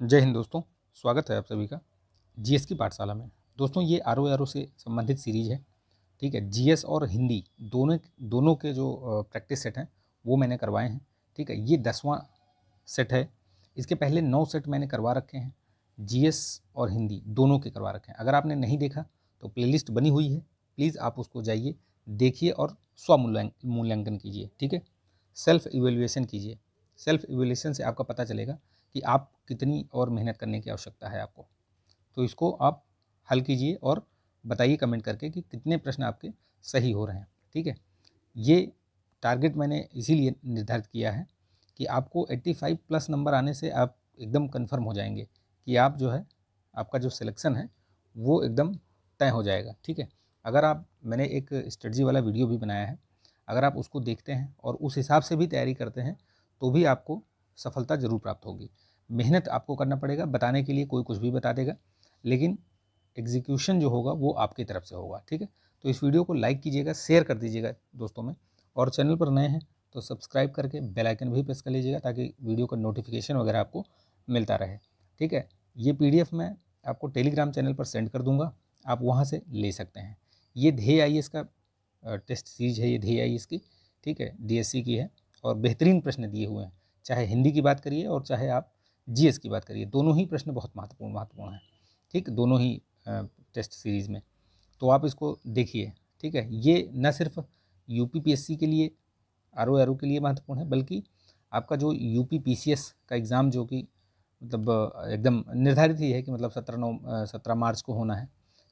जय हिंद दोस्तों, स्वागत है आप सभी का जीएस की पाठशाला में। दोस्तों ये आर से संबंधित सीरीज है। ठीक है, जीएस और हिंदी दोनों दोनों के जो प्रैक्टिस सेट हैं वो मैंने करवाए हैं। ठीक है, ये 10वां सेट है। इसके पहले 9 सेट मैंने करवा रखे हैं, जीएस और हिंदी दोनों के करवा रखे हैं। अगर आपने नहीं देखा तो प्लेलिस्ट बनी हुई है, प्लीज़ आप उसको जाइए, देखिए और मूल्यांकन कीजिए। ठीक है, सेल्फ इवेल्युएशन कीजिए। सेल्फ इवेल्युएशन से आपका पता चलेगा कि आप कितनी और मेहनत करने की आवश्यकता है आपको। तो इसको आप हल कीजिए और बताइए कमेंट करके कि कितने प्रश्न आपके सही हो रहे हैं। ठीक है, ये टारगेट मैंने इसीलिए निर्धारित किया है कि आपको 85 प्लस नंबर आने से आप एकदम कन्फर्म हो जाएंगे कि आप जो है, आपका जो सिलेक्शन है वो एकदम तय हो जाएगा। ठीक है, अगर आप, मैंने एक स्ट्रेटजी वाला वीडियो भी बनाया है, अगर आप उसको देखते हैं और उस हिसाब से भी तैयारी करते हैं तो भी आपको सफलता ज़रूर प्राप्त होगी। मेहनत आपको करना पड़ेगा, बताने के लिए कोई कुछ भी बता देगा, लेकिन एग्जीक्यूशन जो होगा वो आपकी तरफ से होगा। ठीक है, तो इस वीडियो को लाइक कीजिएगा, शेयर कर दीजिएगा दोस्तों में, और चैनल पर नए हैं तो सब्सक्राइब करके बेल आइकन भी प्रेस कर लीजिएगा ताकि वीडियो का नोटिफिकेशन वगैरह आपको मिलता रहे। ठीक है, ये पीडीएफ मैं आपको टेलीग्राम चैनल पर सेंड कर दूंगा, आप वहाँ से ले सकते हैं। ये ध्येय आईएएस का टेस्ट सीरीज है, ये ध्येय आईएएस की। ठीक है, डीएससी की है और बेहतरीन प्रश्न दिए हुए हैं। चाहे हिंदी की बात करिए और चाहे आप जीएस की बात करिए, दोनों ही प्रश्न बहुत महत्वपूर्ण हैं। ठीक, दोनों ही टेस्ट सीरीज़ में, तो आप इसको देखिए। ठीक है, ये न सिर्फ यूपीपीएससी के लिए, आरओ के लिए महत्वपूर्ण है, बल्कि आपका जो यूपी पीसीएस का एग्ज़ाम, जो कि मतलब एकदम निर्धारित ही है कि मतलब 17 मार्च को होना है।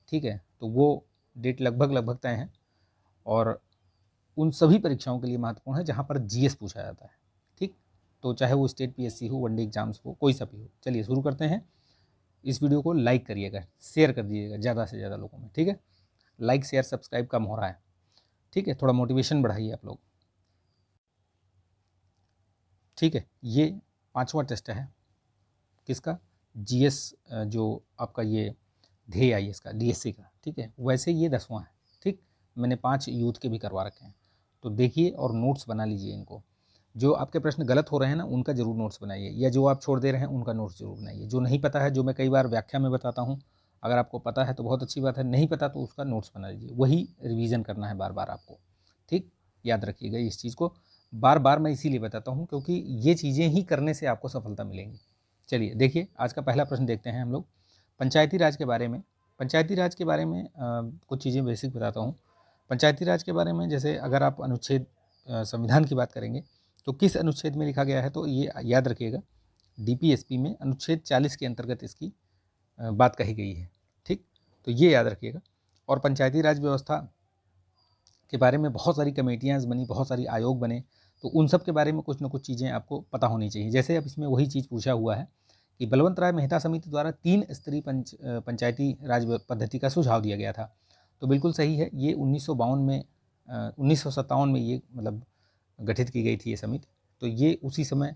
ठीक है, तो वो डेट लगभग तय है और उन सभी परीक्षाओं के लिए महत्वपूर्ण है जहाँ पर जीएस पूछा जाता है। ठीक, तो चाहे वो स्टेट पीएससी हो, वनडे एग्जाम्स हो, कोई सा भी हो। चलिए शुरू करते हैं। इस वीडियो को लाइक करिएगा, शेयर कर दीजिएगा ज़्यादा से ज़्यादा लोगों में। ठीक है, लाइक शेयर सब्सक्राइब कम हो रहा है। ठीक है, थोड़ा मोटिवेशन बढ़ाइए आप लोग। ठीक है, ये 5वां टेस्ट है किसका, जीएस, जो आपका ये ध्येय आईएएस का, डीएससी का। ठीक है, वैसे ये 10वां है। ठीक, मैंने 5 यूथ के भी करवा रखे हैं, तो देखिए और नोट्स बना लीजिए इनको। जो आपके प्रश्न गलत हो रहे हैं ना, उनका जरूर नोट्स बनाइए, या जो आप छोड़ दे रहे हैं उनका नोट्स जरूर बनाइए। जो नहीं पता है, जो मैं कई बार व्याख्या में बताता हूँ, अगर आपको पता है तो बहुत अच्छी बात है, नहीं पता तो उसका नोट्स बना लीजिए। वही रिवीजन करना है बार बार आपको। ठीक, याद रखिएगा इस चीज़ को। बार बार मैं इसीलिए बताता हूँ क्योंकि ये चीज़ें ही करने से आपको सफलता मिलेंगी। चलिए देखिए, आज का पहला प्रश्न देखते हैं हम लोग पंचायती राज के बारे में। पंचायती राज के बारे में कुछ चीज़ें बेसिक बताता हूँ। पंचायती राज के बारे में, जैसे अगर आप अनुच्छेद, संविधान की बात करेंगे तो किस अनुच्छेद में लिखा गया है, तो ये याद रखिएगा, डीपीएसपी में अनुच्छेद 40 के अंतर्गत इसकी बात कही गई है। ठीक, तो ये याद रखिएगा। और पंचायती राज व्यवस्था के बारे में बहुत सारी कमेटियाँ बनी, बहुत सारी आयोग बने, तो उन सब के बारे में कुछ न कुछ चीज़ें आपको पता होनी चाहिए। जैसे अब इसमें वही चीज़ पूछा हुआ है कि बलवंत राय मेहता समिति द्वारा 3 स्तरीय पंचायती राज पद्धति का सुझाव दिया गया था। तो बिल्कुल सही है, ये 1952 में 1957 में ये मतलब गठित की गई थी ये समिति। तो ये उसी समय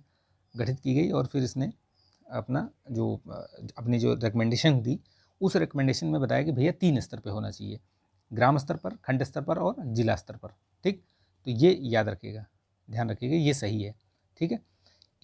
गठित की गई और फिर इसने अपना जो अपनी जो रिकमेंडेशन दी, उस रिकमेंडेशन में बताया कि भैया 3 स्तर पे होना चाहिए, ग्राम स्तर पर, खंड स्तर पर और जिला स्तर पर। ठीक, तो ये याद रखिएगा, ध्यान रखिएगा, ये सही है। ठीक है,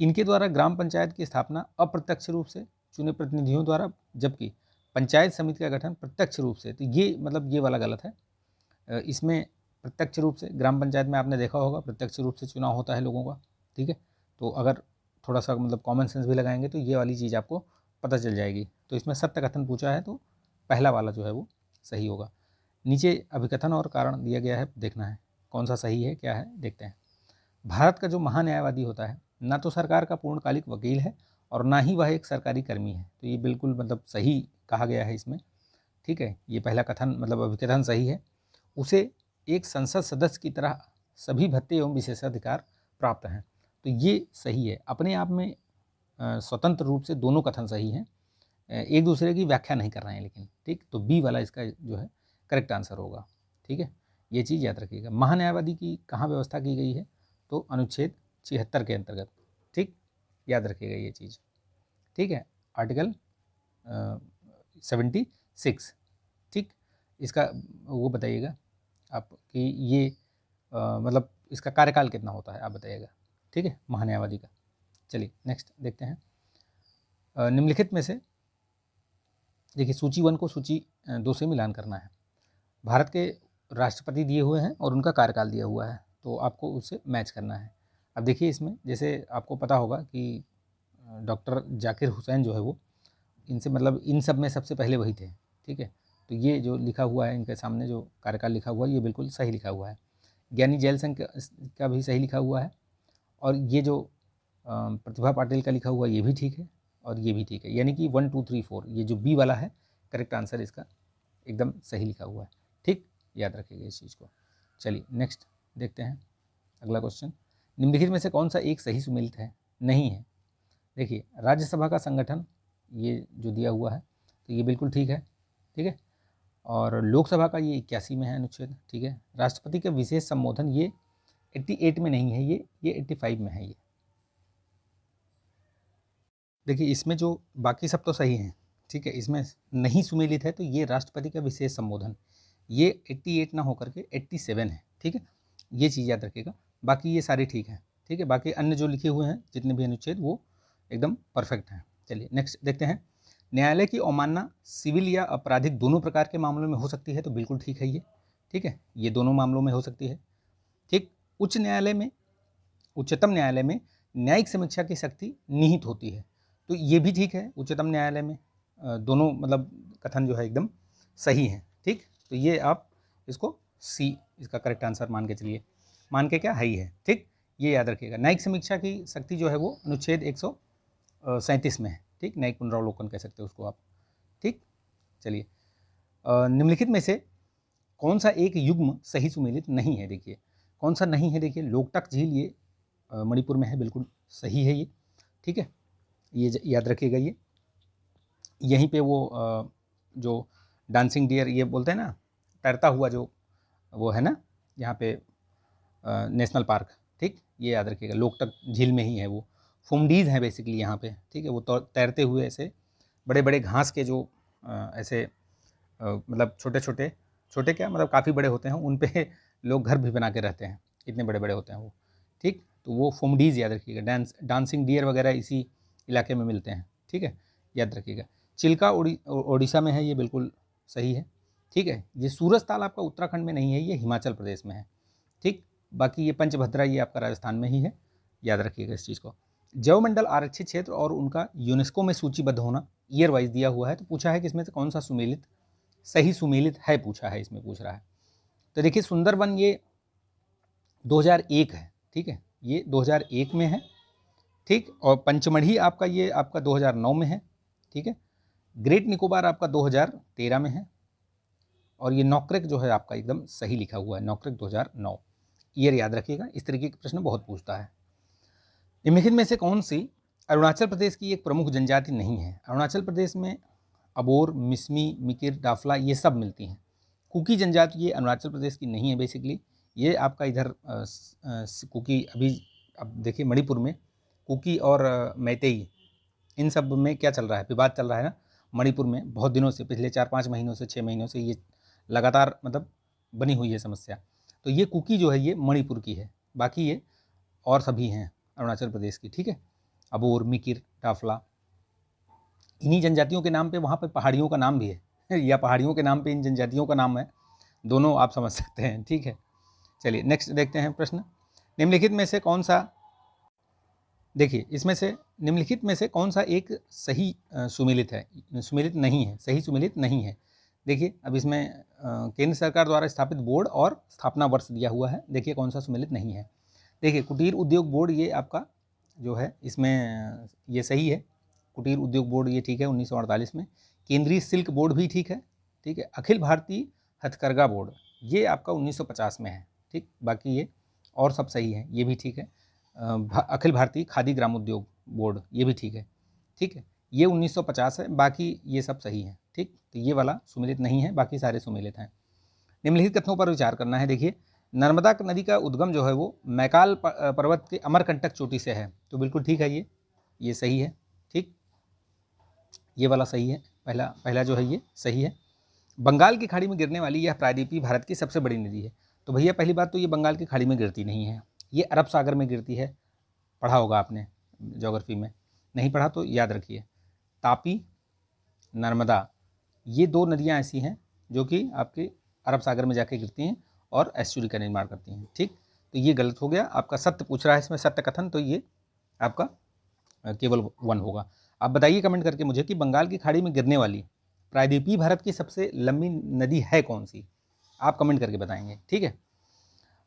इनके द्वारा ग्राम पंचायत की स्थापना अप्रत्यक्ष रूप से चुने प्रतिनिधियों द्वारा, जबकि पंचायत समिति का गठन प्रत्यक्ष रूप से। तो ये मतलब ये वाला गलत है। इसमें प्रत्यक्ष रूप से, ग्राम पंचायत में आपने देखा होगा प्रत्यक्ष रूप से चुनाव होता है लोगों का। ठीक है, तो अगर थोड़ा सा मतलब कॉमन सेंस भी लगाएंगे तो ये वाली चीज़ आपको पता चल जाएगी। तो इसमें सत्य कथन पूछा है तो पहला वाला जो है वो सही होगा। नीचे अभिकथन और कारण दिया गया है, देखना है कौन सा सही है, क्या है, देखते हैं। भारत का जो महान्यायवादी होता है, ना तो सरकार का पूर्णकालिक वकील है और ना ही वह एक सरकारी कर्मी है। तो ये बिल्कुल मतलब सही कहा गया है इसमें। ठीक है, ये पहला कथन मतलब अभिकथन सही है। उसे एक संसद सदस्य की तरह सभी भत्ते एवं विशेषाधिकार प्राप्त हैं। तो ये सही है, अपने आप में स्वतंत्र रूप से दोनों कथन सही हैं, एक दूसरे की व्याख्या नहीं कर रहे हैं लेकिन। ठीक, तो बी वाला इसका जो है करेक्ट आंसर होगा। ठीक है, ये चीज़ याद रखिएगा। महान्यायवादी की कहाँ व्यवस्था की गई है, तो अनुच्छेद 76 के अंतर्गत। ठीक, याद रखिएगा ये चीज़। ठीक है, आर्टिकल 76। ठीक, इसका वो बताइएगा आप कि ये मतलब इसका कार्यकाल कितना होता है, आप बताइएगा। ठीक है, महान्यायवादी का। चलिए नेक्स्ट देखते हैं। निम्नलिखित में से देखिए सूची 1 को सूची 2 से मिलान करना है। भारत के राष्ट्रपति दिए हुए हैं और उनका कार्यकाल दिया हुआ है, तो आपको उससे मैच करना है। अब देखिए इसमें जैसे आपको पता होगा कि डॉक्टर जाकिर हुसैन जो है वो इनसे मतलब इन सब में सबसे पहले वही थे, ठीक है। तो ये जो लिखा हुआ है इनके सामने जो कार्यकाल लिखा हुआ है ये बिल्कुल सही लिखा हुआ है। ज्ञानी जैल सिंह का भी सही लिखा हुआ है, और ये जो प्रतिभा पाटिल का लिखा हुआ है ये भी ठीक है, और ये भी ठीक है। यानी कि 1 2 3 4 ये जो बी वाला है करेक्ट आंसर इसका एकदम सही लिखा हुआ है, ठीक। याद रखिएगा इस चीज़ को। चलिए नेक्स्ट देखते हैं अगला क्वेश्चन। निम्नलिखित में से कौन सा एक सही सुमेलित है? नहीं है। देखिए राज्यसभा का संगठन ये जो दिया हुआ है तो ये बिल्कुल ठीक है, ठीक है। और लोकसभा का ये 81 में है अनुच्छेद, ठीक है। राष्ट्रपति का विशेष संबोधन ये 88 में नहीं है, ये 85 में है। ये देखिए इसमें जो बाकी सब तो सही हैं, ठीक है। इसमें नहीं सुमेलित है तो ये राष्ट्रपति का विशेष संबोधन ये 88 ना होकर के 87 है, ठीक है। ये चीज़ याद रखिएगा। बाकी ये सारे ठीक हैं, ठीक है। बाकी अन्य जो लिखे हुए हैं जितने भी अनुच्छेद वो एकदम परफेक्ट हैं। चलिए नेक्स्ट देखते हैं। न्यायालय की अवमानना सिविल या आपराधिक दोनों प्रकार के मामलों में हो सकती है, तो बिल्कुल ठीक है ये, ठीक है। ये दोनों मामलों में हो सकती है, ठीक। उच्च न्यायालय में, उच्चतम न्यायालय में न्यायिक समीक्षा की शक्ति निहित होती है, तो ये भी ठीक है। उच्चतम न्यायालय में दोनों मतलब कथन जो है एकदम सही है, ठीक। तो ये आप इसको सी इसका करेक्ट आंसर मान के चलिए, मान के क्या है ही है, ठीक। ये याद रखिएगा। न्यायिक समीक्षा की शक्ति जो है वो अनुच्छेद 137 में है, ठीक। न्यायिक पुनरावलोकन कह सकते हो उसको आप, ठीक। चलिए निम्नलिखित में से कौन सा एक युग्म सही सुमेलित नहीं है? देखिए कौन सा नहीं है, देखिए लोकटक झील ये मणिपुर में है, बिल्कुल सही है ये, ठीक है। ये याद रखिएगा। ये यहीं पे वो जो डांसिंग डियर ये बोलते हैं ना, तैरता हुआ जो वो है ना यहाँ पे नेशनल पार्क, ठीक। ये याद रखिएगा लोकटक झील में ही है वो। फुमडीज हैं बेसिकली यहाँ पे, ठीक है। वो तैरते हुए ऐसे बड़े बड़े घास के जो ऐसे मतलब छोटे छोटे छोटे क्या मतलब काफ़ी बड़े होते हैं, उन पे लोग घर भी बना के रहते हैं, इतने बड़े बड़े होते हैं वो, ठीक। तो वो फुमडीज याद रखिएगा। डांसिंग डियर वगैरह इसी इलाके में मिलते हैं, ठीक है, याद रखिएगा। चिल्का ओडिशा में है, ये बिल्कुल सही है, ठीक है। ये सूरज ताल आपका उत्तराखंड में नहीं है, ये हिमाचल प्रदेश में है, ठीक। बाकी ये पंचभद्रा ये आपका राजस्थान में ही है, याद रखिएगा इस चीज़ को। जैवमंडल आरक्षित क्षेत्र और उनका यूनेस्को में सूचीबद्ध होना ईयर वाइज दिया हुआ है, तो पूछा है कि इसमें से कौन सा सुमेलित सही सुमेलित है, पूछा है, इसमें पूछ रहा है। तो देखिए सुंदरवन ये 2001 है, ठीक है, ये 2001 में है, ठीक। और पंचमढ़ी आपका ये आपका 2009 में है, ठीक है। ग्रेट निकोबार आपका 2013 में है, और ये नौक्रेक जो है आपका एकदम सही लिखा हुआ है, नौक्रेक 2009। ईयर याद रखिएगा, इस तरीके के प्रश्न बहुत पूछता है। निम्नलिखित में से कौन सी अरुणाचल प्रदेश की एक प्रमुख जनजाति नहीं है? अरुणाचल प्रदेश में अबोर, मिसमी, मिकिर, डाफला ये सब मिलती हैं। कुकी जनजाति ये अरुणाचल प्रदेश की नहीं है बेसिकली, ये आपका इधर कुकी अभी अब देखिए मणिपुर में कुकी और मैतेई इन सब में क्या चल रहा है, विवाद चल रहा है ना मणिपुर में बहुत दिनों से, पिछले 4-5 महीनों से 6 महीनों से ये लगातार मतलब बनी हुई है समस्या। तो ये कुकी जो है ये मणिपुर की है, बाकी ये और सभी हैं अरुणाचल प्रदेश की, ठीक है। अबोर, मिकिर, डाफला इन्हीं जनजातियों के नाम पे वहाँ पे पहाड़ियों का नाम भी है या पहाड़ियों के नाम पे इन जनजातियों का नाम है, दोनों आप समझ सकते हैं, ठीक है। चलिए नेक्स्ट देखते हैं प्रश्न। निम्नलिखित में से कौन सा, देखिए इसमें से निम्नलिखित में से कौन सा एक सही सुमेलित है, सुमेलित नहीं है, सही सुमेलित नहीं है। देखिए अब इसमें केंद्र सरकार द्वारा स्थापित बोर्ड और स्थापना वर्ष दिया हुआ है, देखिए कौन सा सुमेलित नहीं है। देखिए कुटीर उद्योग बोर्ड ये आपका जो है इसमें ये सही है, कुटीर उद्योग बोर्ड ये ठीक है 1948 में। केंद्रीय सिल्क बोर्ड भी ठीक है, ठीक है। अखिल भारतीय हथकरघा बोर्ड ये आपका 1950 में है, ठीक। बाकी ये और सब सही है, ये भी ठीक है। अखिल भारतीय खादी ग्रामोद्योग बोर्ड ये भी ठीक है, ठीक है। ये 1950 है, बाकी ये सब सही है, ठीक। तो ये वाला सुमेलित नहीं है, बाकी सारे सुमेलित हैं। निम्नलिखित कथनों पर विचार करना है। देखिए नर्मदा नदी का उद्गम जो है वो मैकाल पर्वत के अमरकंटक चोटी से है, तो बिल्कुल ठीक है, ये सही है, ठीक। ये वाला सही है, पहला जो है ये सही है। बंगाल की खाड़ी में गिरने वाली यह प्रायद्वीपीय भारत की सबसे बड़ी नदी है, तो भैया पहली बात तो ये बंगाल की खाड़ी में गिरती नहीं है, ये अरब सागर में गिरती है, पढ़ा होगा आपने ज्योग्राफी में, नहीं पढ़ा तो याद रखिए। तापी, नर्मदा, ये 2 नदियाँ ऐसी हैं जो कि आपके अरब सागर में जाके गिरती हैं और एस्चुरी का निर्माण करती हैं। ठीक, तो ये गलत हो गया। आपका सत्य पूछ रहा है इसमें, सत्य कथन, तो ये आपका केवल 1 होगा। आप बताइए कमेंट करके मुझे कि बंगाल की खाड़ी में गिरने वाली प्रायद्वीपीय भारत की सबसे लंबी नदी है कौन सी? आप कमेंट करके बताएंगे। ठीक है,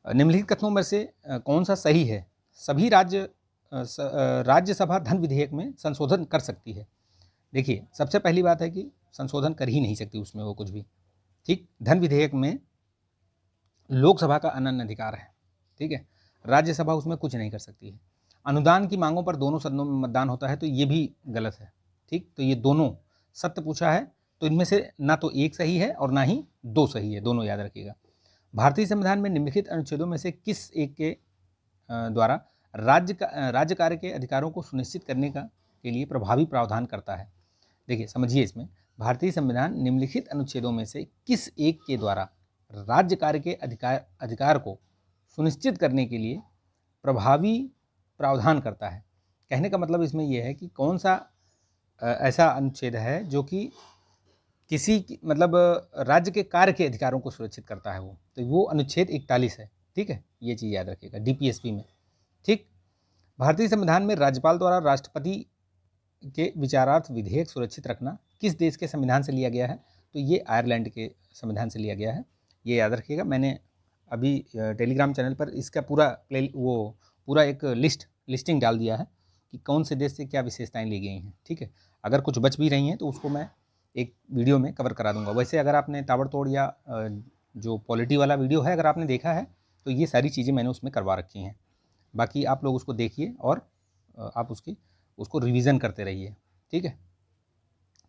निम्नलिखित कथनों में से कौन सा सही है? सभी राज्यसभा धन विधेयक में संशोधन कर सकती है। देखिए, सबसे पहली बात है कि संशोधन कर ही नहीं सकती उसमें वो कुछ भी। ठीक, धन विधेयक में लोकसभा का अनन्य अधिकार है। ठीक है, राज्यसभा उसमें कुछ नहीं कर सकती है। अनुदान की मांगों पर दोनों सदनों में मतदान होता है, तो ये भी गलत है। ठीक, तो ये दोनों सत्य पूछा है, तो इनमें से ना तो एक सही है और ना ही 2 सही है, दोनों याद रखिएगा। भारतीय संविधान में निम्नलिखित अनुच्छेदों में से किस एक के द्वारा राज्य कार्य के अधिकारों को सुनिश्चित करने के लिए प्रभावी प्रावधान करता है? देखिए, समझिए इसमें, भारतीय संविधान निम्नलिखित अनुच्छेदों में से किस एक के द्वारा राज्य कार्य के अधिकार को सुनिश्चित करने के लिए प्रभावी प्रावधान करता है? कहने का मतलब इसमें यह है कि कौन सा ऐसा अनुच्छेद है जो कि किसी मतलब राज्य के कार्य के अधिकारों को सुरक्षित करता है, वो अनुच्छेद 41 है। ठीक है, ये चीज़ याद रखिएगा, डीपीएसपी में। ठीक, भारतीय संविधान में राज्यपाल द्वारा राष्ट्रपति के विचारार्थ विधेयक सुरक्षित रखना किस देश के संविधान से लिया गया है? तो ये आयरलैंड के संविधान से लिया गया है, ये याद रखिएगा। मैंने अभी टेलीग्राम चैनल पर इसका पूरा एक लिस्टिंग डाल दिया है कि कौन से देश से क्या विशेषताएं ली गई हैं। ठीक है, अगर कुछ बच भी रही हैं तो उसको मैं एक वीडियो में कवर करा दूंगा। वैसे अगर आपने ताबड़तोड़ या जो पॉलिटी वाला वीडियो है अगर आपने देखा है तो ये सारी चीज़ें मैंने उसमें करवा रखी हैं। बाकी आप लोग उसको देखिए और आप उसको रिवीजन करते रहिए। ठीक है,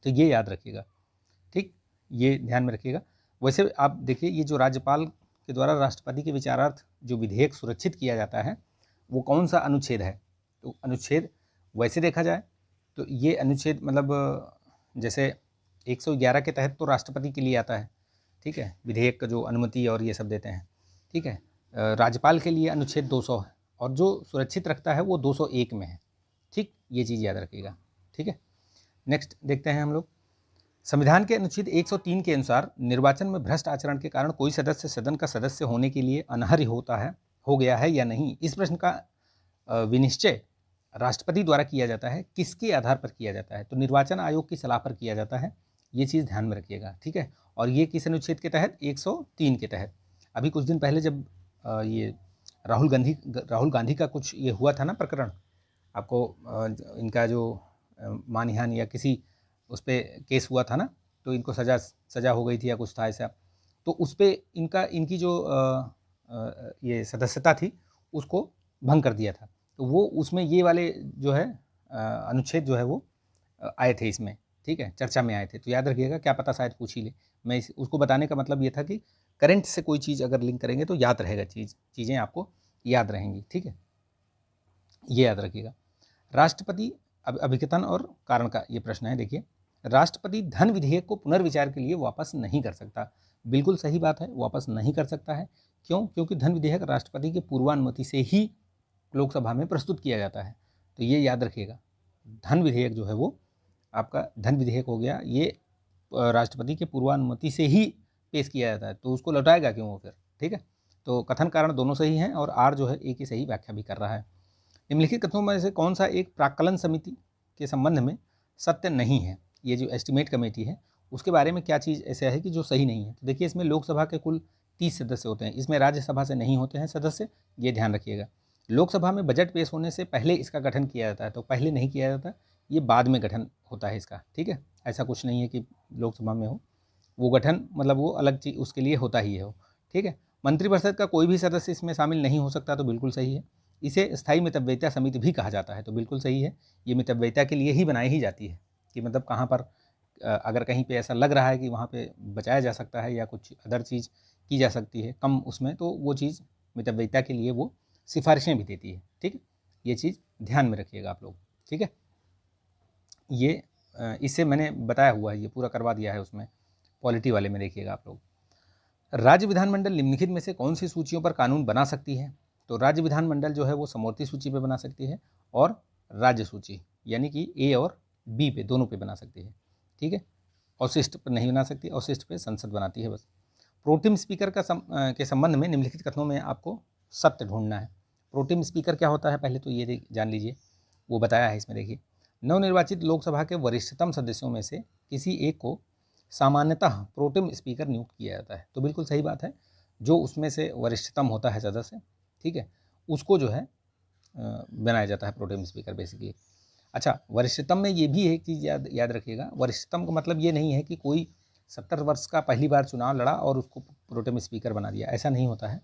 तो ये याद रखिएगा। ठीक, ये ध्यान में रखिएगा। वैसे आप देखिए, ये जो राज्यपाल के द्वारा राष्ट्रपति के विचारार्थ जो विधेयक सुरक्षित किया जाता है वो कौन सा अनुच्छेद है? तो अनुच्छेद वैसे देखा जाए तो ये अनुच्छेद मतलब जैसे 111 के तहत तो राष्ट्रपति के लिए आता है। ठीक है, विधेयक का जो अनुमति और ये सब देते हैं। ठीक है, राज्यपाल के लिए अनुच्छेद 200 है और जो सुरक्षित रखता है वो 201 में है। ठीक, ये चीज़ याद रखिएगा। ठीक है, नेक्स्ट देखते हैं हम लोग। संविधान के अनुच्छेद 103 के अनुसार निर्वाचन में भ्रष्ट आचरण के कारण कोई सदस्य सदन का सदस्य होने के लिए अनर्ह हो गया है या नहीं, इस प्रश्न का विनिश्चय राष्ट्रपति द्वारा किया जाता है। किसके आधार पर किया जाता है? तो निर्वाचन आयोग की सलाह पर किया जाता है। ये चीज़ ध्यान में रखिएगा। ठीक है, और ये किस अनुच्छेद के तहत? 103 के तहत। अभी कुछ दिन पहले जब ये राहुल गांधी का कुछ ये हुआ था ना प्रकरण, आपको इनका जो मानहान या किसी उस पर केस हुआ था ना, तो इनको सज़ा हो गई थी या कुछ था ऐसा, तो उस पर इनकी जो ये सदस्यता थी उसको भंग कर दिया था। तो वो उसमें ये वाले जो है अनुच्छेद जो है वो आए थे इसमें। ठीक है, चर्चा में आए थे, तो याद रखिएगा, क्या पता शायद पूछ ही ले। मैं उसको बताने का मतलब ये था कि करंट से कोई चीज़ अगर लिंक करेंगे तो याद रहेगा, चीज़ें आपको याद रहेंगी। ठीक है, ये याद रखिएगा। राष्ट्रपति अभिकथन और कारण का ये प्रश्न है। देखिए, राष्ट्रपति धन विधेयक को पुनर्विचार के लिए वापस नहीं कर सकता। बिल्कुल सही बात है, वापस नहीं कर सकता है। क्यों? क्योंकि धन विधेयक राष्ट्रपति की पूर्वानुमति से ही लोकसभा में प्रस्तुत किया जाता है। तो ये याद रखिएगा, धन विधेयक जो है वो आपका धन विधेयक हो गया, ये राष्ट्रपति के पूर्वानुमति से ही पेश किया जाता है, तो उसको लौटाएगा क्यों वो फिर? ठीक है, तो कथन कारण दोनों सही हैं और आर जो है एक ही सही व्याख्या भी कर रहा है। निम्नलिखित कथनों में से कौन सा एक प्राक्कलन समिति के संबंध में सत्य नहीं है? ये जो एस्टिमेट कमेटी है उसके बारे में क्या चीज़ ऐसा है कि जो सही नहीं है? तो देखिए, इसमें लोकसभा के कुल 30 सदस्य होते हैं, इसमें राज्यसभा से नहीं होते हैं सदस्य, ये ध्यान रखिएगा। लोकसभा में बजट पेश होने से पहले इसका गठन किया जाता है, तो पहले नहीं किया जाता, ये बाद में गठन होता है इसका। ठीक है, ऐसा कुछ नहीं है कि लोकसभा में हो, वो गठन मतलब वो अलग चीज़ उसके लिए होता ही है। ठीक है, मंत्रिपरिषद का कोई भी सदस्य इसमें शामिल नहीं हो सकता, तो बिल्कुल सही है। इसे स्थायी मितव्ययिता समिति भी कहा जाता है, तो बिल्कुल सही है। ये मितव्ययिता के लिए ही बनाई ही जाती है कि मतलब कहाँ पर अगर कहीं पे ऐसा लग रहा है कि वहाँ पे बचाया जा सकता है या कुछ अदर चीज़ की जा सकती है कम उसमें, तो वो चीज़ मितव्ययिता के लिए वो सिफारिशें भी देती है। ठीक है, ये चीज़ ध्यान में रखिएगा आप लोग। ठीक है, ये इससे मैंने बताया हुआ है, ये पूरा करवा दिया है उसमें पॉलिटी वाले में, देखिएगा आप लोग। राज्य विधानमंडल निम्नलिखित में से कौन सी सूचियों पर कानून बना सकती है? तो राज्य विधानमंडल जो है वो समवर्ती सूची पर बना सकती है और राज्य सूची यानी कि ए और बी पे, दोनों पे बना सकती है, ठीक है। अवशिष्ट पर नहीं बना सकती, अवशिष्ट पे संसद बनाती है बस। प्रोटेम स्पीकर के संबंध में निम्नलिखित कथनों में आपको सत्य ढूंढना है। प्रोटेम स्पीकर क्या होता है पहले तो ये जान लीजिए, वो बताया है इसमें। देखिए, नवनिर्वाचित लोकसभा के वरिष्ठतम सदस्यों में से किसी एक को सामान्यतः प्रोटेम स्पीकर नियुक्त किया जाता है। तो बिल्कुल सही बात है, जो उसमें से वरिष्ठतम होता है सदस्य, ठीक है, उसको जो है बनाया जाता है प्रोटेम स्पीकर बेसिकली। अच्छा, वरिष्ठतम में ये भी एक चीज़ याद रखिएगा, वरिष्ठतम का मतलब ये नहीं है कि कोई 70 वर्ष का पहली बार चुनाव लड़ा और उसको प्रोटेम स्पीकर बना दिया, ऐसा नहीं होता है।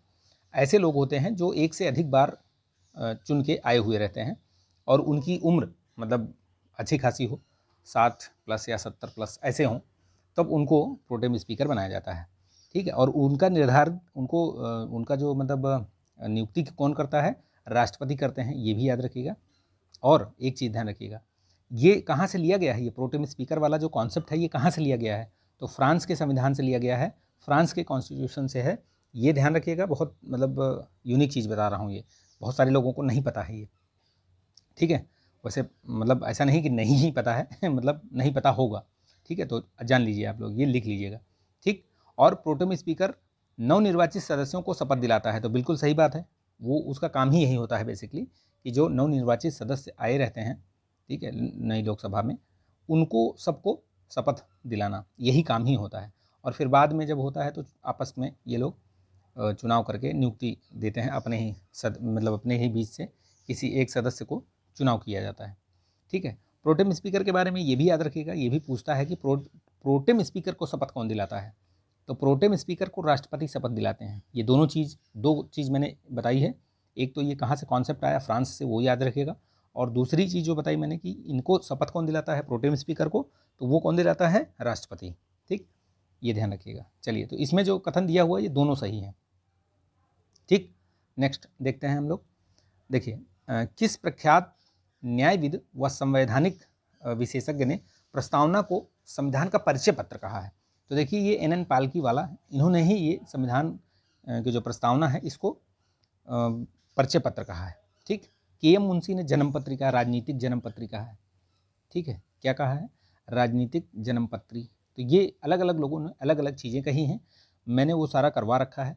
ऐसे लोग होते हैं जो एक से अधिक बार चुन के आए हुए रहते हैं और उनकी उम्र मतलब अच्छी खासी हो, 60 प्लस या 70 प्लस ऐसे हों, तब उनको प्रोटेम स्पीकर बनाया जाता है, ठीक है। और उनका निर्धारण उनका जो मतलब नियुक्ति कौन करता है, राष्ट्रपति करते हैं, ये भी याद रखिएगा। और एक चीज़ ध्यान रखिएगा, ये कहाँ से लिया गया है, ये प्रोटेम स्पीकर वाला जो कॉन्सेप्ट है ये कहाँ से लिया गया है, तो फ्रांस के संविधान से लिया गया है, फ्रांस के कॉन्स्टिट्यूशन से है। ये ध्यान रखिएगा, बहुत मतलब यूनिक चीज़ बता रहा हूँ, ये बहुत सारे लोगों को नहीं पता है ये, ठीक है। वैसे मतलब ऐसा नहीं कि नहीं ही पता है मतलब नहीं पता होगा, ठीक है, तो जान लीजिए आप लोग, ये लिख लीजिएगा, ठीक। और प्रोटेम स्पीकर नवनिर्वाचित सदस्यों को शपथ दिलाता है, तो बिल्कुल सही बात है, वो उसका काम ही यही होता है बेसिकली कि जो नवनिर्वाचित सदस्य आए रहते हैं, ठीक है, नई लोकसभा में, उनको सबको शपथ दिलाना यही काम ही होता है। और फिर बाद में जब होता है तो आपस में ये लोग चुनाव करके नियुक्ति देते हैं, अपने ही मतलब अपने ही बीच से किसी एक सदस्य को चुनाव किया जाता है, ठीक है। प्रोटेम स्पीकर के बारे में ये भी याद रखिएगा, ये भी पूछता है कि प्रोटेम स्पीकर को शपथ कौन दिलाता है, तो प्रोटेम स्पीकर को राष्ट्रपति शपथ दिलाते हैं। ये दो चीज़ मैंने बताई है, एक तो ये कहाँ से कॉन्सेप्ट आया, फ्रांस से, वो याद रखिएगा। और दूसरी चीज़ जो बताई मैंने कि इनको शपथ कौन दिलाता है, प्रोटेम स्पीकर को, तो वो कौन दिलाता है, राष्ट्रपति, ठीक, ये ध्यान रखिएगा। चलिए, तो इसमें जो कथन दिया हुआ है ये दोनों सही हैं, ठीक। नेक्स्ट देखते हैं हम लोग। देखिए, किस प्रख्यात न्यायविद व संवैधानिक विशेषज्ञ ने प्रस्तावना को संविधान का परिचय पत्र कहा है, तो देखिए ये NN पालकी वाला, इन्होंने ही ये संविधान की जो प्रस्तावना है इसको परिचय पत्र कहा है, ठीक। KM मुंशी ने जन्म पत्रिका, राजनीतिक जन्म पत्रिका है, ठीक है, क्या कहा है, राजनीतिक जन्म पत्री। तो ये अलग अलग लोगों ने अलग अलग चीज़ें कही हैं, मैंने वो सारा करवा रखा है,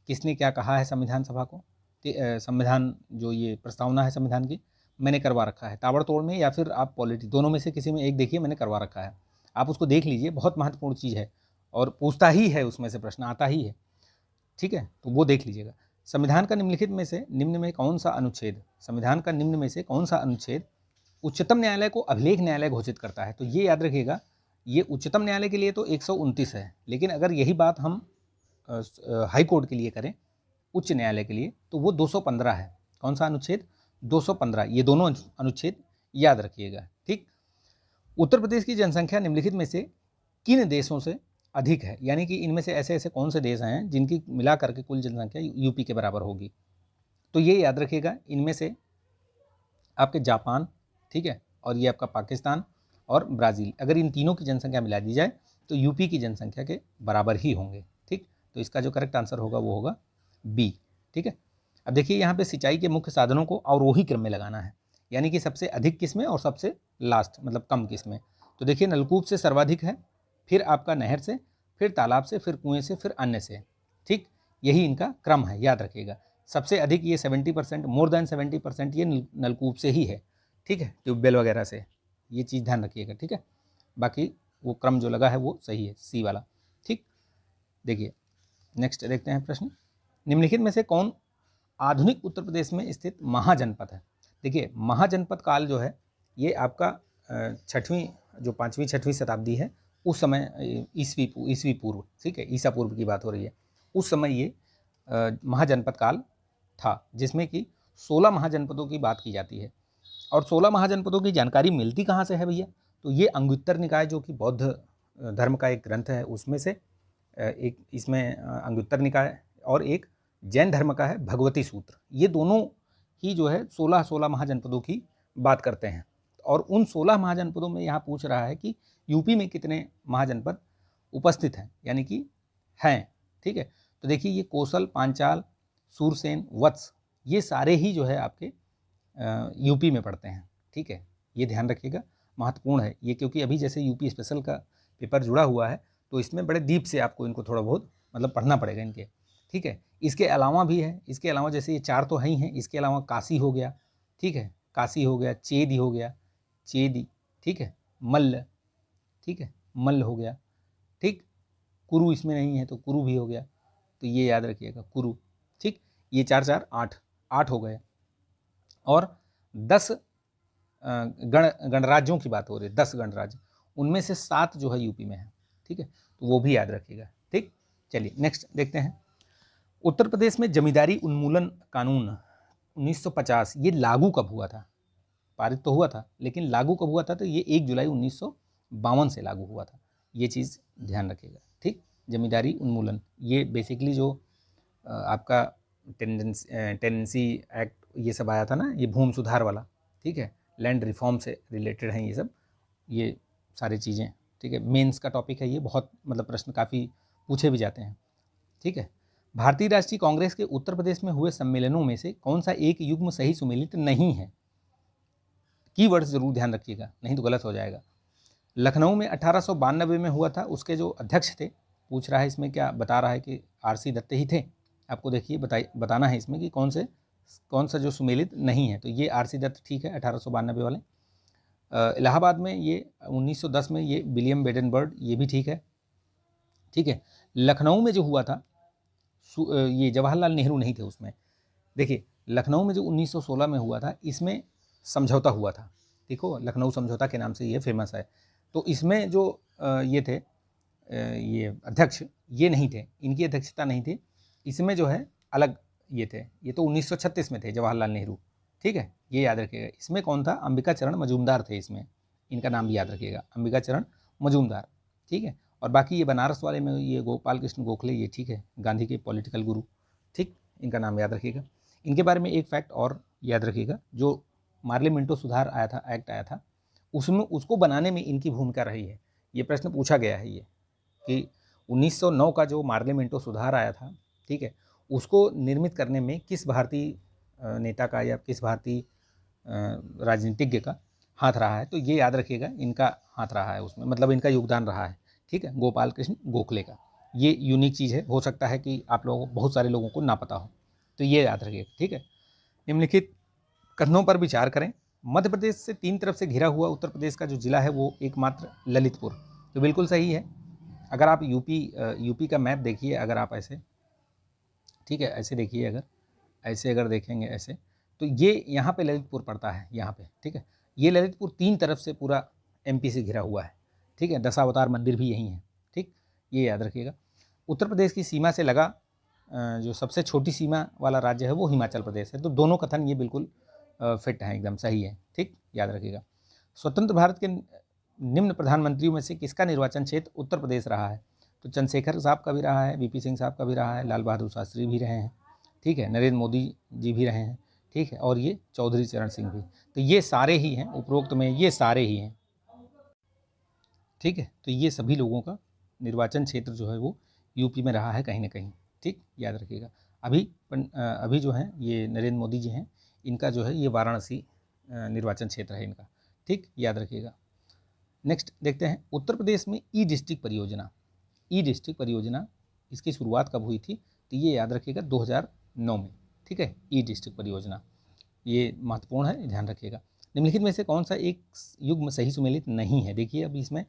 किसने क्या कहा है संविधान सभा को, संविधान जो ये प्रस्तावना है संविधान की, मैंने करवा रखा है ताबड़तोड़ में, या फिर आप पॉलिटी, दोनों में से किसी में एक देखिए, मैंने करवा रखा है, आप उसको देख लीजिए, बहुत महत्वपूर्ण चीज़ है और पूछता ही है, उसमें से प्रश्न आता ही है, ठीक है, तो वो देख लीजिएगा। संविधान का निम्नलिखित में से निम्न में कौन सा अनुच्छेद, संविधान का निम्न में से कौन सा अनुच्छेद उच्चतम न्यायालय को अभिलेख न्यायालय घोषित करता है, तो ये याद रखिएगा, ये उच्चतम न्यायालय के लिए तो 129 है, लेकिन अगर यही बात हम हाई कोर्ट के लिए करें, उच्च न्यायालय के लिए, तो वो 215 है। कौन सा अनुच्छेद, 215, ये दोनों अनुच्छेद याद रखिएगा, ठीक। उत्तर प्रदेश की जनसंख्या निम्नलिखित में से किन देशों से अधिक है, यानी कि इनमें से ऐसे ऐसे कौन से देश हैं जिनकी मिला करके कुल जनसंख्या यूपी के बराबर होगी, तो ये याद रखिएगा, इनमें से आपके जापान, ठीक है, और ये आपका पाकिस्तान और ब्राज़ील, अगर इन तीनों की जनसंख्या मिला दी जाए तो यूपी की जनसंख्या के बराबर ही होंगे, ठीक। तो इसका जो करेक्ट आंसर होगा वो होगा बी, ठीक है। अब देखिए, यहाँ पे सिंचाई के मुख्य साधनों को अवरोही क्रम में लगाना है, यानी कि सबसे अधिक किसमें और सबसे लास्ट मतलब कम किसमें, तो देखिए नलकूप से सर्वाधिक है, फिर आपका नहर से, फिर तालाब से, फिर कुएँ से, फिर अन्य से, ठीक, यही इनका क्रम है, याद रखिएगा। सबसे अधिक ये 70%, मोर देन 70% ये नलकूप से ही है, ठीक है, ट्यूबवेल वगैरह से, ये चीज़ ध्यान रखिएगा, ठीक है। बाकी वो क्रम जो लगा है वो सही है, सी वाला, ठीक। देखिए, नेक्स्ट देखते हैं प्रश्न, निम्नलिखित में से कौन आधुनिक उत्तर प्रदेश में स्थित महाजनपद है। देखिए, महाजनपद काल जो है ये आपका छठवीं, जो 5वीं 6वीं शताब्दी है, उस समय ईसवी पूर्व, ठीक है, ईसा पूर्व की बात हो रही है, उस समय ये महाजनपद काल था, जिसमें कि 16 महाजनपदों की बात की जाती है। और 16 महाजनपदों की जानकारी मिलती कहाँ से है भैया, तो ये अंगुत्तर निकाय जो कि बौद्ध धर्म का एक ग्रंथ है, उसमें से एक इसमें अंगुत्तर निकाय, और एक जैन धर्म का है भगवती सूत्र, ये दोनों ही जो है 16 महाजनपदों की बात करते हैं। और उन 16 महाजनपदों में यहाँ पूछ रहा है कि यूपी में कितने महाजनपद उपस्थित हैं, यानी कि हैं, ठीक है। तो देखिए, ये कौशल, पांचाल, सूरसेन, वत्स, ये सारे ही जो है आपके यूपी में पढ़ते हैं, ठीक है, ये ध्यान रखिएगा। महत्वपूर्ण है ये, क्योंकि अभी जैसे यूपी स्पेशल का पेपर जुड़ा हुआ है तो इसमें बड़े डीप से आपको इनको थोड़ा बहुत मतलब पढ़ना पड़ेगा इनके, ठीक है। इसके अलावा भी है, इसके अलावा जैसे ये 4 तो है ही हैं, इसके अलावा काशी हो गया, ठीक है, काशी हो गया, चेदी हो गया, चेदी, ठीक है, मल्ल, ठीक है, मल्ल हो गया, ठीक, कुरु इसमें नहीं है तो कुरु भी हो गया, तो ये याद रखिएगा कुरु, ठीक। ये 4 4 8 8 हो गए। और 10 गणराज्यों की बात हो रही है, 10 गणराज्य, उनमें से 7 जो है यूपी में है, ठीक है, तो वो भी याद रखिएगा, ठीक। चलिए नेक्स्ट देखते हैं। उत्तर प्रदेश में जमींदारी उन्मूलन कानून 1950 ये लागू कब हुआ था? पारित तो हुआ था, लेकिन लागू कब हुआ था? तो ये 1 जुलाई 1952 से लागू हुआ था, ये चीज़ ध्यान रखिएगा, ठीक। जमींदारी उन्मूलन ये बेसिकली जो आपका टेनेंसी एक्ट ये सब आया था ना, ये भूमि सुधार वाला, ठीक है, लैंड रिफॉर्म से रिलेटेड हैं ये सब, ये सारी चीज़ें, ठीक है। मेंस का टॉपिक है ये, बहुत मतलब प्रश्न काफ़ी पूछे भी जाते हैं, ठीक है। भारतीय राष्ट्रीय कांग्रेस के उत्तर प्रदेश में हुए सम्मेलनों में से कौन सा एक युग्म सही सुमेलित नहीं है? कीवर्ड्स जरूर ध्यान रखिएगा, नहीं तो गलत हो जाएगा। लखनऊ में 1892 में हुआ था, उसके जो अध्यक्ष थे, पूछ रहा है इसमें क्या बता रहा है कि आरसी दत्ते ही थे, आपको देखिए बताना है इसमें कि कौन सा जो सुमेलित नहीं है, तो ये आरसी दत्त ठीक है 1892 वाले। इलाहाबाद में ये 1910 में ये विलियम बेडनबर्ग, ये भी ठीक है, ठीक है। लखनऊ में जो हुआ था ये जवाहरलाल नेहरू नहीं थे उसमें, देखिए लखनऊ में जो 1916 में हुआ था इसमें समझौता हुआ था, देखो लखनऊ समझौता के नाम से ये फेमस है, तो इसमें जो ये थे ये अध्यक्ष ये नहीं थे, इनकी अध्यक्षता नहीं थी, इसमें जो है अलग ये थे, ये तो 1936 में थे जवाहरलाल नेहरू, ठीक है, ये याद रखिएगा। इसमें कौन था? अंबिका चरण मजूमदार थे इसमें, इनका नाम भी याद रखिएगा, अंबिका चरण मजूमदार, ठीक है। और बाकी ये बनारस वाले में ये गोपाल कृष्ण गोखले, ये ठीक है, गांधी के पॉलिटिकल गुरु, ठीक, इनका नाम याद रखिएगा। इनके बारे में एक फैक्ट और याद रखिएगा, जो मार्ले मिंटो सुधार आया था, एक्ट आया था, उसमें उसको बनाने में इनकी भूमिका रही है, ये प्रश्न पूछा गया है ये कि 1909 का जो मार्ले मिंटो सुधार आया था, ठीक है, उसको निर्मित करने में किस भारतीय नेता का या किस भारतीय राजनीतिज्ञ का हाथ रहा है? तो ये याद रखिएगा, इनका हाथ रहा है उसमें, मतलब इनका योगदान रहा है, ठीक है, गोपाल कृष्ण गोखले का। ये यूनिक चीज़ है, हो सकता है कि आप लोगों बहुत सारे लोगों को ना पता हो, तो ये याद रखिएगा, ठीक है। निम्नलिखित कथनों पर विचार करें। मध्य प्रदेश से 3 तरफ से घिरा हुआ उत्तर प्रदेश का जो जिला है वो एकमात्र ललितपुर, तो बिल्कुल सही है। अगर आप यूपी का मैप देखिए, अगर आप ऐसे, ठीक है, ऐसे देखिए, अगर देखेंगे ऐसे, तो ये यहाँ पे ललितपुर पड़ता है यहाँ पे, ठीक है। ये ललितपुर 3 तरफ से पूरा एमपी से घिरा हुआ है, ठीक है, दशावतार मंदिर भी यहीं है, ठीक, ये याद रखिएगा। उत्तर प्रदेश की सीमा से लगा जो सबसे छोटी सीमा वाला राज्य है वो हिमाचल प्रदेश है, तो दोनों कथन ये बिल्कुल फिट हैं, एकदम सही है, ठीक, याद रखिएगा। स्वतंत्र भारत के निम्न प्रधानमंत्रियों में से किसका निर्वाचन क्षेत्र उत्तर प्रदेश रहा है? तो चंद्रशेखर साहब का भी रहा है, वीपी सिंह साहब का भी रहा है, लाल बहादुर शास्त्री भी रहे हैं, ठीक है, नरेंद्र मोदी जी भी रहे हैं, ठीक है, और ये चौधरी चरण सिंह भी, तो ये सारे ही हैं उपरोक्त में, ये सारे ही हैं, ठीक है। तो ये सभी लोगों का निर्वाचन क्षेत्र जो है वो यूपी में रहा है कहीं ना कहीं, ठीक, याद रखिएगा। अभी जो है ये नरेंद्र मोदी जी हैं, इनका जो है ये वाराणसी निर्वाचन क्षेत्र है इनका, ठीक, याद रखिएगा। नेक्स्ट देखते हैं, उत्तर प्रदेश में ई डिस्ट्रिक्ट परियोजना इसकी शुरुआत कब हुई थी? तो ये याद रखिएगा 2009 में, ठीक है, ई डिस्ट्रिक्ट परियोजना, ये महत्वपूर्ण है, ध्यान रखिएगा। निम्नलिखित में से कौन सा एक युग्म सही सुमेलित नहीं है? देखिए अब इसमें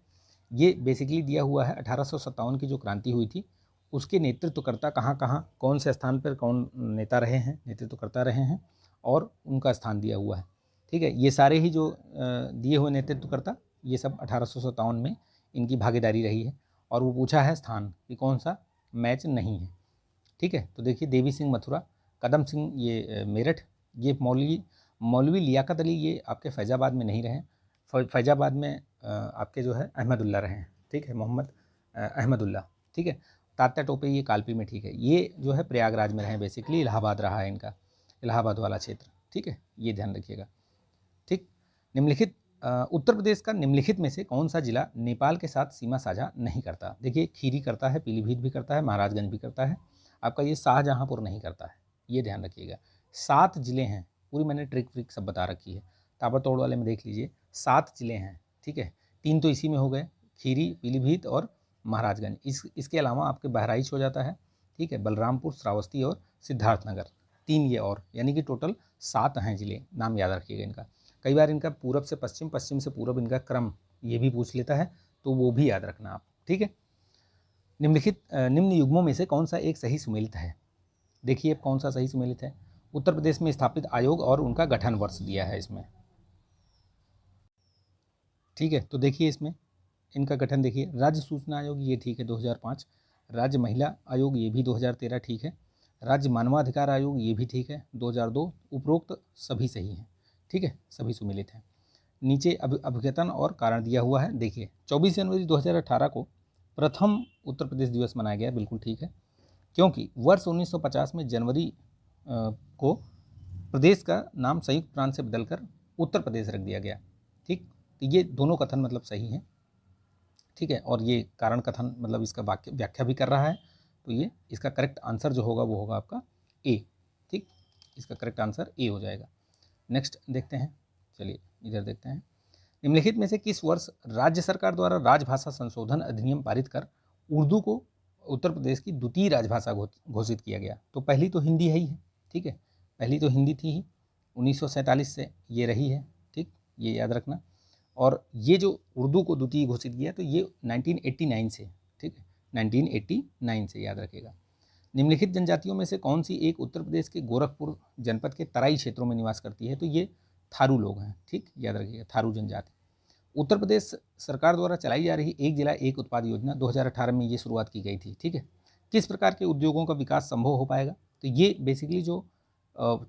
ये बेसिकली दिया हुआ है 1857 की जो क्रांति हुई थी उसके नेतृत्वकर्ता कहाँ कहाँ कौन से स्थान पर कौन नेता रहे हैं, नेतृत्वकर्ता रहे हैं, और उनका स्थान दिया हुआ है, ठीक है। ये सारे ही जो दिए हुए नेतृत्वकर्ता ये सब 1857 में इनकी भागीदारी रही है, और वो पूछा है स्थान कि कौन सा मैच नहीं है, ठीक है। तो देखिए देवी सिंह मथुरा, कदम सिंह ये मेरठ, ये मौलवी लियाकत अली ये आपके फैज़ाबाद में नहीं रहे, फैज़ाबाद में आपके जो है अहमदुल्ला रहे हैं, ठीक है, मोहम्मद अहमदुल्ला, ठीक है। तात्या टोपे ये कालपी में, ठीक है, ये जो है प्रयागराज में रहे, बेसिकली इलाहाबाद रहा है इनका, इलाहाबाद वाला क्षेत्र, ठीक है, ये ध्यान रखिएगा, ठीक। निम्नलिखित उत्तर प्रदेश का निम्नलिखित में से कौन सा जिला नेपाल के साथ सीमा साझा नहीं करता? देखिए खीरी करता है, पीलीभीत भी करता है, महाराजगंज भी करता है, आपका ये शाहजहाँपुर नहीं करता है, ये ध्यान रखिएगा। 7 जिले हैं, पूरी मैंने ट्रिक सब बता रखी है, ताबड़तोड़ वाले में देख लीजिए, 7 जिले हैं, ठीक है, 3 तो इसी में हो गए, खीरी, पीलीभीत और महाराजगंज। इसके अलावा आपके बहराइच हो जाता है, ठीक है, बलरामपुर, श्रावस्ती और सिद्धार्थनगर, 3 ये और, यानी कि टोटल 7 हैं जिले, नाम याद रखिएगा इनका। कई बार इनका पूरब से पश्चिम, पश्चिम से पूरब इनका क्रम ये भी पूछ लेता है, तो वो भी याद रखना आप, ठीक है। निम्न युग्मों में से कौन सा एक सही सुमेलित है? देखिए कौन सा सही सुमेलित है। उत्तर प्रदेश में स्थापित आयोग और उनका गठन वर्ष दिया है इसमें, ठीक है। तो देखिए इसमें इनका गठन देखिए, राज्य सूचना आयोग ये ठीक है 2005, राज्य महिला आयोग ये भी 2013 ठीक है, राज्य मानवाधिकार आयोग ये भी ठीक है 2002, उपरोक्त सभी सही हैं, ठीक है, सभी सुमेलित हैं। नीचे अभिकथन और कारण दिया हुआ है। देखिए 24 जनवरी 2018 को प्रथम उत्तर प्रदेश दिवस मनाया गया, बिल्कुल ठीक है, क्योंकि वर्ष 1950 में जनवरी को प्रदेश का नाम संयुक्त प्रांत से बदलकर उत्तर प्रदेश रख दिया गया, ठीक। तो ये दोनों कथन मतलब सही हैं, ठीक है, और ये कारण कथन मतलब इसका वाक्य व्याख्या भी कर रहा है, तो ये इसका करेक्ट आंसर जो होगा वो होगा आपका ए, ठीक, इसका करेक्ट आंसर ए हो जाएगा। नेक्स्ट देखते हैं, चलिए इधर देखते हैं। निम्नलिखित में से किस वर्ष राज्य सरकार द्वारा राजभाषा संशोधन अधिनियम पारित कर उर्दू को उत्तर प्रदेश की द्वितीय राजभाषा घोषित किया गया? तो पहली तो हिंदी है ही है, ठीक है, पहली तो हिंदी थी ही, 1947 से ये रही है, ठीक, ये याद रखना। और ये जो उर्दू को द्वितीय घोषित किया तो ये 1989 से, ठीक है, 1989 से याद रखेगा। निम्नलिखित जनजातियों में से कौन सी एक उत्तर प्रदेश के गोरखपुर जनपद के तराई क्षेत्रों में निवास करती है? तो ये थारू लोग हैं, ठीक, याद रखिएगा, थारू जनजाति। उत्तर प्रदेश सरकार द्वारा चलाई जा रही एक जिला एक उत्पाद योजना 2018 में ये शुरुआत की गई थी, ठीक है। किस प्रकार के उद्योगों का विकास संभव हो पाएगा? तो ये बेसिकली जो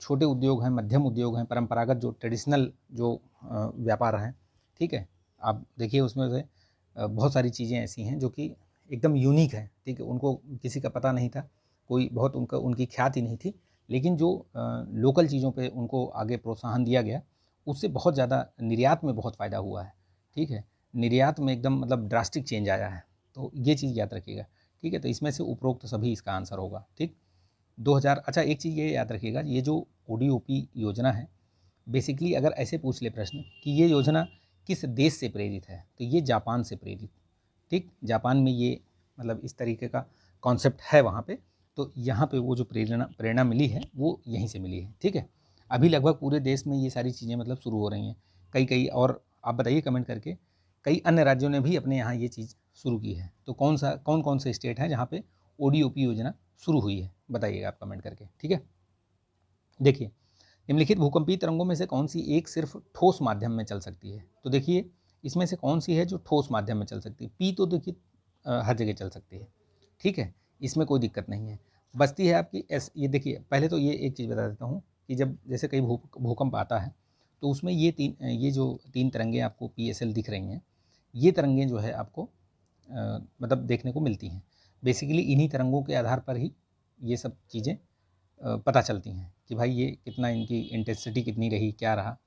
छोटे उद्योग हैं, मध्यम उद्योग हैं, परंपरागत जो ट्रेडिशनल जो व्यापार हैं, ठीक है, आप देखिए उसमें से बहुत सारी चीज़ें ऐसी हैं जो कि एकदम यूनिक है, ठीक है, उनको किसी का पता नहीं था, कोई बहुत उनकी ख्याति नहीं थी, लेकिन जो लोकल चीज़ों पे उनको आगे प्रोत्साहन दिया गया, उससे बहुत ज़्यादा निर्यात में बहुत फ़ायदा हुआ है, ठीक है, निर्यात में एकदम मतलब ड्रास्टिक चेंज आया है, तो ये चीज़ याद रखिएगा, ठीक है। तो इसमें से उपरोक्त सभी इसका आंसर होगा, ठीक। 2000, अच्छा एक चीज़ ये याद रखिएगा, ये जो ODOP योजना है, बेसिकली अगर ऐसे पूछ ले प्रश्न कि ये योजना किस देश से प्रेरित है, तो ये जापान से प्रेरित, ठीक, जापान में ये मतलब इस तरीके का कॉन्सेप्ट है वहाँ पे, तो यहाँ पे वो जो प्रेरणा मिली है वो यहीं से मिली है, ठीक है। अभी लगभग पूरे देश में ये सारी चीज़ें मतलब शुरू हो रही हैं, कई और आप बताइए कमेंट करके, कई अन्य राज्यों ने भी अपने यहाँ ये चीज़ शुरू की है, तो कौन कौन से स्टेट हैं जहाँ पे ODOP योजना शुरू हुई है, बताइएगा आप कमेंट करके, ठीक है। देखिए निम्नलिखित भूकंपीय तरंगों में से कौन सी एक सिर्फ ठोस माध्यम में चल सकती है? तो देखिए इसमें से कौन सी है जो ठोस माध्यम में चल सकती है? पी तो देखिए हर जगह चल सकती है, ठीक है, इसमें कोई दिक्कत नहीं है। बचती है आपकी एस। ये देखिए पहले तो ये एक चीज़ बता देता हूँ कि जब जैसे कहीं भूकंप आता है तो उसमें ये जो 3 तरंगें आपको PSL दिख रही हैं, ये तरंगें जो है आपको मतलब देखने को मिलती हैं। बेसिकली इन्हीं तरंगों के आधार पर ही ये सब चीज़ें पता चलती हैं कि भाई ये कितना, इनकी इंटेंसिटी कितनी रही, क्या रहा,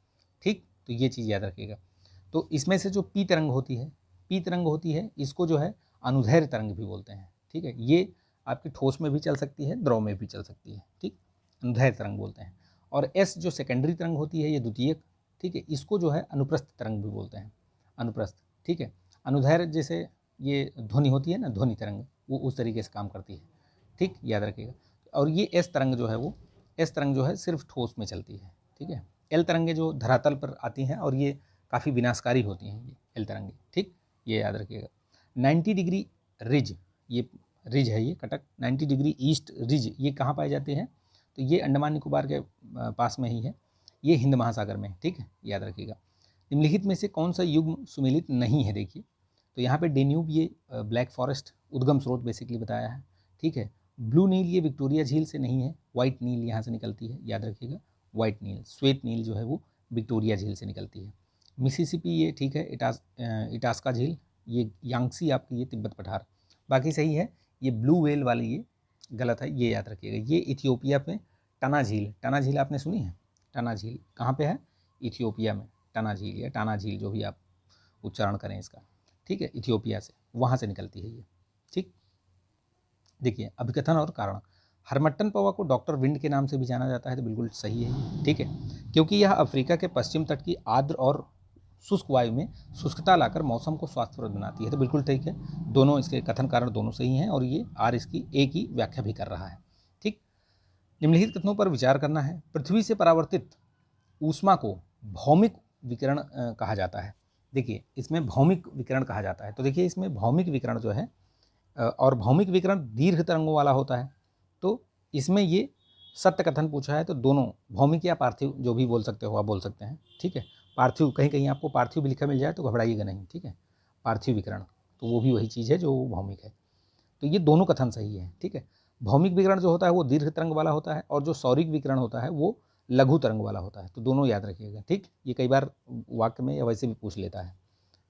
ठीक। तो ये चीज़ याद रखिएगा। तो इसमें से जो पी तरंग होती है इसको जो है अनुदैर्ध्य तरंग भी बोलते हैं, ठीक है। ये आपकी ठोस में भी चल सकती है, द्रव में भी चल सकती है, ठीक, अनुदैर्ध्य तरंग बोलते हैं। और एस जो सेकेंडरी तरंग होती है, ये द्वितीयक, ठीक है, इसको जो है अनुप्रस्थ तरंग भी बोलते हैं, अनुप्रस्थ, ठीक है। अनुदैर्ध्य जैसे ये ध्वनि होती है ना, ध्वनि तरंग, वो उस तरीके से काम करती है, ठीक, याद रखिएगा। और ये एस तरंग जो है सिर्फ ठोस में चलती है, ठीक है। एल तरंगे जो धरातल पर आती हैं और ये काफ़ी विनाशकारी होती हैं, ये एल तरंगे, ठीक, ये याद रखिएगा। 90 डिग्री रिज, ये रिज है, ये कटक 90 डिग्री ईस्ट रिज, ये कहाँ पाए जाते हैं? तो ये अंडमान निकोबार के पास में ही है, ये हिंद महासागर में, ठीक है, याद रखिएगा। निम्नलिखित में से कौन सा युग्म सुमेलित नहीं है? देखिए तो यहाँ पे डेन्यूब ये ब्लैक फॉरेस्ट उद्गम स्रोत बेसिकली बताया है, ठीक है। ब्लू नील ये विक्टोरिया झील से नहीं है, वाइट नील यहाँ से निकलती है, याद रखिएगा, वाइट नील, श्वेत नील जो है वो विक्टोरिया झील से निकलती है। मिसिसिपी ये ठीक है, इटास्का झील, ये यांगसी आपकी, ये तिब्बत पठार, बाकी सही है। ये ब्लू वेल वाली ये गलत है, ये याद रखिएगा। ये इथियोपिया पे टना झील आपने सुनी है? टना झील कहाँ पे है? इथियोपिया में टना झील या टाना झील, जो भी आप उच्चारण करें इसका, ठीक है, इथियोपिया से, वहाँ से निकलती है ये, ठीक। देखिए अभिकथन और कारण, हरमट्टन पवा को डॉक्टर विंड के नाम से भी जाना जाता है, तो बिल्कुल सही है, ठीक है, क्योंकि यह अफ्रीका के पश्चिम तट की आर्द्र और शुष्क वायु में शुष्कता लाकर मौसम को स्वास्थ्यप्रद बनाती है। तो बिल्कुल ठीक है, दोनों इसके कथन कारण दोनों सही हैं और ये आर इसकी ए की व्याख्या भी कर रहा है। ठीक, निम्नलिखित कथनों पर विचार करना है। पृथ्वी से परावर्तित ऊष्मा को भौमिक विकिरण कहा जाता है। देखिए इसमें भौमिक विकिरण कहा जाता है। तो देखिए इसमें भौमिक विकिरण जो है और भौमिक विकिरण दीर्घ तरंगों वाला होता है। तो इसमें ये सत्य कथन पूछा है, तो दोनों भौमिक या पार्थिव जो भी बोल सकते हो आप बोल सकते हैं। ठीक है, पार्थिव कहीं कहीं आपको पार्थिव भी लिखा मिल जाए तो घबराइएगा नहीं। ठीक है, पार्थिव विकिरण तो वो भी वही चीज़ है जो भौमिक है। तो ये दोनों कथन सही है। ठीक है, भौमिक विकिरण जो होता है वो दीर्घ तरंग वाला होता है और जो सौरिक विकिरण होता है वो लघु तरंग वाला होता है। तो दोनों याद रखिएगा। ठीक, ये कई बार वाक्य में या वैसे भी पूछ लेता है।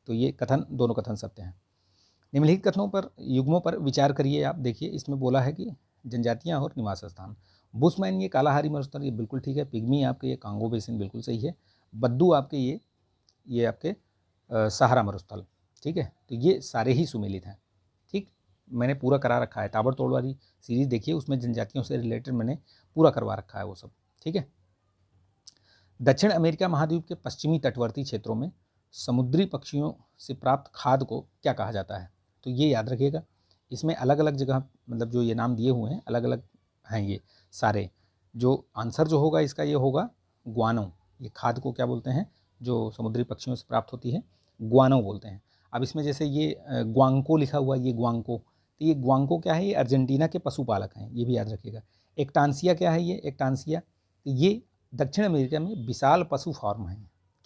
तो ये कथन दोनों कथन सत्य हैं। निम्नलिखित कथनों पर युग्मों पर विचार करिए। आप देखिए इसमें बोला है कि जनजातियां और निवास स्थान। बुशमैन ये कालाहारी मरुस्थल, ये बिल्कुल ठीक है। पिग्मी आपके ये कांगो बेसिन, बिल्कुल सही है। बद्दू आपके ये आपके सहारा मरुस्थल। ठीक है, तो ये सारे ही सुमेलित हैं। ठीक, मैंने पूरा करा रखा है। ताबड़तोड़ वाली सीरीज़ देखिए, उसमें जनजातियों से रिलेटेड मैंने पूरा करवा रखा है वो सब। ठीक है, दक्षिण अमेरिका महाद्वीप के पश्चिमी तटवर्ती क्षेत्रों में समुद्री पक्षियों से प्राप्त खाद्य को क्या कहा जाता है? तो ये याद रखिएगा। इसमें अलग अलग जगह मतलब जो ये नाम दिए हुए हैं अलग अलग हैं ये सारे। जो आंसर जो होगा इसका ये होगा ग्वानो। ये खाद्य को क्या बोलते हैं जो समुद्री पक्षियों से प्राप्त होती है? ग्वानो बोलते हैं। अब इसमें जैसे ये ग्वांको लिखा हुआ, ये ग्वांको, तो ये ग्वांको क्या है? ये अर्जेंटीना के पशुपालक हैं, ये भी याद रखिएगा। एक्टांसिया क्या है? ये एक्टांसिया, तो ये दक्षिण अमेरिका में विशाल पशु फार्म है।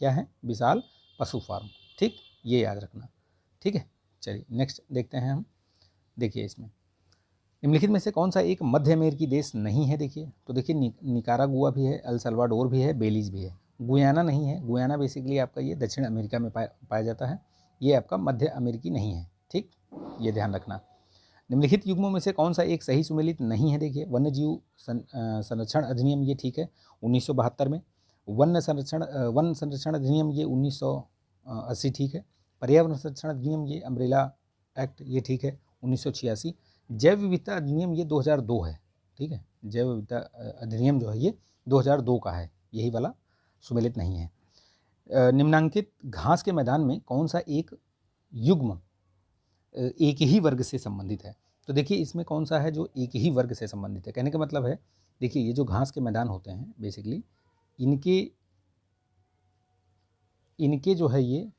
क्या है? विशाल पशु फार्म। ठीक, ये याद रखना। ठीक है, चलिए नेक्स्ट देखते हैं हम। देखिए इसमें निम्नलिखित में से कौन सा एक मध्य अमेरिकी देश नहीं है? देखिए तो देखिए निकारागुआ भी है, अल सल्वाडोर भी है, बेलीज भी है। गुयाना नहीं है। गुयाना बेसिकली आपका ये दक्षिण अमेरिका में पाया जाता है। ये आपका मध्य अमेरिकी नहीं है। ठीक, ये ध्यान रखना। निम्नलिखित युग्मों में से कौन सा एक सही सुमेलित नहीं है? देखिए वन्यजीव संरक्षण अधिनियम, ये ठीक है 1972 में। वन संरक्षण अधिनियम ये 1980 ठीक है। पर्यावरण संरक्षण अधिनियम ये अम्ब्रेला एक्ट ये ठीक है 1986। जैव विविधता अधिनियम ये 2002 है। ठीक है, जैव विविधता अधिनियम जो है ये 2002 का है, यही वाला सुमेलित नहीं है। निम्नांकित घास के मैदान में कौन सा एक युग्म एक ही वर्ग से संबंधित है? तो देखिए इसमें कौन सा है जो एक ही वर्ग से संबंधित है? कहने का मतलब है देखिए ये जो घास के मैदान होते हैं बेसिकली इनके जो है ये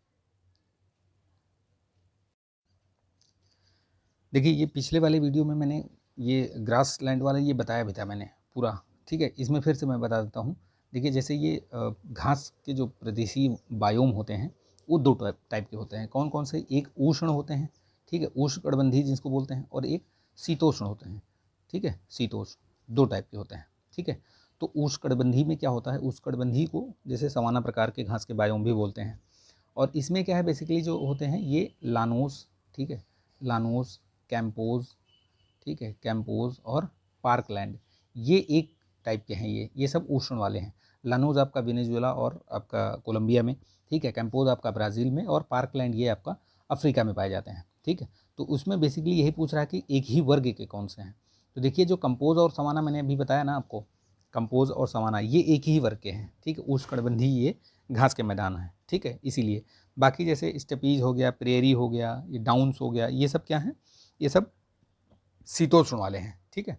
देखिए ये पिछले वाले वीडियो में मैंने ये ग्रास लैंड वाला ये बताया भी था मैंने पूरा। ठीक है, इसमें फिर से मैं बता देता हूँ। देखिए जैसे ये घास के जो प्रदेशीय बायोम होते हैं वो दो टाइप के होते हैं। कौन कौन से? एक उष्ण होते हैं, ठीक है, उष्णकटिबंधीय जिसको बोलते हैं, और एक शीतोष्ण होते हैं। ठीक है, शीतोष्ण दो टाइप के होते हैं। ठीक है, तो उष्णकटिबंधीय में क्या होता है? उष्णकटिबंधीय को जैसे सवाना प्रकार के घास के बायोम भी बोलते हैं। और इसमें क्या है बेसिकली जो होते हैं ये लानोस, ठीक है, लानोस, कैंपोज, ठीक है, कैंपोज और पार्कलैंड, ये एक टाइप के हैं। ये सब उष्ण वाले हैं। लानोज आपका वेनेजुएला और आपका कोलंबिया में, ठीक है, कैंपोज आपका ब्राज़ील में, और पार्कलैंड ये आपका अफ्रीका में पाए जाते हैं। ठीक है, तो उसमें बेसिकली यही पूछ रहा है कि एक ही वर्ग के कौन से हैं। तो देखिए जो कंपोज और सवाना मैंने अभी बताया ना आपको, कंपोज और सवाना ये एक ही वर्ग के हैं। ठीक है, उष्णकटिबंधीय ये घास के मैदान हैं। ठीक है, इसीलिए बाकी जैसे स्टेपीज हो गया, प्रेरी हो गया, ये डाउन्स हो गया, ये सब क्या हैं? ये सब शीतोष्ण वाले हैं। ठीक है,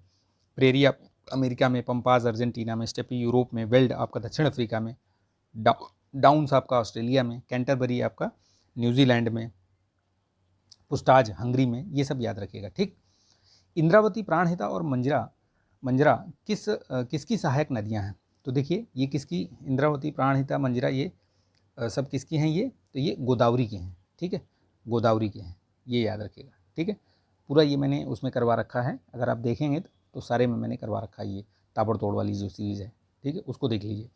प्रेरी आप अमेरिका में, पंपाज अर्जेंटीना में, स्टेपी यूरोप में, वेल्ड आपका दक्षिण अफ्रीका में, डाउन्स आपका ऑस्ट्रेलिया में, कैंटरबरी आपका न्यूजीलैंड में, पुस्टाज हंगरी में, ये सब याद रखिएगा। ठीक, इंद्रावती, प्राणहिता और मंजरा किसकी सहायक नदियां हैं? तो देखिए ये किसकी? इंद्रावती, प्राणहिता, मंजरा ये सब किसकी हैं? ये तो ये गोदावरी के हैं। ठीक है, गोदावरी के हैं, ये याद रखिएगा। ठीक है, पूरा ये मैंने उसमें करवा रखा है। अगर आप देखेंगे तो सारे में मैंने करवा रखा है। ये ताबड़तोड़ वाली जो सीरीज़ है, ठीक है, उसको देख लीजिए।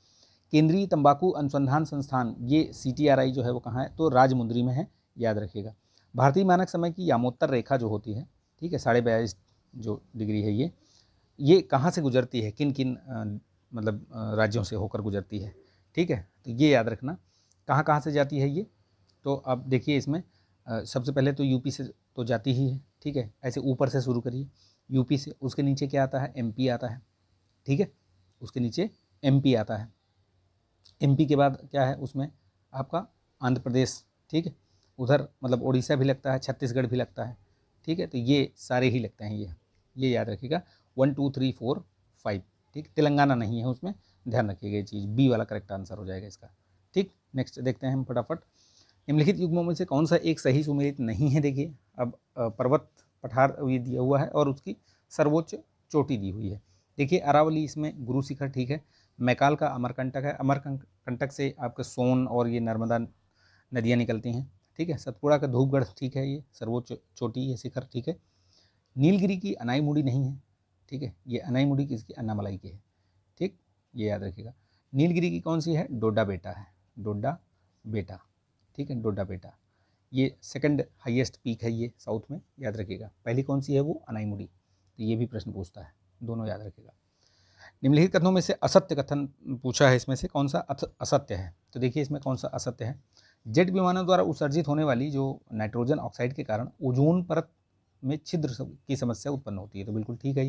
केंद्रीय तंबाकू अनुसंधान संस्थान ये CTRI जो है वो कहाँ है? तो राजमुंदरी में है, याद रखिएगा। भारतीय मानक समय की यामोत्तर रेखा जो होती है, ठीक है, 42.5 जो डिग्री है, ये कहाँ से गुजरती है? किन किन मतलब राज्यों से होकर गुजरती है? ठीक है, तो ये याद रखना कहाँ कहाँ से जाती है ये। तो अब देखिए इसमें सबसे पहले तो यूपी से तो जाती ही है। ठीक है, ऐसे ऊपर से शुरू करिए यूपी से, उसके नीचे क्या आता है? MP आता है। ठीक है, उसके नीचे MP आता है। MP के बाद क्या है उसमें? आपका आंध्र प्रदेश, ठीक है, उधर मतलब उड़ीसा भी लगता है, छत्तीसगढ़ भी लगता है, ठीक है, तो ये सारे ही लगते हैं, ये याद रखिएगा 1 2 3 4 5, ठीक। तेलंगाना नहीं है उसमें, ध्यान रखिएगा ये चीज़, बी वाला करेक्ट आंसर हो जाएगा इसका, ठीक। नेक्स्ट देखते हैं हम फटाफट, निम्नलिखित युग्मों में से कौन सा एक सही सुमेलित नहीं है। देखिए अब पर्वत पठार ये दिया हुआ है और उसकी सर्वोच्च चोटी दी हुई है। देखिए अरावली इसमें गुरु शिखर, ठीक है, मैकाल का अमरकंटक है, अमरकंटक से आपका सोन और ये नर्मदा नदियाँ निकलती हैं, ठीक है। सतपुड़ा का धूपगढ़, ठीक है, ये सर्वोच्च चोटी है, शिखर, ठीक है। नीलगिरी की अनाईमुड़ी नहीं है, ठीक है, ये अनाईमुड़ी किसकी, अन्नामलाई की है, ठीक, ये याद रखिएगा। नीलगिरी की कौन सी है, डोडा बेटा है, डोडा बेटा, ठीक है, डोडा बेटा, ये सेकंड हाईएस्ट पीक है ये साउथ में, याद रखिएगा। पहली कौन सी है, वो अनाईमुड़ी, तो ये भी प्रश्न पूछता है, दोनों याद रखिएगा। निम्नलिखित कथनों में से असत्य कथन पूछा है, इसमें से कौन सा असत्य है, तो देखिए इसमें कौन सा असत्य है। जेट विमानों द्वारा उत्सर्जित होने वाली जो नाइट्रोजन ऑक्साइड के कारण ओजोन परत में छिद्र की समस्या उत्पन्न होती है, तो बिल्कुल ठीक है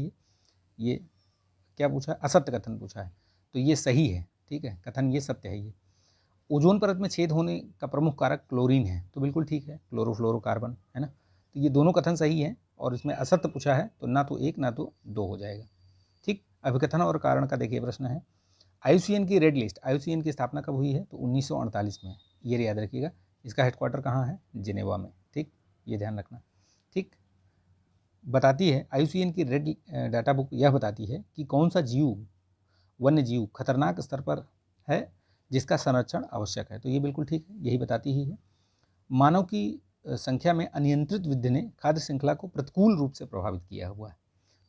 ये क्या पूछा है, असत्य कथन पूछा है, तो ये सही है, ठीक है, कथन ये सत्य है। ये ओजोन परत में छेद होने का प्रमुख कारक क्लोरीन है, तो बिल्कुल ठीक है, क्लोरोफ्लोरोकार्बन है ना, तो ये दोनों कथन सही है। और इसमें असत्य पूछा है तो ना तो एक ना तो दो हो जाएगा, ठीक। अभिकथन और कारण का देखिए प्रश्न है, IUCN की रेड लिस्ट, IUCN की स्थापना कब हुई है, तो 1948 में, ये याद रखिएगा। इसका हेडक्वार्टर कहाँ है, जिनेवा में, ठीक, ये ध्यान रखना, ठीक। बताती है IUCN की रेड डाटा बुक, यह बताती है कि कौन सा वन्य जीव खतरनाक स्तर पर है जिसका संरक्षण आवश्यक है, तो ये बिल्कुल ठीक है, यही बताती ही है। मानव की संख्या में अनियंत्रित वृद्धि ने खाद्य श्रृंखला को प्रतिकूल रूप से प्रभावित किया हुआ है,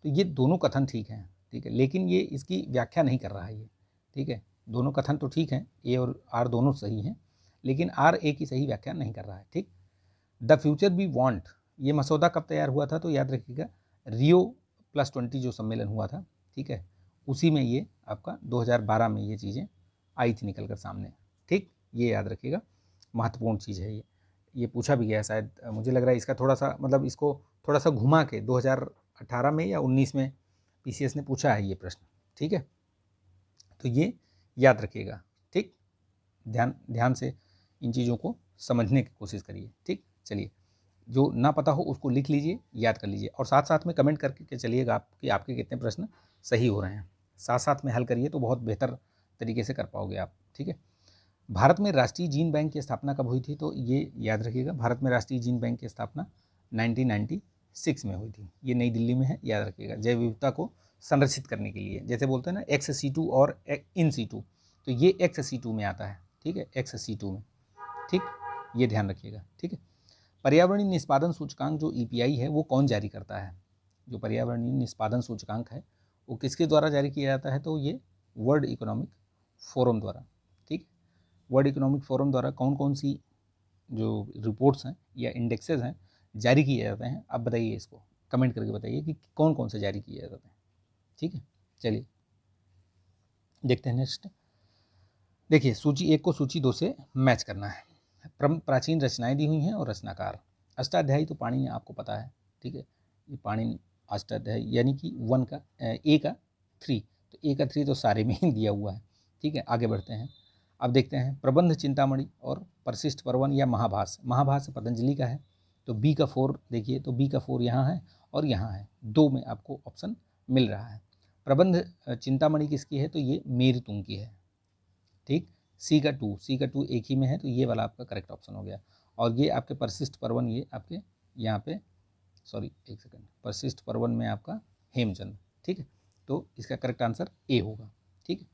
तो ये दोनों कथन ठीक हैं, ठीक है, लेकिन ये इसकी व्याख्या नहीं कर रहा है ये, ठीक है। दोनों कथन तो ठीक हैं, ए और आर दोनों सही हैं, लेकिन आर ए की सही व्याख्या नहीं कर रहा है, ठीक। द फ्यूचर वी वांट, ये मसौदा कब तैयार हुआ था, तो याद रखिएगा रियो +20 जो सम्मेलन हुआ था, ठीक है, उसी में ये आपका 2012 में ये चीज़ें आई थी निकल कर सामने, ठीक, ये याद रखिएगा, महत्वपूर्ण चीज़ है ये पूछा भी गया शायद, मुझे लग रहा है इसका थोड़ा सा मतलब इसको थोड़ा सा घुमा के 2018 में या 19 में PCS ने पूछा है ये प्रश्न, ठीक है, तो ये याद रखिएगा, ठीक। ध्यान से इन चीज़ों को समझने की कोशिश करिए, ठीक। चलिए, जो ना पता हो उसको लिख लीजिए, याद कर लीजिए, और साथ साथ में कमेंट करके चलिएगा आप कि आपके कितने प्रश्न सही हो रहे हैं, साथ साथ में हल करिए तो बहुत बेहतर तरीके से कर पाओगे आप, ठीक है। भारत में राष्ट्रीय जीन बैंक की स्थापना कब हुई थी, तो ये याद रखिएगा, भारत में राष्ट्रीय जीन बैंक की स्थापना 1996 में हुई थी, ये नई दिल्ली में है, याद रखिएगा, जैव विविधता को संरक्षित करने के लिए, जैसे बोलते हैं ना XC2 और इन सीटू, तो ये XC2 में आता है, ठीक है, XC2 में, ठीक, ये ध्यान रखिएगा, ठीक है। पर्यावरणीय निष्पादन सूचकांक जो EPI है वो कौन जारी करता है, जो पर्यावरणीय निष्पादन सूचकांक है वो किसके द्वारा जारी किया जाता है, तो ये वर्ल्ड इकोनॉमिक फोरम द्वारा, ठीक। वर्ल्ड इकोनॉमिक फोरम द्वारा कौन कौन सी जो रिपोर्ट्स हैं या इंडेक्सेस हैं जारी किए जाते हैं, आप बताइए, इसको कमेंट करके बताइए कि कौन कौन से जारी किए जाते हैं, ठीक है। चलिए देखते हैं नेक्स्ट, देखिए सूची 1 को सूची 2 से मैच करना है। प्राचीन रचनाएं दी हुई हैं और रचनाकार, अष्टाध्यायी तो पाणिनि आपको पता है, ठीक है, ये पाणिनि अष्टाध्यायी यानी कि 1 का ए का 3, तो ए का 3 तो सारे में ही दिया हुआ है, ठीक है। आगे बढ़ते हैं, अब देखते हैं प्रबंध चिंतामणि और परिशिष्ट पर्वन या महाभाष्य पतंजलि का है, तो बी का 4 देखिए, तो बी का 4 यहाँ है और यहाँ है, 2 में आपको ऑप्शन मिल रहा है। प्रबंध चिंतामणि किसकी है, तो ये मेरुतुंग की है, ठीक। सी का 2 एक ही में है, तो ये वाला आपका करेक्ट ऑप्शन हो गया। और ये आपके परिशिष्ट पर्वन, ये आपके यहाँ पे एक सेकंड, परिशिष्ट पर्वन में आपका हेमचंद, ठीक है, तो इसका करेक्ट आंसर ए होगा, ठीक है।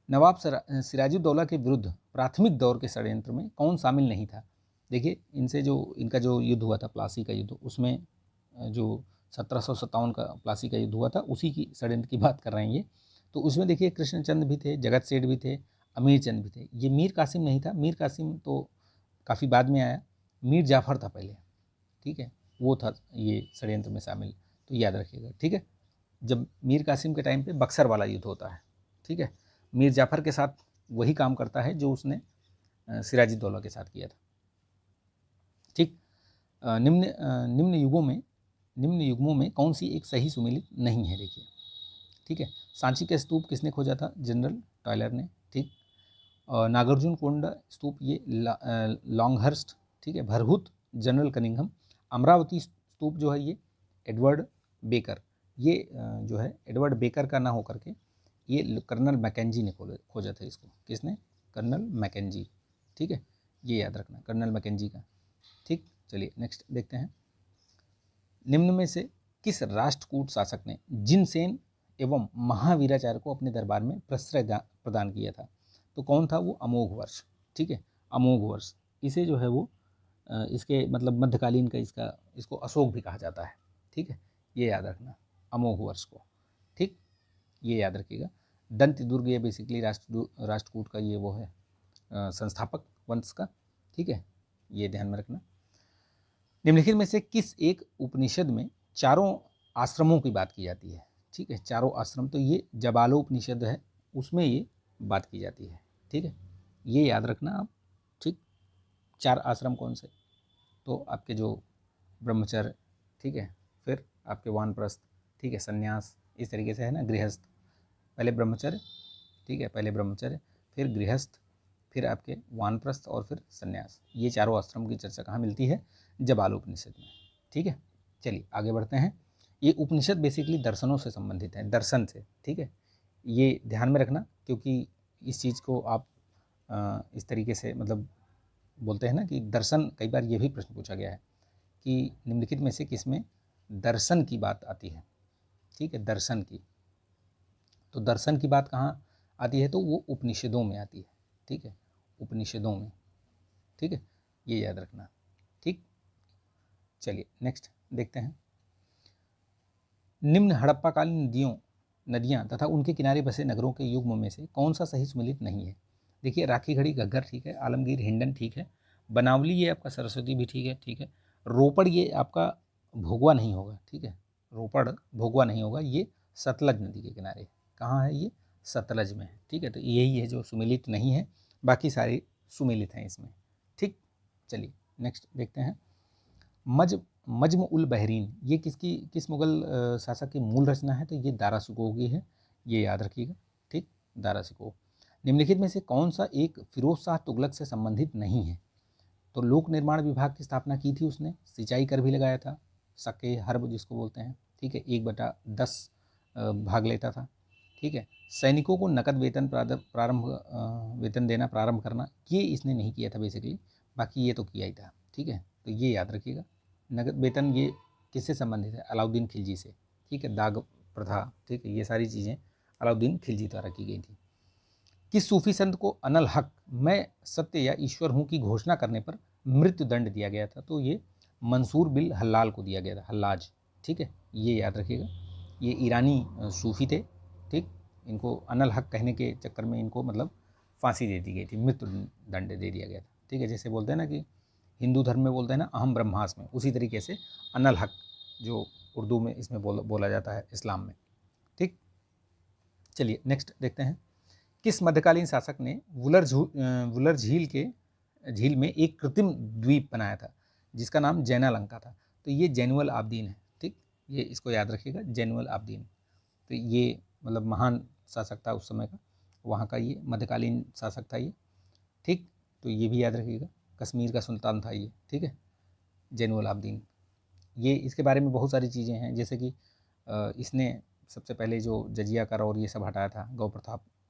नवाब सिराजुद्दौला के विरुद्ध प्राथमिक दौर के षड्यंत्र में कौन शामिल नहीं था, देखिए इनका जो युद्ध हुआ था प्लासी का युद्ध, उसमें जो 1757 का प्लासी का युद्ध हुआ था उसी की षड्यंत्र की बात कर रहे हैं ये, तो उसमें देखिए कृष्णचंद भी थे, जगत सेठ भी थे, अमीर चंद भी थे, ये मीर कासिम नहीं था, मीर कासिम तो काफ़ी बाद में आया, मीर जाफ़र था पहले, ठीक है, वो था ये षड्यंत्र में शामिल, तो याद रखिएगा, ठीक है। जब मीर कासिम के टाइम पे बक्सर वाला युद्ध होता है, ठीक है, मीर जाफ़र के साथ वही काम करता है जो उसने सिराजुद्दौला के साथ किया था, ठीक। निम्न युग्मों में कौन सी एक सही सुमेलित नहीं है, देखिए, ठीक है। सांची का स्तूप किसने खोजा था, जनरल टॉयलर ने, ठीक। नागार्जुन कोंडा स्तूप ये लॉन्गहर्स्ट, ठीक है, भरहुत जनरल कनिंघम। अमरावती स्तूप जो है ये एडवर्ड बेकर, ये जो है एडवर्ड बेकर का ना होकर के ये कर्नल मैकेंजी ने खोजा था इसको। किसने? कर्नल मैकेंजी, ठीक है, ये याद रखना, कर्नल मैकेंजी का। ठीक, चलिए नेक्स्ट देखते हैं। निम्न में से किस राष्ट्रकूट शासक ने जिनसेन एवं महावीराचार्य को अपने दरबार में प्रश्रय प्रदान किया था? तो कौन था वो? अमोघ वर्ष, ठीक है, अमोघ वर्ष। इसे जो है वो इसके मतलब मध्यकालीन का इसको अशोक भी कहा जाता है, ठीक है, ये याद रखना, अमोघ वर्ष को। ठीक, ये याद रखिएगा। दंत दुर्ग ये बेसिकली राष्ट्रकूट का ये वो है संस्थापक वंश का, ठीक है, ये ध्यान में रखना। निम्नलिखित में से किस एक उपनिषद में चारों आश्रमों की बात की जाती है? ठीक है, चारों आश्रम, तो ये जबालोपनिषद है, उसमें ये बात की जाती है, ठीक है, ये याद रखना आप। ठीक, 4 आश्रम कौन से? तो आपके जो ब्रह्मचर्य, ठीक है, फिर आपके वानप्रस्थ, ठीक है, संन्यास, इस तरीके से है ना, गृहस्थ, पहले ब्रह्मचर्य, ठीक है, पहले ब्रह्मचर्य, फिर गृहस्थ, फिर आपके वानप्रस्थ और फिर संन्यास। ये चारों आश्रम की चर्चा कहाँ मिलती है? जबालोपनिषद में, ठीक है। चलिए आगे बढ़ते हैं। ये उपनिषद बेसिकली दर्शनों से संबंधित है, दर्शन से, ठीक है, ये ध्यान में रखना, क्योंकि इस चीज़ को आप इस तरीके से मतलब बोलते हैं ना कि दर्शन, कई बार ये भी प्रश्न पूछा गया है कि निम्नलिखित में से किसमें दर्शन की बात आती है? ठीक है, दर्शन की, तो दर्शन की बात कहाँ आती है? तो वो उपनिषदों में आती है, ठीक है, उपनिषदों में, ठीक है, ये याद रखना। ठीक, चलिए नेक्स्ट देखते हैं। निम्न हड़प्पाकालीन नदियाँ तथा उनके किनारे बसे नगरों के युग्म में से कौन सा सही सुमेलित नहीं है? देखिए, राखीगढ़ी घग्गर ठीक है, आलमगीर हिंडन ठीक है, बनावली ये आपका सरस्वती भी ठीक है, ठीक है, रोपड़ ये आपका भोगवा नहीं होगा, ठीक है, रोपड़ भोगवा नहीं होगा, ये सतलज नदी के किनारे। कहाँ है ये? सतलज में है, ठीक है, तो यही है जो सुमेलित नहीं है, बाकी सारे सुमेलित हैं इसमें। ठीक, चलिए नेक्स्ट देखते हैं। मज्म उल बहरीन ये किस मुगल शासक की मूल रचना है? तो ये दारा शिकोह की है, ये याद रखिएगा। ठीक, दारा शिकोह। निम्नलिखित में से कौन सा एक फिरोज शाह तुगलक से संबंधित नहीं है? तो लोक निर्माण विभाग की स्थापना की थी उसने, सिंचाई कर भी लगाया था, सके हर्ब जिसको बोलते हैं, ठीक है, 1/10 भाग लेता था, ठीक है, सैनिकों को नकद वेतन देना प्रारंभ करना, ये इसने नहीं किया था बेसिकली, बाकी ये तो किया ही था, ठीक है, तो ये याद रखिएगा। नगद वेतन ये किससे संबंधित है? अलाउद्दीन खिलजी से, ठीक है, दाग प्रथा, ठीक है, ये सारी चीज़ें अलाउद्दीन खिलजी द्वारा की गई थी। किस सूफी संत को अनल हक, मैं सत्य या ईश्वर हूँ की घोषणा करने पर मृत्यु दंड दिया गया था? तो ये मंसूर बिल हल्लाल को दिया गया था, हल्लाज, ठीक है, ये याद रखिएगा। ये ईरानी सूफी थे, ठीक, इनको अनल हक कहने के चक्कर में इनको मतलब फांसी दे दी गई थी, मृत्यु दंड दे दिया गया था, ठीक है, जैसे बोलते हैं ना कि हिंदू धर्म में बोलते हैं ना अहम ब्रह्मास्मि, उसी तरीके से अनल हक जो उर्दू में इसमें बोला जाता है इस्लाम में। ठीक, चलिए नेक्स्ट देखते हैं। किस मध्यकालीन शासक ने वुलर झील में एक कृत्रिम द्वीप बनाया था जिसका नाम जैनालंका था? तो ये जैनुअल आब्दीन है, ठीक, ये इसको याद रखिएगा, जैनुअल आब्दीन। तो ये मतलब महान शासक था उस समय का, वहाँ का ये मध्यकालीन शासक था ये, ठीक, तो ये भी याद रखिएगा। कश्मीर का सुल्तान था ये, ठीक है, जैनुअल आब्दीन। ये इसके बारे में बहुत सारी चीज़ें हैं, जैसे कि इसने सबसे पहले जो जजिया कर और ये सब हटाया था,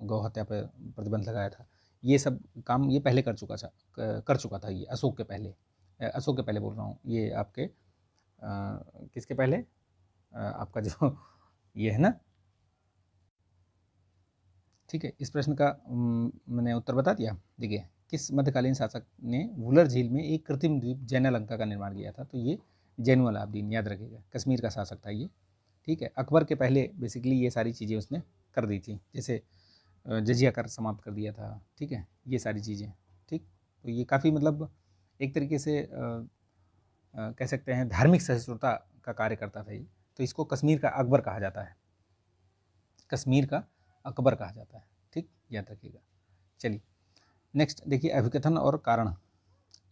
गौ हत्या पर प्रतिबंध लगाया था, ये सब काम ये पहले कर चुका था ये अशोक के पहले बोल रहा हूँ, ये आपके किसके पहले? आपका जो ये है ना, ठीक है, इस प्रश्न का मैंने उत्तर बता दिया। देखिए, किस मध्यकालीन शासक ने वुलर झील में एक कृत्रिम द्वीप जैनालंका का निर्माण किया था? तो ये जैनुअल आब्दीन, याद रखिएगा, कश्मीर का शासक था ये, ठीक है, अकबर के पहले बेसिकली ये सारी चीज़ें उसने कर दी थी, जैसे जजिया कर समाप्त कर दिया था, ठीक है, ये सारी चीज़ें, ठीक, तो ये काफ़ी मतलब एक तरीके से कह सकते हैं धार्मिक सहिष्णुता का कार्य करता था ये, तो इसको कश्मीर का अकबर कहा जाता है, कश्मीर का अकबर कहा जाता है, ठीक, याद रखिएगा। चलिए नेक्स्ट देखिए, अभिकथन और कारण।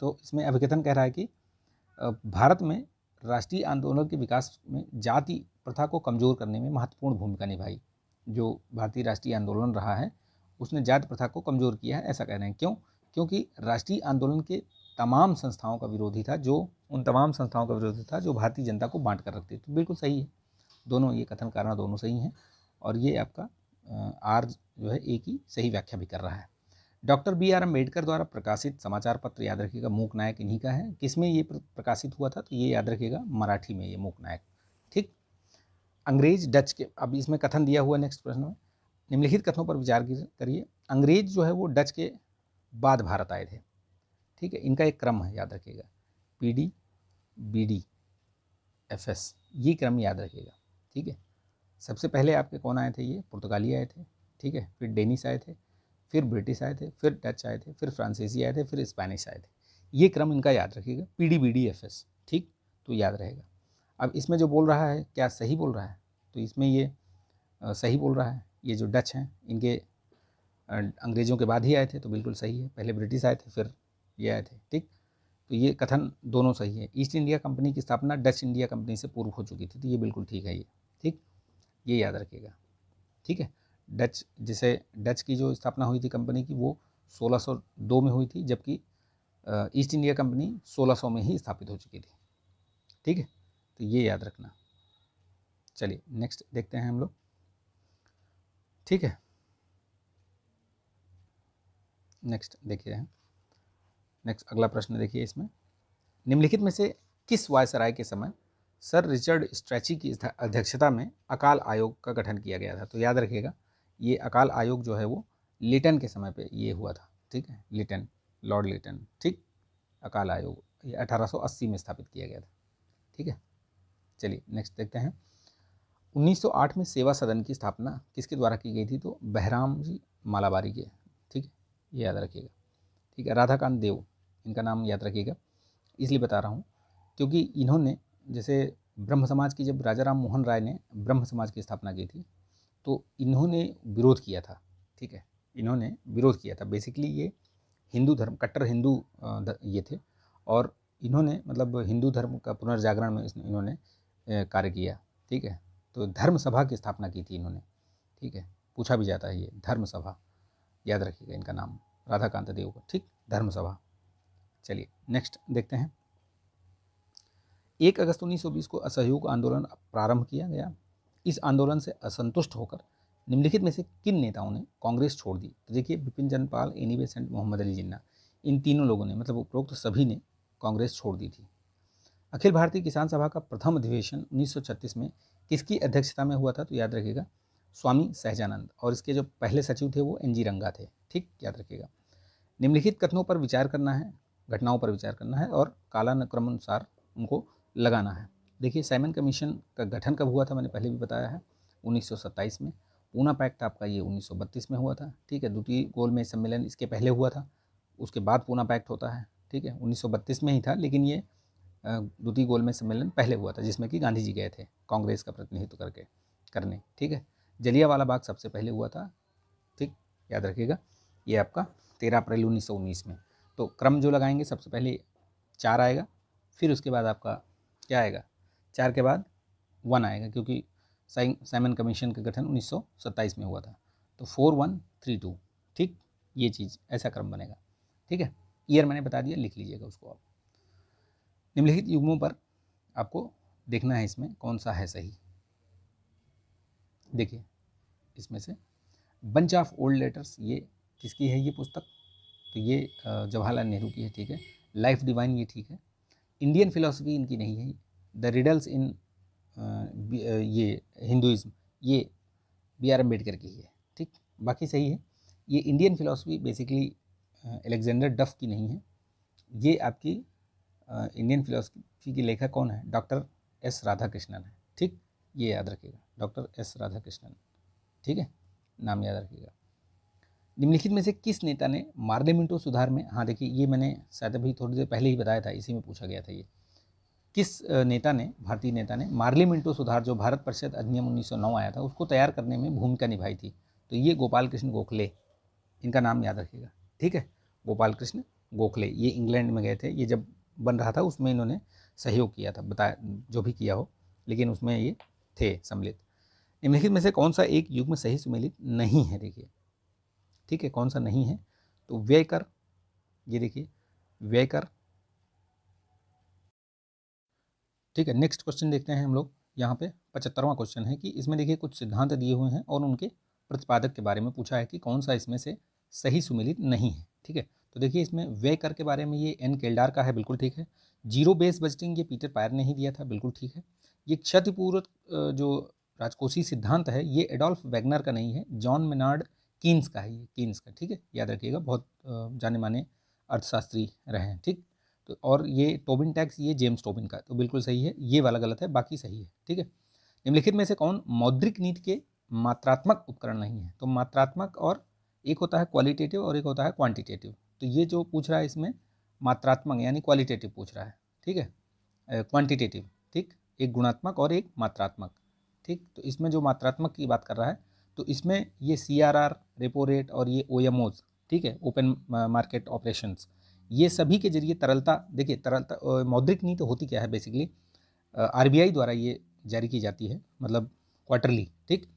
तो इसमें अभिकथन कह रहा है कि भारत में राष्ट्रीय आंदोलन के विकास में जाति प्रथा को कमज़ोर करने में महत्वपूर्ण भूमिका निभाई। जो भारतीय राष्ट्रीय आंदोलन रहा है उसने जाति प्रथा को कमज़ोर किया है, ऐसा कह रहे हैं। क्यों? क्योंकि राष्ट्रीय आंदोलन के तमाम संस्थाओं का विरोधी था, जो उन तमाम संस्थाओं का विरोधी था जो भारतीय जनता को बांट कर रखती थी। तो बिल्कुल सही है, दोनों ये कथन कारण दोनों सही हैं, और ये आपका आर जो है एक ही सही व्याख्या भी कर रहा है। डॉक्टर बी आर अम्बेडकर द्वारा प्रकाशित समाचार पत्र, याद रखिएगा, मूक नायक इन्हीं का है। किस में ये प्रकाशित हुआ था? तो ये याद रखिएगा, मराठी में, ये मूक नायक। ठीक। अंग्रेज डच के, अब इसमें कथन दिया हुआ नेक्स्ट प्रश्न में, निम्नलिखित कथनों पर विचार करिए। अंग्रेज जो है वो डच के बाद भारत आए थे। ठीक है, इनका एक क्रम है, याद रखिएगा, पीडी, बीडी, एफएस, ये क्रम याद रखिएगा। ठीक है, सबसे पहले आपके कौन आए थे? ये पुर्तगाली आए थे। ठीक है, फिर डेनिश आए थे, फिर ब्रिटिश आए थे, फिर डच आए थे, फिर फ्रांसीसी आए थे, फिर स्पेनिश आए थे। ये क्रम इनका याद रखिएगा, पीडी, बीडी, एफएस। ठीक, तो याद रहेगा। अब इसमें जो बोल रहा है, क्या सही बोल रहा है? तो इसमें ये सही बोल रहा है। ये जो डच हैं, इनके अंग्रेज़ों के बाद ही आए थे, तो बिल्कुल सही है। पहले ब्रिटिश आए थे, फिर ये आए थे। ठीक, तो ये कथन दोनों सही है। ईस्ट इंडिया कंपनी की स्थापना डच इंडिया कंपनी से पूर्व हो चुकी थी, तो ये बिल्कुल ठीक है ये। ठीक, ये याद रखिएगा। ठीक है, डच, जिसे डच की जो स्थापना हुई थी कंपनी की, वो 1602 में हुई थी, जबकि ईस्ट इंडिया कंपनी 1600 में ही स्थापित हो चुकी थी। ठीक है, तो ये याद रखना। चलिए नेक्स्ट देखते हैं हम लोग। ठीक है, नेक्स्ट देखिए हैं, नेक्स्ट अगला प्रश्न देखिए। इसमें निम्नलिखित में से किस वायसराय के समय सर रिचर्ड स्ट्रैची की अध्यक्षता में अकाल आयोग का गठन किया गया था? तो याद रखिएगा, ये अकाल आयोग जो है वो लिटन के समय पे ये हुआ था। ठीक है, लिटन, लॉर्ड लिटन। ठीक, अकाल आयोग ये 1880 में स्थापित किया गया था। ठीक है, चलिए नेक्स्ट देखते हैं। 1908 में सेवा सदन की स्थापना किसके द्वारा की गई थी? तो बहराम जी मालाबारी के। ठीक है, ये याद रखिएगा। ठीक है, राधाकांत देव, इनका नाम याद रखिएगा, इसलिए बता रहा हूँ क्योंकि इन्होंने, जैसे ब्रह्म समाज की, जब राजा राम मोहन राय ने ब्रह्म समाज की स्थापना की थी, तो इन्होंने विरोध किया था। ठीक है, इन्होंने विरोध किया था। बेसिकली ये हिंदू धर्म, कट्टर हिंदू ये थे, और इन्होंने मतलब हिंदू धर्म का पुनर्जागरण में इन्होंने कार्य किया। ठीक है, तो धर्म सभा की स्थापना की थी इन्होंने। ठीक है, पूछा भी जाता है ये धर्म सभा, याद रखिएगा इनका नाम, राधाकांत देव को। ठीक, धर्म सभा। चलिए नेक्स्ट देखते हैं। 1 अगस्त 1920 को असहयोग आंदोलन प्रारंभ किया गया। इस आंदोलन से असंतुष्ट होकर निम्नलिखित में से किन नेताओं ने कांग्रेस छोड़ दी? तो देखिए, बिपिन चंद्र पाल, एनी बेसेंट, मोहम्मद अली जिन्ना, इन तीनों लोगों ने, मतलब उपरोक्त सभी ने कांग्रेस छोड़ दी थी। अखिल भारतीय किसान सभा का प्रथम अधिवेशन 1936 में किसकी अध्यक्षता में हुआ था? तो याद रखिएगा, स्वामी सहजानंद, और इसके जो पहले सचिव थे वो NG रंगा थे। ठीक, याद रखिएगा। निम्नलिखित कथनों पर विचार करना है, घटनाओं पर विचार करना है, और कालानुक्रमानुसार उनको लगाना है। देखिए, साइमन कमीशन का गठन कब हुआ था? मैंने पहले भी बताया है, 1927 में। पूना पैक्ट आपका ये 1932 में हुआ था। ठीक है, द्वितीय गोलमेज सम्मेलन इसके पहले हुआ था, उसके बाद पूना पैक्ट होता है। ठीक है, 1932 में ही था, लेकिन ये द्वितीय गोलमेज सम्मेलन पहले हुआ था, जिसमें कि गांधी जी गए थे कांग्रेस का प्रतिनिधित्व करने। ठीक है, जलियांवाला बाग सबसे पहले हुआ था। ठीक, याद रखिएगा, ये आपका 13 अप्रैल 1919 में। तो क्रम जो लगाएंगे, सबसे पहले 4 आएगा, फिर उसके बाद आपका क्या आएगा? 4 के बाद 1 आएगा, क्योंकि साइमन कमीशन का गठन 1927 में हुआ था। तो 4132। ठीक, ये चीज़, ऐसा क्रम बनेगा। ठीक है, ईयर मैंने बता दिया, लिख लीजिएगा उसको आप। निम्नलिखित युग्मों पर आपको देखना है इसमें कौन सा है सही। देखिए, इसमें से बंच ऑफ ओल्ड लेटर्स, ये किसकी है ये पुस्तक? तो ये जवाहरलाल नेहरू की है। ठीक है, लाइफ डिवाइन, ये ठीक है। इंडियन फिलॉसफी इनकी नहीं है। द रिडल्स इन ये हिंदुइज्म, ये BR अम्बेडकर की है। ठीक, बाकी सही है। ये इंडियन फिलॉसफी बेसिकली अलेक्जेंडर डफ की नहीं है। ये आपकी इंडियन फिलॉसफी की लेखक कौन है? डॉक्टर S राधाकृष्णन है। ठीक, ये याद रखिएगा, डॉक्टर S राधाकृष्णन। ठीक है, नाम याद रखिएगा। निम्नलिखित में से किस नेता ने मार्लिमेंटो सुधार में, हाँ देखिए, ये मैंने शायद अभी थोड़ी देर पहले ही बताया था, इसी में पूछा गया था। ये किस नेता ने, भारतीय नेता ने मार्लिमेंटो सुधार, जो भारत परिषद अधिनियम 1909 आया था, उसको तैयार करने में भूमिका निभाई थी? तो ये गोपाल कृष्ण गोखले, इनका नाम याद रखिएगा। ठीक है, गोपाल कृष्ण गोखले, ये इंग्लैंड में गए थे, ये जब बन रहा था उसमें इन्होंने सहयोग किया था, बताया जो भी किया हो, लेकिन उसमें ये थे सम्मिलित। निम्नलिखित में से कौन सा एक युग्म सही सुमेलित नहीं है? देखिए, ठीक है, कौन सा नहीं है? तो व्यय कर, ये देखिए व्यय कर। ठीक है, नेक्स्ट क्वेश्चन देखते हैं हम लोग। यहाँ पे 75वां क्वेश्चन है कि इसमें देखिए कुछ सिद्धांत दिए हुए हैं और उनके प्रतिपादक के बारे में पूछा है कि कौन सा इसमें से सही सुमेलित नहीं है। ठीक है, तो देखिए इसमें व्यय कर के बारे में ये एन केल्डार का है, बिल्कुल ठीक है। जीरो बेस बजटिंग ये पीटर पायर ने ही दिया था, बिल्कुल ठीक है। ये क्षतिपूर्वक जो राजकोषीय सिद्धांत है ये एडोल्फ वैगनर का नहीं है, जॉन मेनार्ड कीन्स का है, ये कीन्स का। ठीक है, याद रखिएगा, बहुत जाने माने अर्थशास्त्री रहे हैं। ठीक, तो और ये टोबिन टैक्स ये जेम्स टोबिन का, तो बिल्कुल सही है, ये वाला गलत है, बाकी सही है। ठीक है, निम्नलिखित में से कौन मौद्रिक नीति के मात्रात्मक उपकरण नहीं है? तो मात्रात्मक, और एक होता है क्वालिटेटिव और एक होता है क्वांटिटेटिव। तो ये जो पूछ रहा है इसमें मात्रात्मक यानी क्वालिटेटिव पूछ रहा है। ठीक है, क्वांटिटेटिव, ठीक, एक गुणात्मक और एक मात्रात्मक। ठीक, तो इसमें जो मात्रात्मक की बात कर रहा है तो इसमें ये CRR, रेपो रेट और ये OMOs, ठीक है, ओपन मार्केट ऑपरेशंस, ये सभी के जरिए तरलता, देखिए तरलता मौद्रिक नीति होती क्या है बेसिकली, RBI द्वारा ये जारी की जाती है, मतलब क्वार्टरली। ठीक,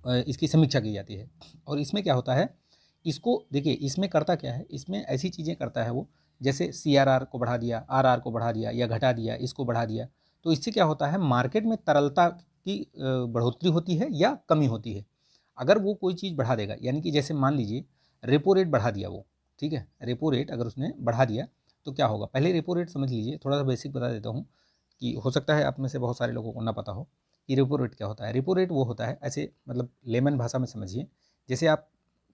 इसकी समीक्षा की जाती है। और इसमें क्या होता है, इसको देखिए इसमें करता क्या है, इसमें ऐसी चीज़ें करता है वो, जैसे CRR को बढ़ा दिया, RR को बढ़ा दिया या घटा दिया, इसको बढ़ा दिया, तो इससे क्या होता है मार्केट में तरलता की बढ़ोतरी होती है या कमी होती है। अगर वो कोई चीज़ बढ़ा देगा, यानी कि जैसे मान लीजिए रेपो रेट बढ़ा दिया वो, ठीक है, रेपो रेट अगर उसने बढ़ा दिया तो क्या होगा, पहले रेपो रेट समझ लीजिए, थोड़ा सा बेसिक बता देता हूँ कि हो सकता है आप में से बहुत सारे लोगों को ना पता हो कि रेपो रेट क्या होता है। रेपो रेट वो होता है, ऐसे मतलब लेमन भाषा में समझिए, जैसे आप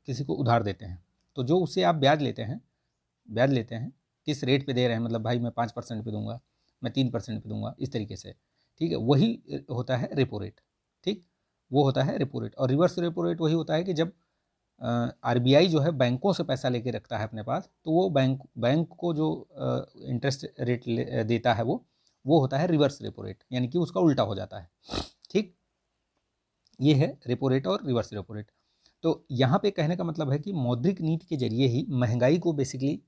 किसी को उधार देते हैं तो जो उससे आप ब्याज लेते हैं किस रेट पे दे रहे हैं, मतलब भाई मैं 5% पे दूंगा, मैं 3% पे दूंगा, इस तरीके से। ठीक है, वही होता है रेपो रेट। ठीक, वो होता है रेपो रेट। और रिवर्स रेपो रेट वही होता है कि जब RBI जो है बैंकों से पैसा लेके रखता है अपने पास, तो वो बैंक को जो इंटरेस्ट रेट देता है वो होता है रिवर्स रेपो रेट, यानी कि उसका उल्टा हो जाता है। ठीक, ये है रेपो रेट और रिवर्स रेपो रेट। तो यहाँ पे कहने का मतलब है कि मौद्रिक नीति के जरिए ही महंगाई को बेसिकली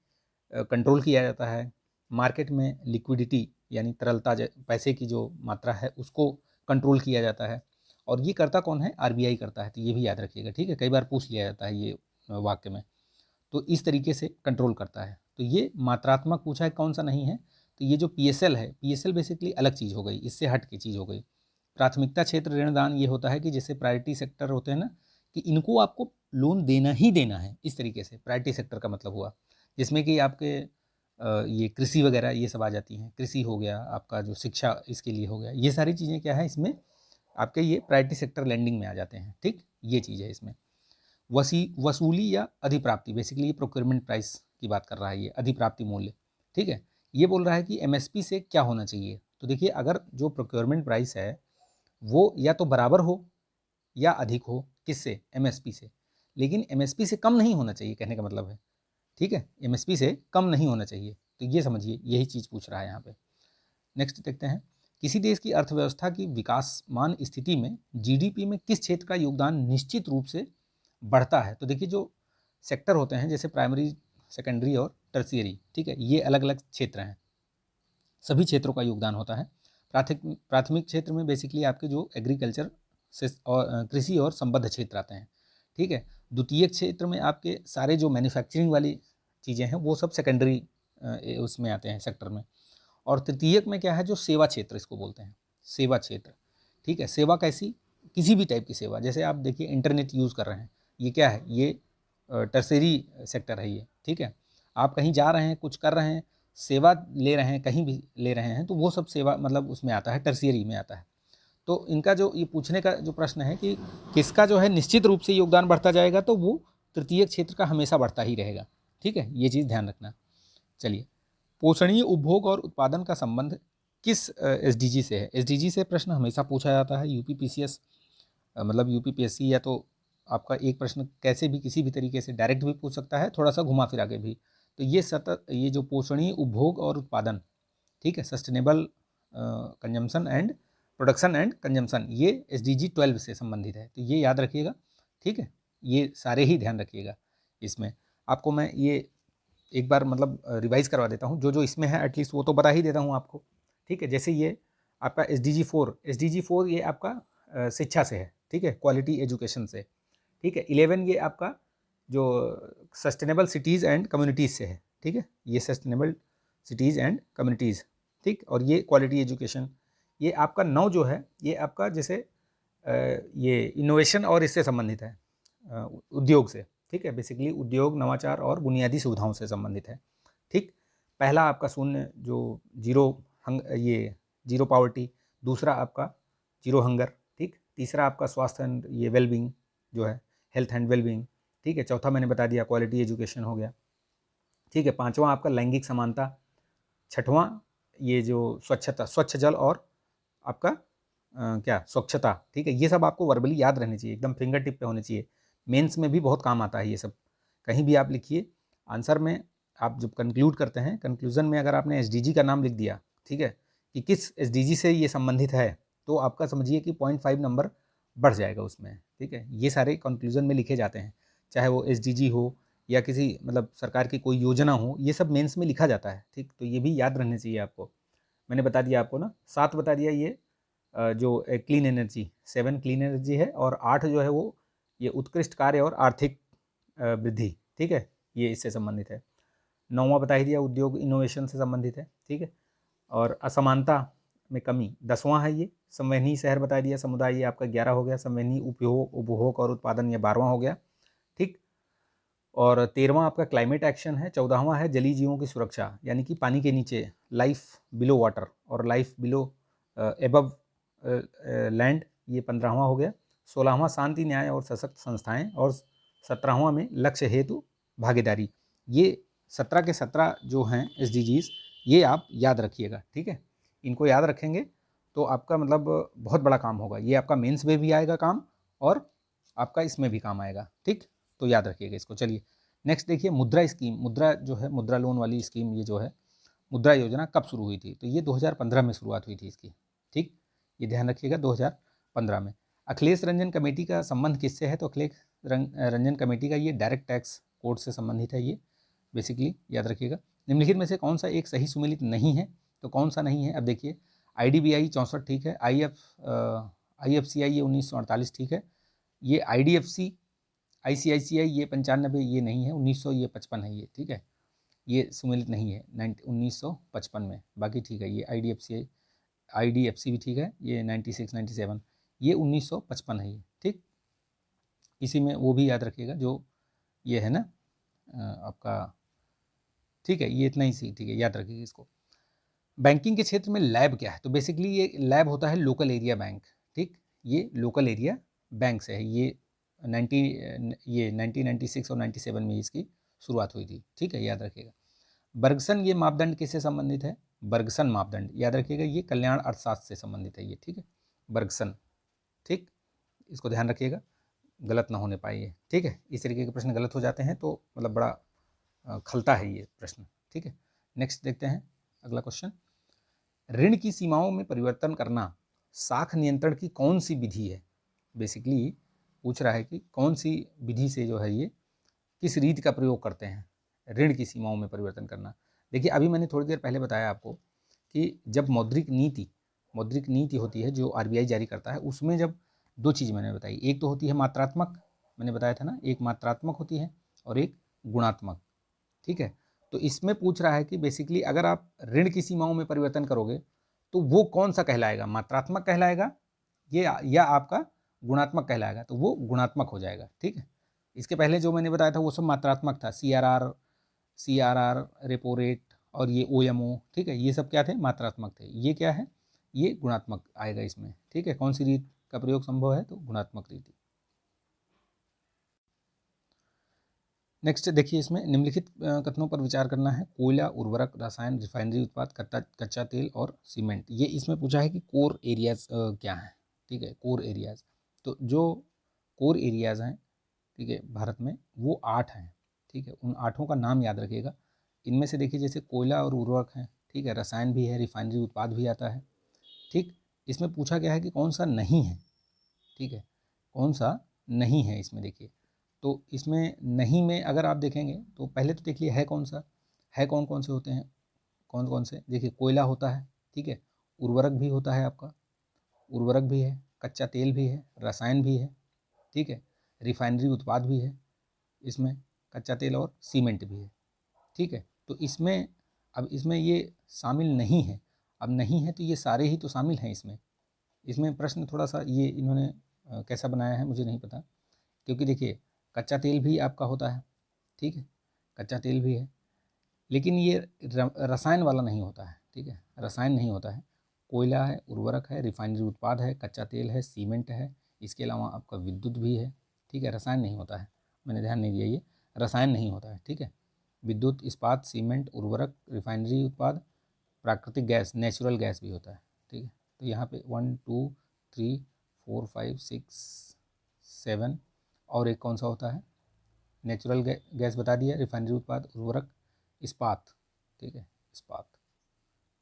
कंट्रोल किया जाता है, मार्केट में लिक्विडिटी यानी तरलता, पैसे की जो मात्रा है उसको कंट्रोल किया जाता है। और ये करता कौन है, RBI करता है, तो ये भी याद रखिएगा। ठीक है, कई बार पूछ लिया जाता है ये वाक्य में, तो इस तरीके से कंट्रोल करता है। तो ये मात्रात्मक पूछा है, कौन सा नहीं है, तो ये जो PSL है, PSL बेसिकली अलग चीज़ हो गई, इससे हट की चीज़ हो गई। प्राथमिकता क्षेत्र ऋणदान ये होता है कि जैसे प्रायोरिटी सेक्टर होते हैं ना, कि इनको आपको लोन देना ही देना है, इस तरीके से प्रायोरिटी सेक्टर का मतलब हुआ, जिसमें कि आपके ये कृषि वगैरह ये सब आ जाती हैं, कृषि हो गया आपका, जो शिक्षा इसके लिए हो गया, ये सारी चीज़ें क्या है इसमें आपके ये प्रायोरिटी सेक्टर लैंडिंग में आ जाते हैं। ठीक, ये चीज़ है इसमें। वसूली या अधिप्राप्ति, बेसिकली ये प्रोक्योरमेंट प्राइस की बात कर रहा है, ये अधिप्राप्ति मूल्य। ठीक है, ये बोल रहा है कि MSP से क्या होना चाहिए। तो देखिए अगर जो प्रोक्योरमेंट प्राइस है वो या तो बराबर हो या अधिक हो, किससे, MSP से, लेकिन MSP से कम नहीं होना चाहिए, कहने का मतलब है। ठीक है, MSP से कम नहीं होना चाहिए, तो ये समझिए यही चीज़ पूछ रहा है यहाँ पे। नेक्स्ट देखते हैं, किसी देश की अर्थव्यवस्था की विकासमान स्थिति में GDP में किस क्षेत्र का योगदान निश्चित रूप से बढ़ता है? तो देखिए जो सेक्टर होते हैं जैसे प्राइमरी, सेकेंडरी और टर्शियरी, ठीक है, ये अलग अलग क्षेत्र हैं, सभी क्षेत्रों का योगदान होता है। प्राथमिक क्षेत्र में बेसिकली आपके जो एग्रीकल्चर से और कृषि और संबद्ध क्षेत्र आते हैं। ठीक है, द्वितीय क्षेत्र में आपके सारे जो मैन्युफैक्चरिंग वाली चीज़ें हैं वो सब सेकेंडरी उसमें आते हैं सेक्टर में। और तृतीयक में क्या है, जो सेवा क्षेत्र इसको बोलते हैं, सेवा क्षेत्र। ठीक है, सेवा कैसी, किसी भी टाइप की सेवा, जैसे आप देखिए इंटरनेट यूज़ कर रहे हैं, ये क्या है, ये टर्शरी सेक्टर है ये। ठीक है, आप कहीं जा रहे हैं, कुछ कर रहे हैं, सेवा ले रहे हैं, कहीं भी ले रहे हैं, तो वो सब सेवा मतलब उसमें आता है, टर्शियरी में आता है। तो इनका जो ये पूछने का जो प्रश्न है कि किसका जो है निश्चित रूप से योगदान बढ़ता जाएगा, तो वो तृतीय क्षेत्र का हमेशा बढ़ता ही रहेगा। ठीक है, ये चीज़ ध्यान रखना। चलिए, पोषणीय उपभोग और उत्पादन का संबंध किस SDG से है? SDG से प्रश्न हमेशा पूछा जाता है, UPPCS मतलब UPPSC, या तो आपका एक प्रश्न कैसे भी किसी भी तरीके से डायरेक्ट भी पूछ सकता है, थोड़ा सा घुमा फिरा के भी। तो ये जो पोषणीय उपभोग और उत्पादन, ठीक है, sustainable consumption and production and consumption, ये SDG 12 से संबंधित है, तो ये याद रखिएगा। ठीक है, ये सारे ही ध्यान रखिएगा। इसमें आपको मैं ये एक बार मतलब रिवाइज करवा देता हूँ, जो जो इसमें है एटलीस्ट वो तो बता ही देता हूँ आपको। ठीक है, जैसे ये आपका SDG 4 ये आपका शिक्षा से है, ठीक है, क्वालिटी एजुकेशन से। ठीक है, 11 ये आपका जो सस्टेनेबल सिटीज़ एंड कम्युनिटीज़ से है, ठीक है, ये सस्टेनेबल सिटीज़ एंड कम्युनिटीज़, ठीक। और ये क्वालिटी एजुकेशन, ये आपका 9 जो है ये आपका जैसे ये इनोवेशन और इससे संबंधित है, उद्योग से, ठीक है, बेसिकली उद्योग, नवाचार और बुनियादी सुविधाओं से संबंधित है, ठीक। पहला आपका शून्य जो ये जीरो पावर्टी, दूसरा आपका जीरो हंगर, ठीक। तीसरा आपका स्वास्थ्य एंड ये वेलबींग जो है, हेल्थ एंड वेलबींग, ठीक है। चौथा मैंने बता दिया क्वालिटी एजुकेशन हो गया, ठीक है। पांचवा आपका लैंगिक समानता, छठवां ये जो स्वच्छता, स्वच्छ जल और आपका क्या स्वच्छता, ठीक है। ये सब आपको वर्बली याद रहने चाहिए, एकदम फिंगर टिप पे होने चाहिए, मेंस में भी बहुत काम आता है ये सब। कहीं भी आप लिखिए आंसर में, आप जब कंक्लूड करते हैं, कंक्लूजन में अगर आपने एसडीजी का नाम लिख दिया, ठीक है, कि किस एसडीजी से ये संबंधित है, तो आपका समझिए कि 0.5 नंबर बढ़ जाएगा उसमें, ठीक है। ये सारे कंक्लूजन में लिखे जाते हैं, चाहे वो एसडीजी हो या किसी मतलब सरकार की कोई योजना हो, ये सब मेंस में लिखा जाता है, ठीक। तो ये भी याद रहने चाहिए आपको। मैंने बता दिया आपको ना, 7 बता दिया ये जो क्लीन एनर्जी, 7 क्लीन एनर्जी है, और 8 जो है वो ये उत्कृष्ट कार्य और आर्थिक वृद्धि, ठीक है, ये इससे संबंधित है। 9वां बता ही दिया उद्योग इनोवेशन से संबंधित है, ठीक है। और असमानता में कमी 10वां है, ये संवहनीय शहर बता दिया, समुदाय ये आपका 11 हो गया, संवहनीय उपयोग, उपभोग और उत्पादन ये 12वां हो गया, ठीक। और 13वां आपका क्लाइमेट एक्शन है, 14वां है जलीय जीवों की सुरक्षा, यानी कि पानी के नीचे, लाइफ बिलो वाटर और लाइफ बिलो एबव लैंड, ये 15वां हो गया। 16वां शांति, न्याय और सशक्त संस्थाएं, और 17वां में लक्ष्य हेतु भागीदारी। ये 17 के 17 जो हैं एसडीजीज, ये आप याद रखिएगा, ठीक है। इनको याद रखेंगे तो आपका मतलब बहुत बड़ा काम होगा, ये आपका मेंस में भी आएगा काम, और आपका इसमें भी काम आएगा, ठीक। तो याद रखिएगा इसको। चलिए नेक्स्ट देखिए, मुद्रा स्कीम, मुद्रा जो है, मुद्रा लोन वाली स्कीम, ये जो है मुद्रा योजना कब शुरू हुई थी, तो ये 2015 में शुरुआत हुई थी इसकी, ठीक। ये ध्यान रखिएगा 2015 में। अखिलेश रंजन कमेटी का संबंध किससे है, तो अखिलेश रंजन कमेटी का ये डायरेक्ट टैक्स कोड से संबंधित है, ये बेसिकली याद रखिएगा। निम्नलिखित में से कौन सा एक सही सुमेलित नहीं है, तो कौन सा नहीं है, अब देखिए IDBI 64 ठीक है, IFCI ये 1948 ठीक है, ये IDFC ICICI ये 95 ये नहीं है, 1900 ये 55 है, ये ठीक है, ये सुमेलित नहीं है 1955 में, बाकी ठीक है। ये IDFC भी ठीक है, ये 96 97, ये 1955 है, ये ठीक। इसी में वो भी याद रखिएगा जो ये है ना आपका, ठीक है, ये इतना ही सही, ठीक है, याद रखिएगा इसको। बैंकिंग के क्षेत्र में लैब क्या है, तो बेसिकली ये लैब होता है लोकल एरिया बैंक, ठीक। ये लोकल एरिया बैंक से है, ये 1996 और 97 में इसकी शुरुआत हुई थी, ठीक है, याद रखिएगा। बर्गसन ये मापदंड किससे संबंधित है, बर्गसन मापदंड याद रखिएगा, ये कल्याण अर्थशास्त्र से संबंधित है ये, ठीक है, बर्गसन, ठीक। इसको ध्यान रखिएगा, गलत ना होने पाए ये, ठीक है। इस तरीके के प्रश्न गलत हो जाते हैं तो मतलब बड़ा खलता है ये प्रश्न, ठीक है। नेक्स्ट देखते हैं अगला क्वेश्चन, ऋण की सीमाओं में परिवर्तन करना साख नियंत्रण की कौन सी विधि है, बेसिकली पूछ रहा है कि कौन सी विधि से जो है ये, किस रीति का प्रयोग करते हैं ऋण की सीमाओं में परिवर्तन करना। देखिए अभी मैंने थोड़ी देर पहले बताया आपको कि जब मौद्रिक नीति होती है जो RBI जारी करता है, उसमें जब दो चीज़ मैंने बताई, एक तो होती है मात्रात्मक, मैंने बताया था ना, एक मात्रात्मक होती है और एक गुणात्मक, ठीक है। तो इसमें पूछ रहा है कि बेसिकली अगर आप ऋण की सीमाओं में परिवर्तन करोगे तो वो कौन सा कहलाएगा, मात्रात्मक कहलाएगा ये या आपका गुणात्मक कहलाएगा, तो वो गुणात्मक हो जाएगा, ठीक है। इसके पहले जो मैंने बताया था वो सब मात्रात्मक था, CRR रेपो रेट और ये OMO, ठीक है, ये सब क्या थे, मात्रात्मक थे। ये क्या है, ये गुणात्मक आएगा इसमें, ठीक है। कौन सी रीत का प्रयोग संभव है, तो गुणात्मक रीति। नेक्स्ट देखिए, इसमें निम्नलिखित कथनों पर विचार करना है, कोयला, उर्वरक, रसायन, रिफाइनरी उत्पाद, कच्चा तेल और सीमेंट। ये इसमें पूछा है कि कोर एरियाज क्या हैं, ठीक है, कोर एरियाज। तो जो कोर एरियाज हैं, ठीक है, भारत में वो 8 हैं, ठीक है। उन 8 का नाम याद रखिएगा। इनमें से देखिए जैसे कोयला और उर्वरक हैं, ठीक है, रसायन भी है, रिफाइनरी उत्पाद भी आता है, ठीक। इसमें पूछा गया है कि कौन सा नहीं है, ठीक है, कौन सा नहीं है इसमें। देखिए तो इसमें नहीं में अगर आप देखेंगे तो पहले तो देखिए है कौन सा, है कौन कौन से होते हैं, कौन कौन से, देखिए कोयला होता है, ठीक है, उर्वरक भी होता है आपका, उर्वरक भी है, कच्चा तेल भी है, रसायन भी है, ठीक है, रिफाइनरी उत्पाद भी है, इसमें कच्चा तेल और सीमेंट भी है, ठीक है। तो इसमें अब इसमें ये शामिल नहीं है, अब नहीं है तो ये सारे ही तो शामिल हैं इसमें। इसमें प्रश्न थोड़ा सा ये इन्होंने कैसा बनाया है मुझे नहीं पता, क्योंकि देखिए कच्चा तेल भी आपका होता है, ठीक है, कच्चा तेल भी है, लेकिन ये रसायन वाला नहीं होता है, ठीक है, रसायन नहीं होता है। कोयला है, उर्वरक है, रिफाइनरी उत्पाद है, कच्चा तेल है, सीमेंट है, इसके अलावा आपका विद्युत भी है, ठीक है, रसायन नहीं होता है, मैंने ध्यान नहीं दिया, ये रसायन नहीं होता है, ठीक है। विद्युत, इस्पात, सीमेंट, उर्वरक, रिफाइनरी उत्पाद, प्राकृतिक गैस, नेचुरल गैस भी होता है, ठीक है। तो यहाँ पे 1 2 3 4 5 6 7 और एक कौन सा होता है, नेचुरल गैस बता दिया, रिफाइनरी उत्पाद, उर्वरक, इस्पात, ठीक है, इस्पात,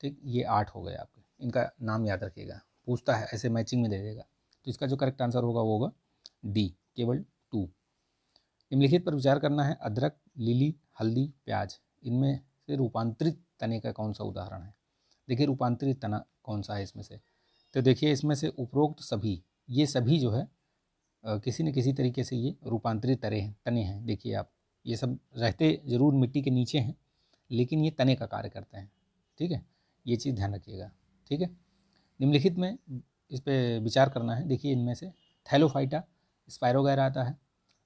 ठीक, ये 8 हो गए आपके, इनका नाम याद रखिएगा, पूछता है ऐसे मैचिंग में दे देगा। तो इसका जो करेक्ट आंसर होगा वो होगा डी, केवल 2। निम्नलिखित पर विचार करना है, अदरक, लिली, हल्दी, प्याज, इनमें से रूपांतरित तने का कौन सा उदाहरण है। देखिए रूपांतरित तना कौन सा है इसमें से, तो देखिए इसमें से उपरोक्त सभी, ये सभी जो है किसी न किसी तरीके से ये रूपांतरित तने हैं। देखिए आप, ये सब रहते ज़रूर मिट्टी के नीचे हैं, लेकिन ये तने का कार्य करते हैं, ठीक है, ये चीज़ ध्यान रखिएगा, ठीक है। निम्नलिखित में इस पर विचार करना है। देखिए इनमें से थैलोफाइटा, स्पायरोगैरा आता है,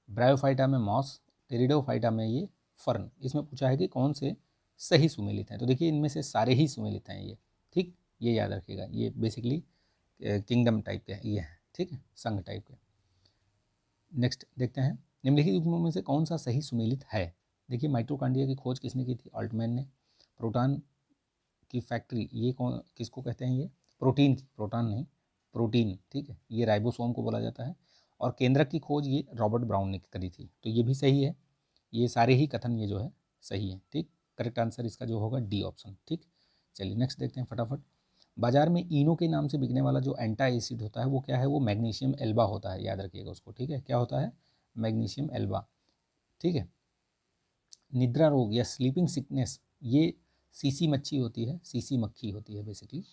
ब्रायोफाइटा में मॉस, टेरिडोफाइटा में ये फर्न। इसमें पूछा है कि कौन से सही सुमेलित हैं, तो देखिए इनमें से सारे ही सुमेलित हैं ये, ठीक, ये याद रखिएगा, ये बेसिकली किंगडम टाइप के ये हैं, ठीक है, संघ टाइप के। नेक्स्ट देखते हैं, निम्नलिखित युग्मों में से कौन सा सही सुमेलित है। देखिए माइटोकॉन्ड्रिया की खोज किसने की थी, ऑल्टमैन ने। प्रोटॉन की फैक्ट्री, ये कौन किसको कहते हैं, ये प्रोटीन की, प्रोटॉन नहीं, प्रोटीन, ठीक है, ये राइबोसोम को बोला जाता है। और केंद्रक की खोज ये रॉबर्ट ब्राउन ने करी थी, तो ये भी सही है, ये सारे ही कथन ये जो है सही है, ठीक। करेक्ट आंसर इसका जो होगा डी ऑप्शन, ठीक। चलिए नेक्स्ट देखते हैं फटाफट। बाजार में इनो के नाम से बिकने वाला जो एंटा एसिड होता है वो क्या है, वो मैग्नीशियम एल्बा होता है, याद रखिएगा उसको, ठीक है, क्या होता है, मैग्नीशियम एल्बा, ठीक है। निद्रा रोग या स्लीपिंग सिकनेस, ये सीसी मच्छी होती है, सीसी मक्खी होती है बेसिकली,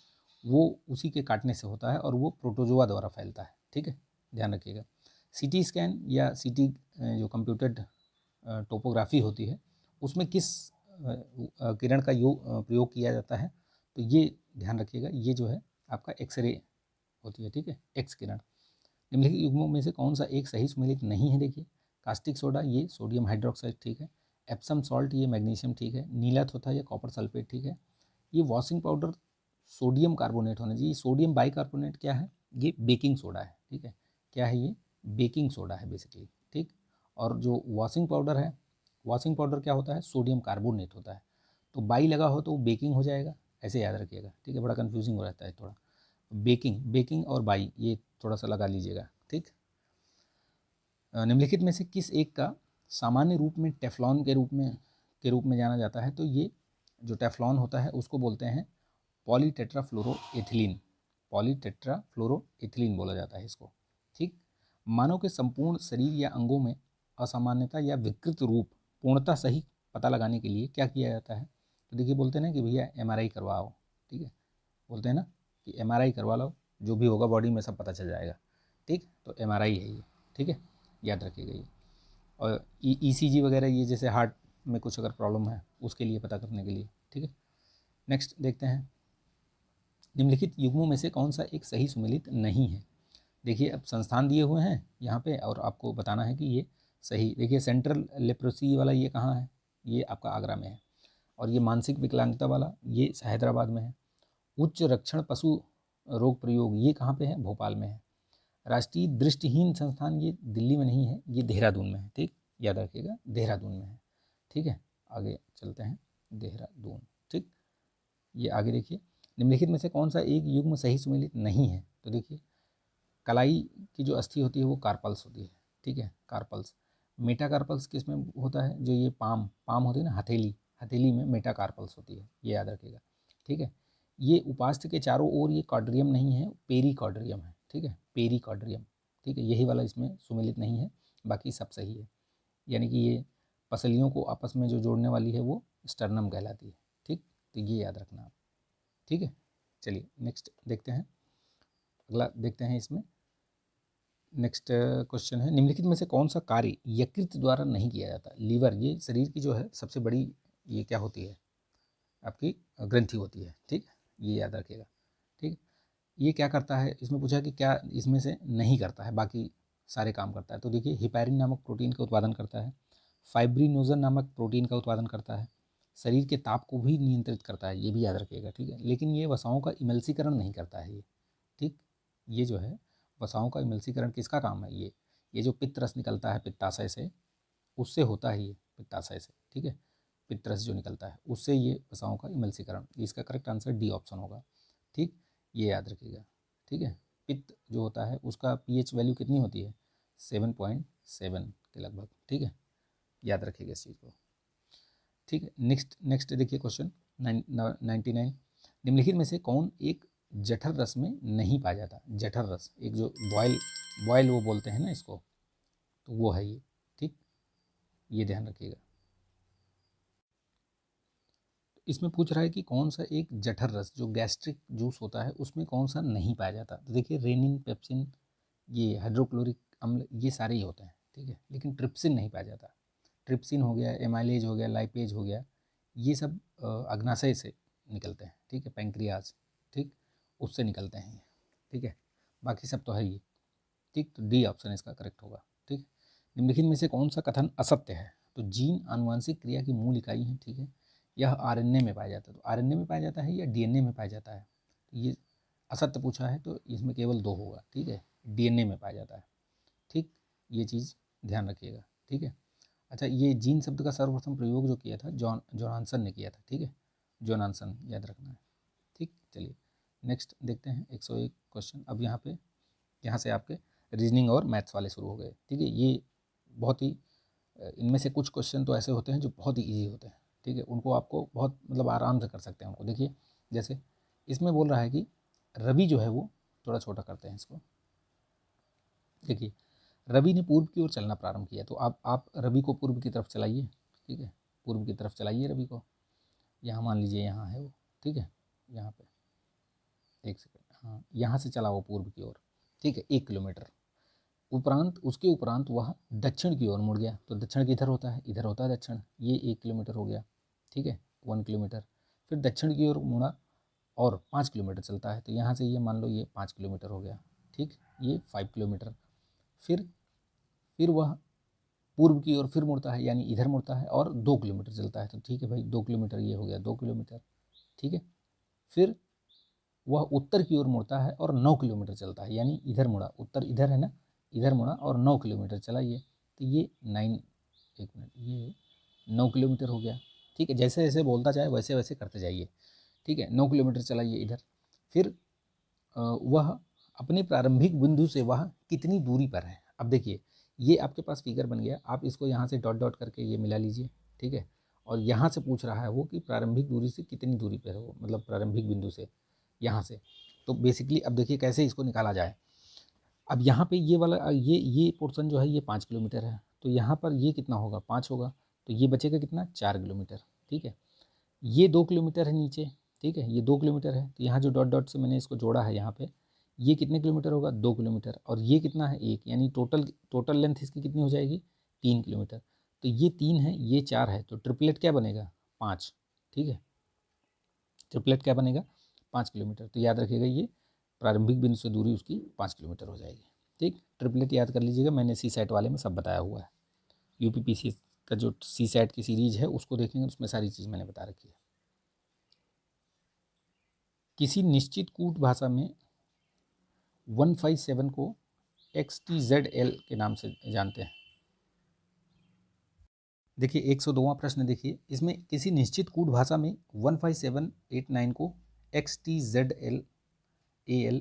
वो उसी के काटने से होता है और वो प्रोटोजोआ द्वारा फैलता है, ठीक है, ध्यान रखिएगा। सीटी स्कैन या सीटी जो कंप्यूटेड टोपोग्राफी होती है, उसमें किस किरण का प्रयोग किया जाता है, तो ये ध्यान रखिएगा, ये जो है आपका एक्सरे होती है, ठीक है, एक्स किरण। निम्नलिखित युग्मों में से कौन सा एक सही सुमेलित नहीं है, देखिए कास्टिक सोडा, ये सोडियम हाइड्रोक्साइड, ठीक है, एप्सम सॉल्ट, ये मैग्नीशियम, ठीक है, नीला थोथा या कॉपर सल्फेट, ठीक है, ये वॉशिंग पाउडर सोडियम कार्बोनेट होना चाहिए, सोडियम बाइकार्बोनेट क्या है, ये बेकिंग सोडा है, ठीक है, क्या है ये, बेकिंग सोडा है बेसिकली, ठीक। और जो वॉशिंग पाउडर है, वॉशिंग पाउडर क्या होता है, सोडियम कार्बोनेट होता है, तो बाई लगा हो तो वो बेकिंग हो जाएगा, ऐसे याद रखिएगा, ठीक है, बड़ा कन्फ्यूजिंग हो रहता है थोड़ा, बेकिंग, बेकिंग और बाई ये थोड़ा सा लगा लीजिएगा, ठीक। निम्नलिखित में से किस एक का सामान्य रूप में टेफ्लॉन के रूप में जाना जाता है, तो ये जो टेफ्लॉन होता है उसको बोलते हैं पॉलीटेट्राफ्लोरोएथिलीन, पॉलीटेट्राफ्लोरोएथिलीन बोला जाता है इसको, ठीक। मानव के संपूर्ण शरीर या अंगों में असामान्यता या विकृत रूप पूर्णतः सही पता लगाने के लिए क्या किया जाता है, तो देखिए बोलते हैं ना कि भैया एमआरआई करवाओ, ठीक है, बोलते हैं ना कि एमआरआई करवा लो, जो भी होगा बॉडी में सब पता चल जाएगा, ठीक, तो एमआरआई है ये, ठीक है, याद रखिएगा ये। और ईसीजी वगैरह, ये जैसे हार्ट में कुछ अगर प्रॉब्लम है उसके लिए पता करने के लिए, ठीक है। नेक्स्ट देखते हैं, निम्नलिखित युग्मों में से कौन सा एक सही सुमेलित नहीं है। देखिए अब संस्थान दिए हुए हैं यहाँ पे और आपको बताना है कि ये सही, देखिए सेंट्रल लेप्रोसी वाला ये कहाँ है, ये आपका आगरा में है, और ये मानसिक विकलांगता वाला ये हैदराबाद में है। उच्च रक्षण पशु रोग प्रयोग ये कहाँ पे है, भोपाल में है। राष्ट्रीय दृष्टिहीन संस्थान ये दिल्ली में नहीं है, ये देहरादून में है, ठीक, याद रखिएगा देहरादून में है, ठीक है। आगे चलते हैं, देहरादून, ठीक। ये आगे देखिए, निम्नलिखित में से कौन सा एक युग्म सही सुमेलित नहीं है, तो देखिए कलाई की जो अस्थि होती है वो कार्पल्स होती है, ठीक है, कार्पल्स। मेटाकार्पल्स किस में होता है, जो ये पाम पाम होती है ना, हथेली, हथेली में मेटाकार्पल्स होती है, ये याद रखिएगा, ठीक है। ये उपास्थ्य के चारों ओर ये कॉर्ड्रियम नहीं है, पेरिकॉर्ड्रियम है, ठीक है, पेरिकॉर्ड्रियम, ठीक है, यही वाला इसमें सुमेलित नहीं है, बाकी सब सही है। यानी कि ये पसलियों को आपस में जो जोड़ने वाली है वो स्टर्नम कहलाती है, ठीक, तो ये याद रखना आप, ठीक है। चलिए नेक्स्ट देखते हैं, अगला देखते हैं इसमें, नेक्स्ट क्वेश्चन है, निम्नलिखित में से कौन सा कार्य यकृत द्वारा नहीं किया जाता? लीवर, ये शरीर की जो है सबसे बड़ी ये क्या होती है, आपकी ग्रंथि होती है, ठीक, ये याद रखिएगा, ठीक। ये क्या करता है, इसमें पूछा कि क्या इसमें से नहीं करता है, बाकी सारे काम करता है। तो देखिए, हिपैरिन नामक प्रोटीन का उत्पादन करता है, फाइब्रिनोजन नामक प्रोटीन का उत्पादन करता है, शरीर के ताप को भी नियंत्रित करता है, ये भी याद रखिएगा, ठीक है। लेकिन ये वसाओं का इमल्सीकरण नहीं करता है ये, ठीक। ये जो है वसाओं का इमल्सीकरण किसका काम है, ये जो पित्त रस निकलता है पित्ताशय से, उससे होता है ये, पित्ताशय से, ठीक है। पित्त रस जो निकलता है उससे ये वसाओं का इमल्सीकरण, इसका करेक्ट आंसर डी ऑप्शन होगा, ठीक। ये याद रखिएगा, ठीक है। पित्त जो होता है उसका पीएच वैल्यू कितनी होती है, 7.7 के लगभग, ठीक है। याद रखिएगा इस चीज़ को, ठीक है। नेक्स्ट देखिए क्वेश्चन 99, निम्नलिखित में से कौन एक जठर रस में नहीं पाया जाता? जठर रस, एक जो बॉयल वो बोलते हैं ना इसको, तो वो है ये, ठीक, ये ध्यान रखिएगा। इसमें पूछ रहा है कि कौन सा एक जठर रस जो गैस्ट्रिक जूस होता है उसमें कौन सा नहीं पाया जाता? तो देखिए, रेनिन, पेप्सिन, ये हाइड्रोक्लोरिक अम्ल, ये सारे ही होते हैं, ठीक है, लेकिन ट्रिप्सिन नहीं पाया जाता। ट्रिप्सिन हो गया, एमाइलेज हो गया, लाइपेज हो गया, ये सब अग्नाशय से निकलते हैं, ठीक है, पैंक्रियाज, ठीक, उससे निकलते हैं ये, ठीक है। बाकी सब तो है ही, ठीक। तो डी ऑप्शन इसका करेक्ट होगा, ठीक। निम्नलिखित में से कौन सा कथन असत्य है? तो जीन आनुवांशिक क्रिया की मूल इकाई है, ठीक है। यह आरएनए में पाया जाता है, तो आरएनए में पाया जाता है या डीएनए में पाया जाता है? तो ये असत्य पूछा है, तो इसमें केवल दो होगा, ठीक है, डीएनए में पाया जाता है, ठीक। ये चीज़ ध्यान रखिएगा, ठीक है। अच्छा, ये जीन शब्द का सर्वप्रथम प्रयोग जो किया था जॉनसन ने किया था, ठीक है, जॉनसन याद रखना है, ठीक। चलिए नेक्स्ट देखते हैं 101 क्वेश्चन। अब यहाँ से आपके रीजनिंग और मैथ्स वाले शुरू हो गए, ठीक है। ये बहुत ही इनमें से कुछ क्वेश्चन तो ऐसे होते हैं जो बहुत ही ईजी होते हैं, ठीक है, उनको आपको बहुत मतलब आराम से कर सकते हैं उनको। देखिए, जैसे इसमें बोल रहा है कि रवि जो है वो, थोड़ा छोटा करते हैं इसको, देखिए, रवि ने पूर्व की ओर चलना प्रारंभ किया, तो आप रवि को पूर्व की तरफ चलाइए, ठीक है, पूर्व की तरफ चलाइए रवि को। यहाँ मान लीजिए यहाँ है वो, ठीक है, यहाँ पे एक सेकेंड, हाँ, यहाँ से चला वो पूर्व की ओर, ठीक है, 1 किलोमीटर। उसके उपरांत वह दक्षिण की ओर मुड़ गया, तो दक्षिण किधर होता है, इधर होता है दक्षिण, ये 1 किलोमीटर हो गया, ठीक है, 1 किलोमीटर। फिर दक्षिण की ओर मुड़ा और 5 किलोमीटर चलता है, तो यहाँ से ये मान लो ये 5 किलोमीटर हो गया, ठीक, ये 5 किलोमीटर। फिर वह पूर्व की ओर फिर मुड़ता है, यानी इधर मुड़ता है और 2 किलोमीटर चलता है, तो ठीक है भाई, 2 किलोमीटर ये हो गया, 2 किलोमीटर, ठीक है। फिर वह उत्तर की ओर मुड़ता है और 9 किलोमीटर चलता है, यानी इधर मुड़ा, उत्तर इधर है ना, इधर मुड़ा और 9 किलोमीटर चला ये, तो ये 1 मिनट, ये 9 किलोमीटर हो गया, ठीक है। जैसे जैसे बोलता जाए वैसे वैसे करते जाइए, ठीक है। 9 किलोमीटर चलाइए इधर। फिर वह अपने प्रारंभिक बिंदु से वह कितनी दूरी पर है? अब देखिए, ये आपके पास फिगर बन गया, आप इसको यहाँ से डॉट डॉट करके ये मिला लीजिए, ठीक है। और यहाँ से पूछ रहा है वो कि प्रारंभिक दूरी से कितनी दूरी पर है वो, मतलब प्रारंभिक बिंदु से यहाँ से। तो बेसिकली अब देखिए कैसे इसको निकाला जाए। अब यहाँ पे ये वाला ये पोर्शन जो है ये 5 किलोमीटर है, तो यहाँ पर ये कितना होगा, 5 होगा, तो ये बचेगा कितना, 4 किलोमीटर, ठीक है। ये 2 किलोमीटर है नीचे, ठीक है, ये 2 किलोमीटर है, तो यहाँ जो डॉट डॉट से मैंने इसको जोड़ा है यहाँ पे, ये कितने किलोमीटर होगा, 2 किलोमीटर, और ये कितना है, 1, यानी टोटल लेंथ इसकी कितनी हो जाएगी, 3 किलोमीटर। तो ये 3 है, ये 4 है, तो ट्रिपलेट क्या बनेगा, 5, ठीक है, ट्रिपलेट क्या बनेगा, 5 किलोमीटर। तो याद रखिएगा, ये प्रारंभिक बिंदु से दूरी उसकी 5 किलोमीटर हो जाएगी, ठीक। ट्रिपलेट याद कर लीजिएगा, मैंने सी सेट वाले में सब बताया हुआ है, यूपीपीसी का जो सी सेट की सीरीज है उसको देखेंगे, उसमें सारी चीज़ मैंने बता रखी है। किसी निश्चित कूट भाषा में 157 को XTZL के नाम से जानते हैं। देखिए 102वां प्रश्न, देखिए इसमें किसी निश्चित कूट भाषा में 15789 को XTZL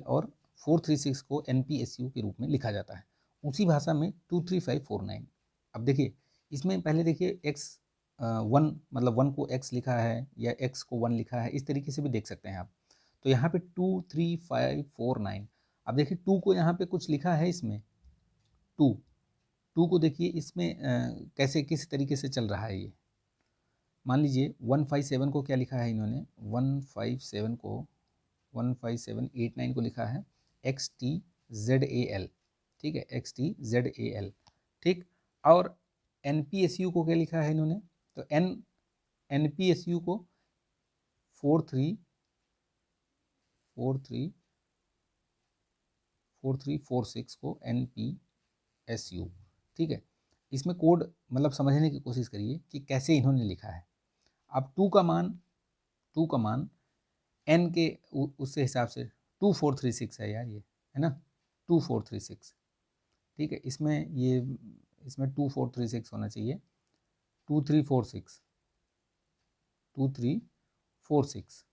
और 436 को NPSU के रूप में लिखा जाता है, उसी भाषा में 23549। अब देखिए इसमें पहले देखिए X1 मतलब 1 को X लिखा है या X को 1 लिखा है, इस तरीके से भी देख सकते हैं आप। तो यहाँ पे 23549, अब देखिए 2 को यहाँ पे कुछ लिखा है इसमें, 2 को देखिए इसमें कैसे किस तरीके से चल रहा है ये। मान लीजिए 157 को क्या लिखा है इन्होंने, 157 को 15789 को लिखा है XTZAL, ठीक है, XTZAL, ठीक। और NPSU को क्या लिखा है इन्होंने, तो NPSU को 4346 को NPSU, ठीक है। इसमें कोड मतलब समझने की कोशिश करिए कि कैसे इन्होंने लिखा है। अब 2 का मान n के उससे हिसाब से 2436 है यार, ये है ना 2436, ठीक है। इसमें 2436 होना चाहिए, 2346,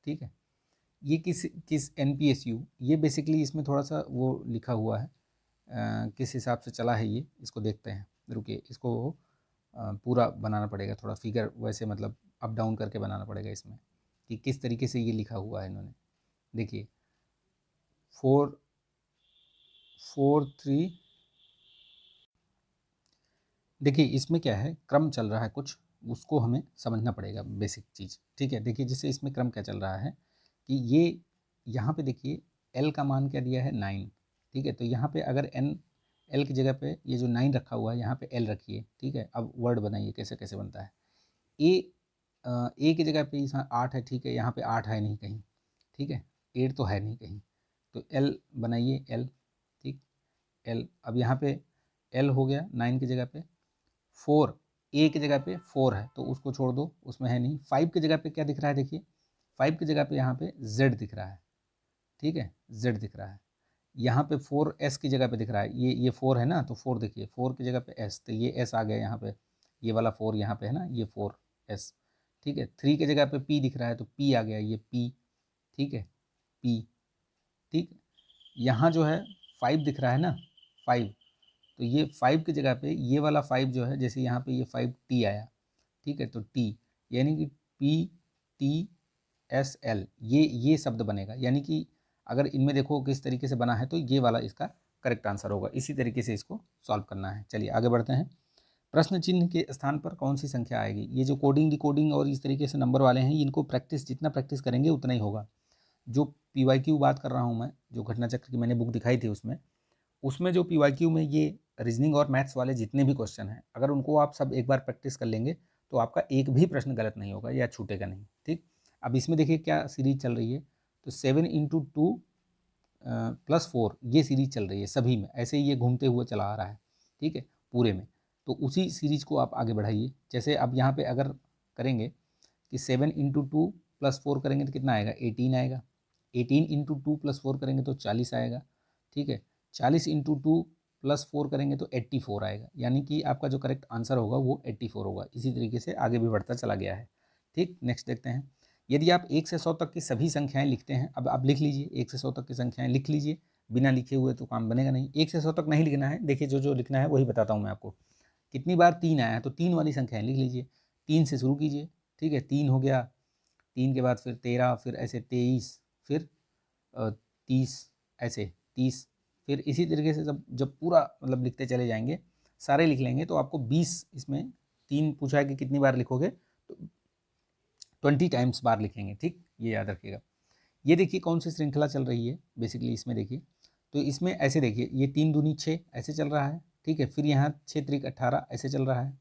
ठीक है। ये किस NPSU, ये बेसिकली इसमें थोड़ा सा वो लिखा हुआ है, किस हिसाब से चला है ये, इसको देखते हैं, रुकिए, इसको पूरा बनाना पड़ेगा, थोड़ा फिगर वैसे मतलब अप डाउन करके बनाना पड़ेगा इसमें, कि किस तरीके से ये लिखा हुआ है इन्होंने। देखिए 443, देखिए इसमें क्या है, क्रम चल रहा है कुछ, उसको हमें समझना पड़ेगा बेसिक चीज़, ठीक है। देखिए जैसे इसमें क्रम क्या चल रहा है कि ये यहाँ पे देखिए L का मान क्या दिया है 9, ठीक है। तो यहाँ पे अगर L की जगह पे ये जो 9 रखा हुआ है, यहाँ पे L रखिए, ठीक है। अब वर्ड बनाइए कैसे कैसे बनता है। ए की जगह पे यहाँ 8 है, ठीक है, यहाँ पे 8 है नहीं कहीं, ठीक है, 8 तो है नहीं कहीं, तो L बनाइए, L, ठीक, L। अब यहाँ पे L हो गया 9 की जगह पे, 4 ए की जगह पे 4 है तो उसको छोड़ दो, उसमें है नहीं। 5 की जगह पे क्या दिख रहा है, देखिए 5 की जगह पे यहाँ पे Z दिख रहा है, ठीक है, Z दिख रहा है। यहाँ पे 4S की जगह पे दिख रहा है, ये 4 है ना, तो 4 देखिए, 4 की जगह पे S, तो ये S आ गया यहाँ पे, ये वाला 4 यहाँ पे है ना, ये 4S, ठीक है। 3 की जगह पे P दिख रहा है तो P आ गया, ये P, ठीक है, P, ठीक। यहाँ जो है 5 दिख रहा है ना, 5, तो ये 5 की जगह पे ये वाला 5 जो है, जैसे यहाँ पे ये 5T आया, ठीक है, तो T यानी कि PTSL, ये शब्द बनेगा। यानी कि अगर इनमें देखो किस तरीके से बना है, तो ये वाला इसका करेक्ट आंसर होगा। इसी तरीके से इसको सॉल्व करना है। चलिए आगे बढ़ते हैं। प्रश्न चिन्ह के स्थान पर कौन सी संख्या आएगी। ये जो कोडिंग डिकोडिंग और इस तरीके से नंबर वाले हैं, इनको प्रैक्टिस जितना प्रैक्टिस करेंगे उतना ही होगा। जो PYQ बात कर रहा हूँ मैं, जो घटना चक्र की मैंने बुक दिखाई थी उसमें जो PYQ में ये रीजनिंग और मैथ्स वाले जितने भी क्वेश्चन हैं, अगर उनको आप सब एक बार प्रैक्टिस कर लेंगे तो आपका एक भी प्रश्न गलत नहीं होगा या छूटेगा नहीं, ठीक। अब इसमें देखिए क्या सीरीज चल रही है, तो 7 × 2 + 4 ये सीरीज चल रही है सभी में, ऐसे ही ये घूमते हुए चला आ रहा है, ठीक है, पूरे में। तो उसी सीरीज को आप आगे बढ़ाइए। जैसे अब यहाँ पे अगर करेंगे कि 7 × 2 + 4 करेंगे तो कितना आएगा, 18 आएगा। 18 × 2 + 4 करेंगे तो 40 आएगा, ठीक है। 40 × 2 + 4 करेंगे तो 84 आएगा। यानी कि आपका जो करेक्ट आंसर होगा वो 84 होगा। इसी तरीके से आगे भी बढ़ता चला गया है, ठीक। नेक्स्ट देखते हैं। यदि आप 1 से 100 तक की सभी संख्याएं लिखते हैं, अब आप लिख लीजिए, 1 से 100 तक की संख्याएं लिख लीजिए, बिना लिखे हुए तो काम बनेगा नहीं। 1 से 100 तक नहीं लिखना है, देखिए जो जो लिखना है वही बताता हूँ मैं आपको। कितनी बार 3 आया है, तो 3 वाली संख्याएं लिख लीजिए, 3 से शुरू कीजिए, ठीक है। 3 हो गया, 3 के बाद फिर 13, फिर ऐसे 23, फिर 30, ऐसे 30, फिर इसी तरीके से जब पूरा मतलब लिखते चले जाएंगे, सारे लिख लेंगे तो आपको 20, इसमें 3 पूछा है कि कितनी बार लिखोगे, तो 20 टाइम्स बार लिखेंगे, ठीक, ये याद रखिएगा। ये देखिए कौन सी श्रृंखला चल रही है बेसिकली इसमें, देखिए तो इसमें ऐसे देखिए, ये 3 दूनी 6 ऐसे चल रहा है, ठीक है। फिर यहाँ 6 त्रिक 18 ऐसे चल रहा है,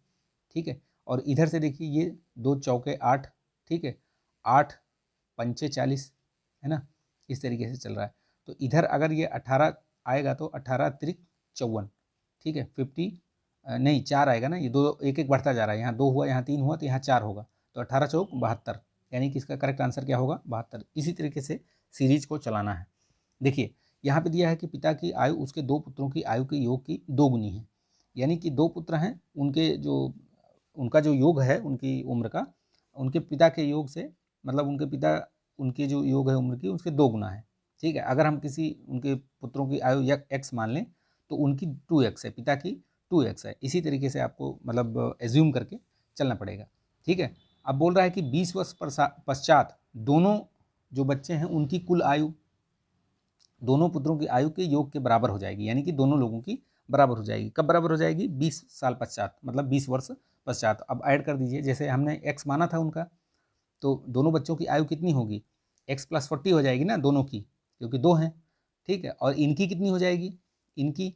ठीक है। और इधर से देखिए ये 2 चौके 8, ठीक है, 8 पंचे 40, है ना, इस तरीके से चल रहा है। तो इधर अगर ये 18 आएगा तो 18 त्रिक 54, ठीक है, 50 नहीं 4 आएगा ना, ये दो एक एक बढ़ता जा रहा है, यहाँ 2 हुआ, यहाँ 3 हुआ, तो यहाँ 4 होगा, तो 18 चौक 72, यानी कि इसका करेक्ट आंसर क्या होगा, 72। इसी तरीके से सीरीज को चलाना है। देखिए यहाँ पे दिया है कि पिता की आयु उसके 2 पुत्रों की आयु के योग की 2 गुनी है। यानी कि 2 पुत्र हैं, उनका जो योग है उनकी उम्र का, उनके पिता के योग से, मतलब उनके जो योग है उम्र की उसके 2 गुना है, ठीक है। अगर हम किसी उनके पुत्रों की आयु या x मान लें तो उनकी 2x है, पिता की 2x है। इसी तरीके से आपको मतलब एज्यूम करके चलना पड़ेगा, ठीक है। अब बोल रहा है कि 20 वर्ष पश्चात दोनों जो बच्चे हैं उनकी कुल आयु दोनों पुत्रों की आयु के योग के बराबर हो जाएगी। यानी कि दोनों लोगों की बराबर हो जाएगी। कब बराबर हो जाएगी, 20 साल पश्चात, मतलब 20 वर्ष पश्चात। अब ऐड कर दीजिए, जैसे हमने x माना था उनका, तो दोनों बच्चों की आयु कितनी होगी, x + 40 हो जाएगी ना दोनों की, क्योंकि 2 हैं, ठीक है। और इनकी कितनी हो जाएगी, इनकी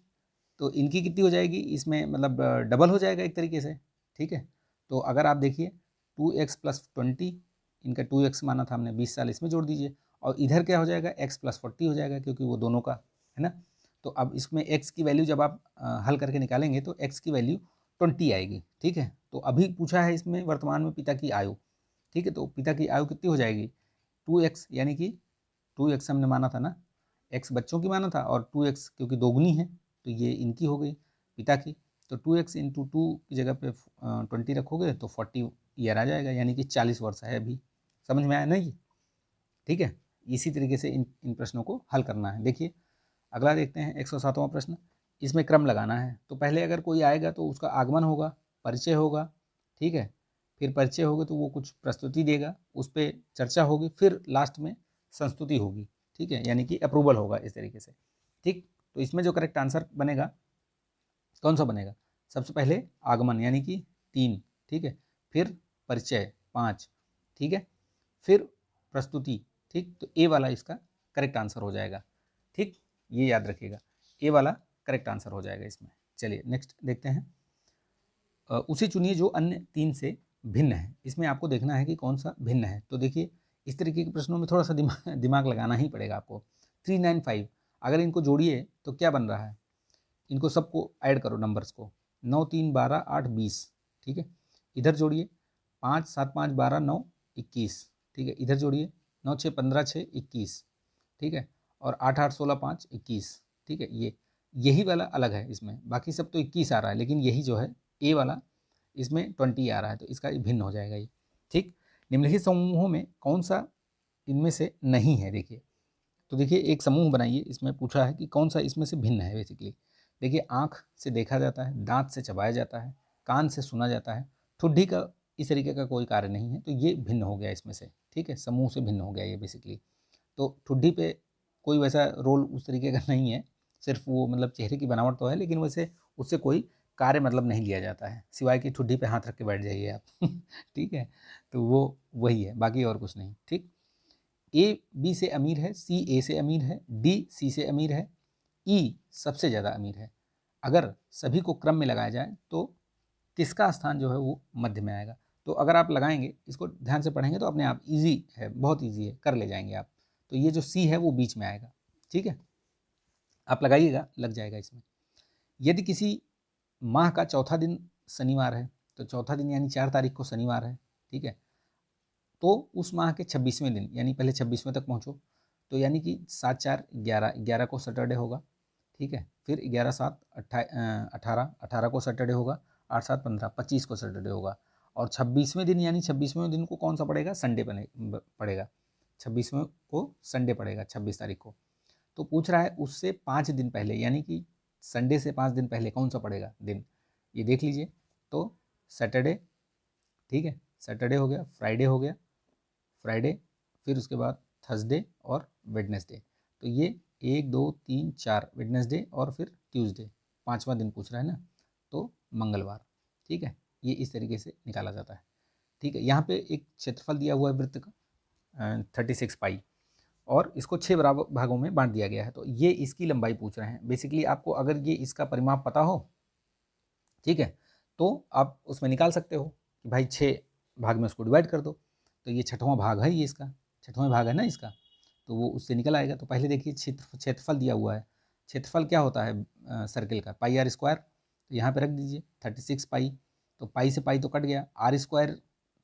तो इनकी कितनी हो जाएगी इसमें, मतलब डबल हो जाएगा एक तरीके से, ठीक है। तो अगर आप देखिए 2x + 20, इनका 2x माना था हमने, 20 साल इसमें जोड़ दीजिए, और इधर क्या हो जाएगा x + 40 हो जाएगा, क्योंकि वो दोनों का है ना। तो अब इसमें x की वैल्यू जब आप हल करके निकालेंगे तो x की वैल्यू 20 आएगी, ठीक है। तो अभी पूछा है इसमें वर्तमान में पिता की आयु, ठीक है। तो पिता की आयु कितनी हो जाएगी, 2x, यानी कि 2x हमने माना था ना, x बच्चों की माना था और 2x क्योंकि दोगुनी है तो ये इनकी हो गई पिता की। तो 2x × 2 की जगह पे 20 रखोगे तो 40 ईयर आ जाएगा, यानी कि 40 वर्ष है अभी। समझ में आया ना ये, ठीक है। इसी तरीके से इन प्रश्नों को हल करना है। देखिए अगला देखते हैं 107वां प्रश्न। इसमें क्रम लगाना है, तो पहले अगर कोई आएगा तो उसका आगमन होगा, परिचय होगा, ठीक है। फिर परिचय होगा तो वो कुछ प्रस्तुति देगा, उस पर चर्चा होगी, फिर लास्ट में संस्तुति होगी, ठीक है, यानी कि अप्रूवल होगा इस तरीके से, ठीक। तो इसमें जो करेक्ट आंसर बनेगा कौन सा बनेगा, सबसे पहले आगमन यानी कि 3, ठीक है, फिर परिचय 5, ठीक है, फिर प्रस्तुति, ठीक। तो ए वाला इसका करेक्ट आंसर हो जाएगा, ठीक, ये याद रखिएगा, ए वाला करेक्ट आंसर हो जाएगा इसमें। चलिए नेक्स्ट देखते हैं। उसे चुनिए जो अन्य 3 से भिन्न है। इसमें आपको देखना है कि कौन सा भिन्न है। तो देखिए इस तरीके के प्रश्नों में थोड़ा सा दिमाग लगाना ही पड़ेगा आपको। 395 अगर इनको जोड़िए तो क्या बन रहा है, इनको सबको ऐड करो नंबर्स को, 9 3 12 8 20, ठीक है। इधर जोड़िए 5 7 5 12 9 21, ठीक है। इधर जोड़िए 9 6 15 6 21, ठीक है। और 8 8 16 5 21, ठीक है। यही वाला अलग है इसमें, बाकी सब तो 21 आ रहा है, लेकिन यही जो है ए वाला इसमें 20 आ रहा है, तो इसका भिन्न हो जाएगा ये, ठीक। निम्नलिखित समूहों में कौन सा इनमें से नहीं है, देखिए। तो देखिए एक समूह बनाइए, इसमें पूछा है कि कौन सा इसमें से भिन्न है बेसिकली। देखिए आँख से देखा जाता है, दांत से चबाया जाता है, कान से सुना जाता है, ठुड्डी का इस तरीके का कोई कार्य नहीं है, तो ये भिन्न हो गया इसमें से, ठीक है, समूह से भिन्न हो गया ये बेसिकली। तो ठुड्डी पे कोई वैसा रोल उस तरीके का नहीं है, सिर्फ वो मतलब चेहरे की बनावट तो है, लेकिन वैसे उससे कोई कार्य मतलब नहीं लिया जाता है, सिवाय कि ठुड्डी पे हाथ रख के बैठ जाइए आप ठीक है। तो वो वही है, बाकी और कुछ नहीं, ठीक। ए बी से अमीर है, सी ए से अमीर है, डी सी से अमीर है, ई सबसे ज़्यादा अमीर है। अगर सभी को क्रम में लगाया जाए तो किसका स्थान जो है वो मध्य में आएगा। तो अगर आप लगाएंगे, इसको ध्यान से पढ़ेंगे तो अपने आप इजी है, बहुत इजी है, कर ले जाएंगे आप। तो ये जो सी है वो बीच में आएगा, ठीक है। आप लगाइएगा, लग जाएगा इसमें। यदि किसी माह का चौथा दिन शनिवार है, तो चौथा दिन यानी 4 तारीख को शनिवार है, ठीक है। तो उस माह के 26वें दिन, यानी पहले 26वें तक पहुँचो, तो यानी कि 7 4 11, 11 को सैटरडे होगा, ठीक है। फिर 11 7 18, 18 को सैटरडे होगा, 8 7 15, 25 को सैटरडे होगा, और 26वें दिन यानी 26वें दिन को कौन सा पड़ेगा, संडे पड़ेगा, 26वें को संडे पड़ेगा 26 तारीख को। तो पूछ रहा है उससे 5 दिन पहले, यानी कि संडे से 5 दिन पहले कौन सा पड़ेगा दिन, ये देख लीजिए। तो सैटरडे, ठीक है, सैटरडे हो गया, फ्राइडे हो गया, फ्राइडे, फिर उसके बाद थर्सडे और वेडनेसडे। तो ये 1 2 3 4 वेडनेसडे और फिर ट्यूसडे, 5वां दिन पूछ रहा है ना, तो मंगलवार, ठीक है। ये इस तरीके से निकाला जाता है, ठीक है। यहाँ पे एक क्षेत्रफल दिया हुआ है वृत्त का 36 पाई, और इसको 6 बराबर भागों में बांट दिया गया है। तो ये इसकी लंबाई पूछ रहे हैं बेसिकली। आपको अगर ये इसका परिमाप पता हो, ठीक है, तो आप उसमें निकाल सकते हो कि भाई 6 भाग में उसको डिवाइड कर दो। तो ये 6वां भाग है, ये इसका 6वां भाग है ना इसका, तो वो उससे निकल आएगा। तो पहले देखिए क्षेत्रफल दिया हुआ है। क्षेत्रफल क्या होता है सर्किल का, पाई आर स्क्वायर। तो यहाँ पे रख दीजिए 36 पाई, तो पाई से पाई तो कट गया, आर स्क्वायर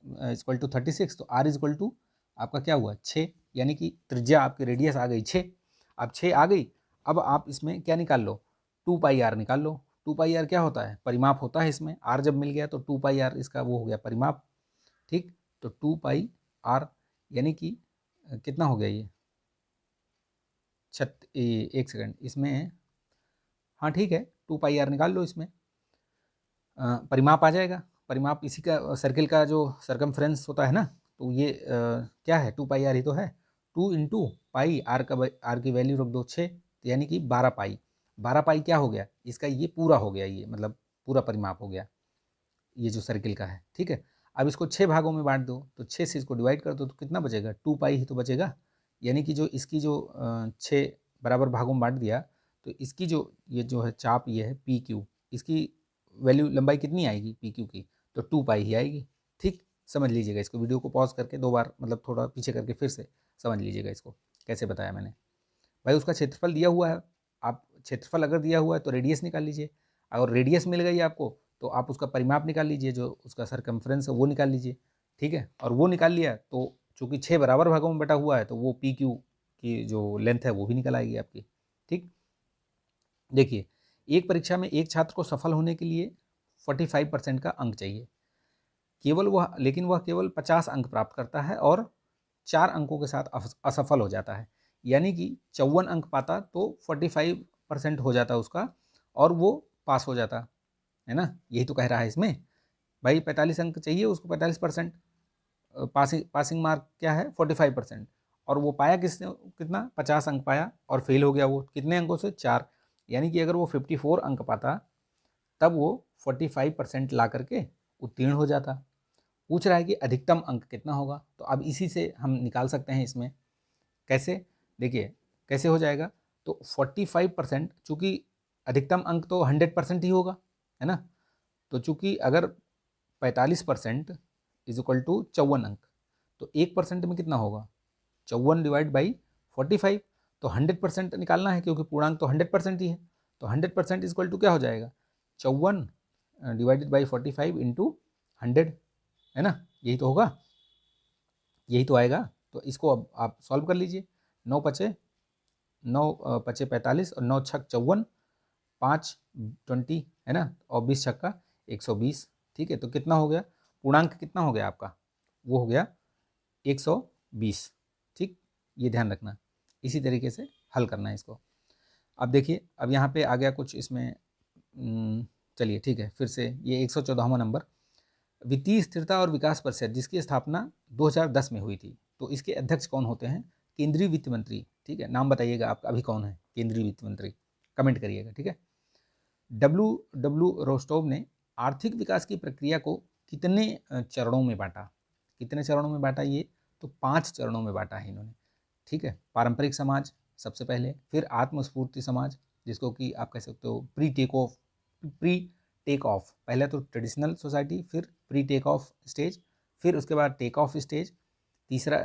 इक्वल टू 36, तो आर इक्वल टू आपका क्या हुआ 6, यानी कि त्रिज्या आपकी रेडियस आ गई 6। अब 6 आ गई, अब आप इसमें क्या निकाल लो, 2 पाई आर निकाल लो। 2 पाई आर क्या होता है, परिमाप होता है इसमें। आर जब मिल गया तो 2 पाई आर इसका वो हो गया परिमाप, ठीक। तो 2 पाई आर यानी कि कितना हो गया ये, एक सेकंड इसमें, हाँ ठीक है, 2 पाई आर निकाल लो इसमें, परिमाप आ जाएगा। परिमाप इसी का सर्किल का जो सरकमफ्रेंस होता है ना, तो ये क्या है 2 पाई आर ही तो है। 2 × पाई आर की वैल्यू रख दो 6, तो यानी कि 12 पाई। 12 पाई क्या हो गया इसका, ये पूरा हो गया, ये मतलब पूरा परिमाप हो गया ये जो सर्किल का है, ठीक है। अब इसको 6 भागों में बांट दो, तो 6 से इसको डिवाइड कर दो, तो कितना बचेगा 2 पाई ही तो बचेगा। यानी कि जो इसकी जो 6 बराबर भागों में बांट दिया, तो इसकी जो ये जो है चाप ये है पी क्यू, इसकी वैल्यू लंबाई कितनी आएगी पी क्यू की, तो 2 पाई ही आएगी। ठीक, समझ लीजिएगा इसको, वीडियो को पॉज करके 2 बार मतलब थोड़ा पीछे करके फिर से समझ लीजिएगा इसको कैसे बताया मैंने। भाई उसका क्षेत्रफल दिया हुआ है, आप क्षेत्रफल अगर दिया हुआ है तो रेडियस निकाल लीजिए, अगर रेडियस मिल गई आपको तो आप उसका परिमाप निकाल लीजिए, जो उसका सरकमफ्रेंस है वो निकाल लीजिए। ठीक है, और वो निकाल लिया तो चूंकि 6 बराबर भागों में बटा हुआ है तो वो पी क्यू की जो लेंथ है वो भी निकल आएगी आपकी। ठीक, देखिए एक परीक्षा में एक छात्र को सफल होने के लिए 45% का अंक चाहिए, केवल वह, लेकिन वह केवल 50 अंक प्राप्त करता है और 4 अंकों के साथ असफल हो जाता है, यानी कि 54 अंक पाता तो 45% हो जाता उसका और वो पास हो जाता है ना। यही तो कह रहा है इसमें भाई, 45 अंक चाहिए उसको, 45%। पासिंग मार्क क्या है 45%, और वो पाया किसने, कितना 50 अंक पाया और फेल हो गया वो कितने अंकों से, 4। यानी कि अगर वो 54 अंक पाता तब वो 45% ला करके उत्तीर्ण हो जाता। पूछ रहा है कि अधिकतम अंक कितना होगा, तो अब इसी से हम निकाल सकते हैं इसमें। कैसे, देखिए कैसे हो जाएगा, तो 45%, चूँकि अधिकतम अंक तो 100% ही होगा, है ना। तो चूँकि अगर 45% इज इक्वल टू 54 अंक, तो 1% में कितना होगा, 54 डिवाइड बाई 45, तो 100% निकालना है क्योंकि पूर्णांक तो 100% ही है, तो 100% इज इक्वल टू क्या हो जाएगा, 54 डिवाइडेड बाई 45 इंटू 100, है ना, यही तो होगा, यही तो आएगा। तो इसको अब आप सॉल्व कर लीजिए, 9 पचे 45 और 9 छक 54, 5 20, है ना, और 20 छक्का 120। ठीक है, तो कितना हो गया, पूर्णांक कितना हो गया आपका, वो हो गया 120। ठीक, ये ध्यान रखना, इसी तरीके से हल करना है इसको। अब देखिए, अब यहाँ पे आ गया कुछ इसमें, चलिए ठीक है, फिर से ये 114वां नंबर, वित्तीय स्थिरता और विकास परिषद जिसकी स्थापना 2010 में हुई थी, तो इसके अध्यक्ष कौन होते हैं, केंद्रीय वित्त मंत्री। ठीक है, नाम बताइएगा आप अभी कौन है केंद्रीय वित्त मंत्री, कमेंट करिएगा। ठीक है, डब्ल्यू रोस्टोव ने आर्थिक विकास की प्रक्रिया को कितने चरणों में बांटा, कितने चरणों में बांटा ये, तो 5 चरणों में बांटा है इन्होंने। ठीक है, पारंपरिक समाज सबसे पहले, फिर आत्मस्फूर्ति समाज जिसको कि आप कह सकते हो प्री टेक ऑफ, पहले तो ट्रेडिशनल सोसाइटी, फिर प्री टेक ऑफ स्टेज, फिर उसके बाद टेक ऑफ स्टेज, तीसरा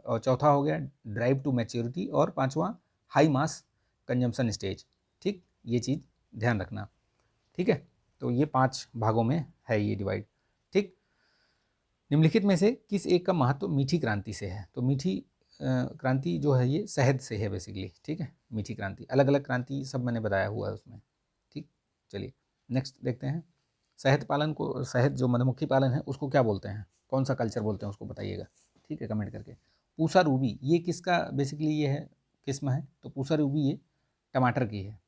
और चौथा हो गया ड्राइव टू मैच्योरिटी, और पांचवा हाई मास कंजम्पशन स्टेज। ठीक, ये चीज़ ध्यान रखना। ठीक है, तो ये 5 भागों में है ये डिवाइड। ठीक, निम्नलिखित में से किस एक का महत्व मीठी क्रांति से है, तो मीठी क्रांति जो है ये शहद से है बेसिकली। ठीक है, मीठी क्रांति, अलग अलग क्रांति सब मैंने बताया हुआ है उसमें। ठीक, चलिए नेक्स्ट देखते हैं, शहद पालन को, शहद जो मधुमक्खी पालन है उसको क्या बोलते हैं, कौन सा कल्चर बोलते हैं उसको बताइएगा। ठीक है, कमेंट करके। पूसा रूबी ये किसका बेसिकली ये है किस्म है, तो पूसा रूबी ये टमाटर की है।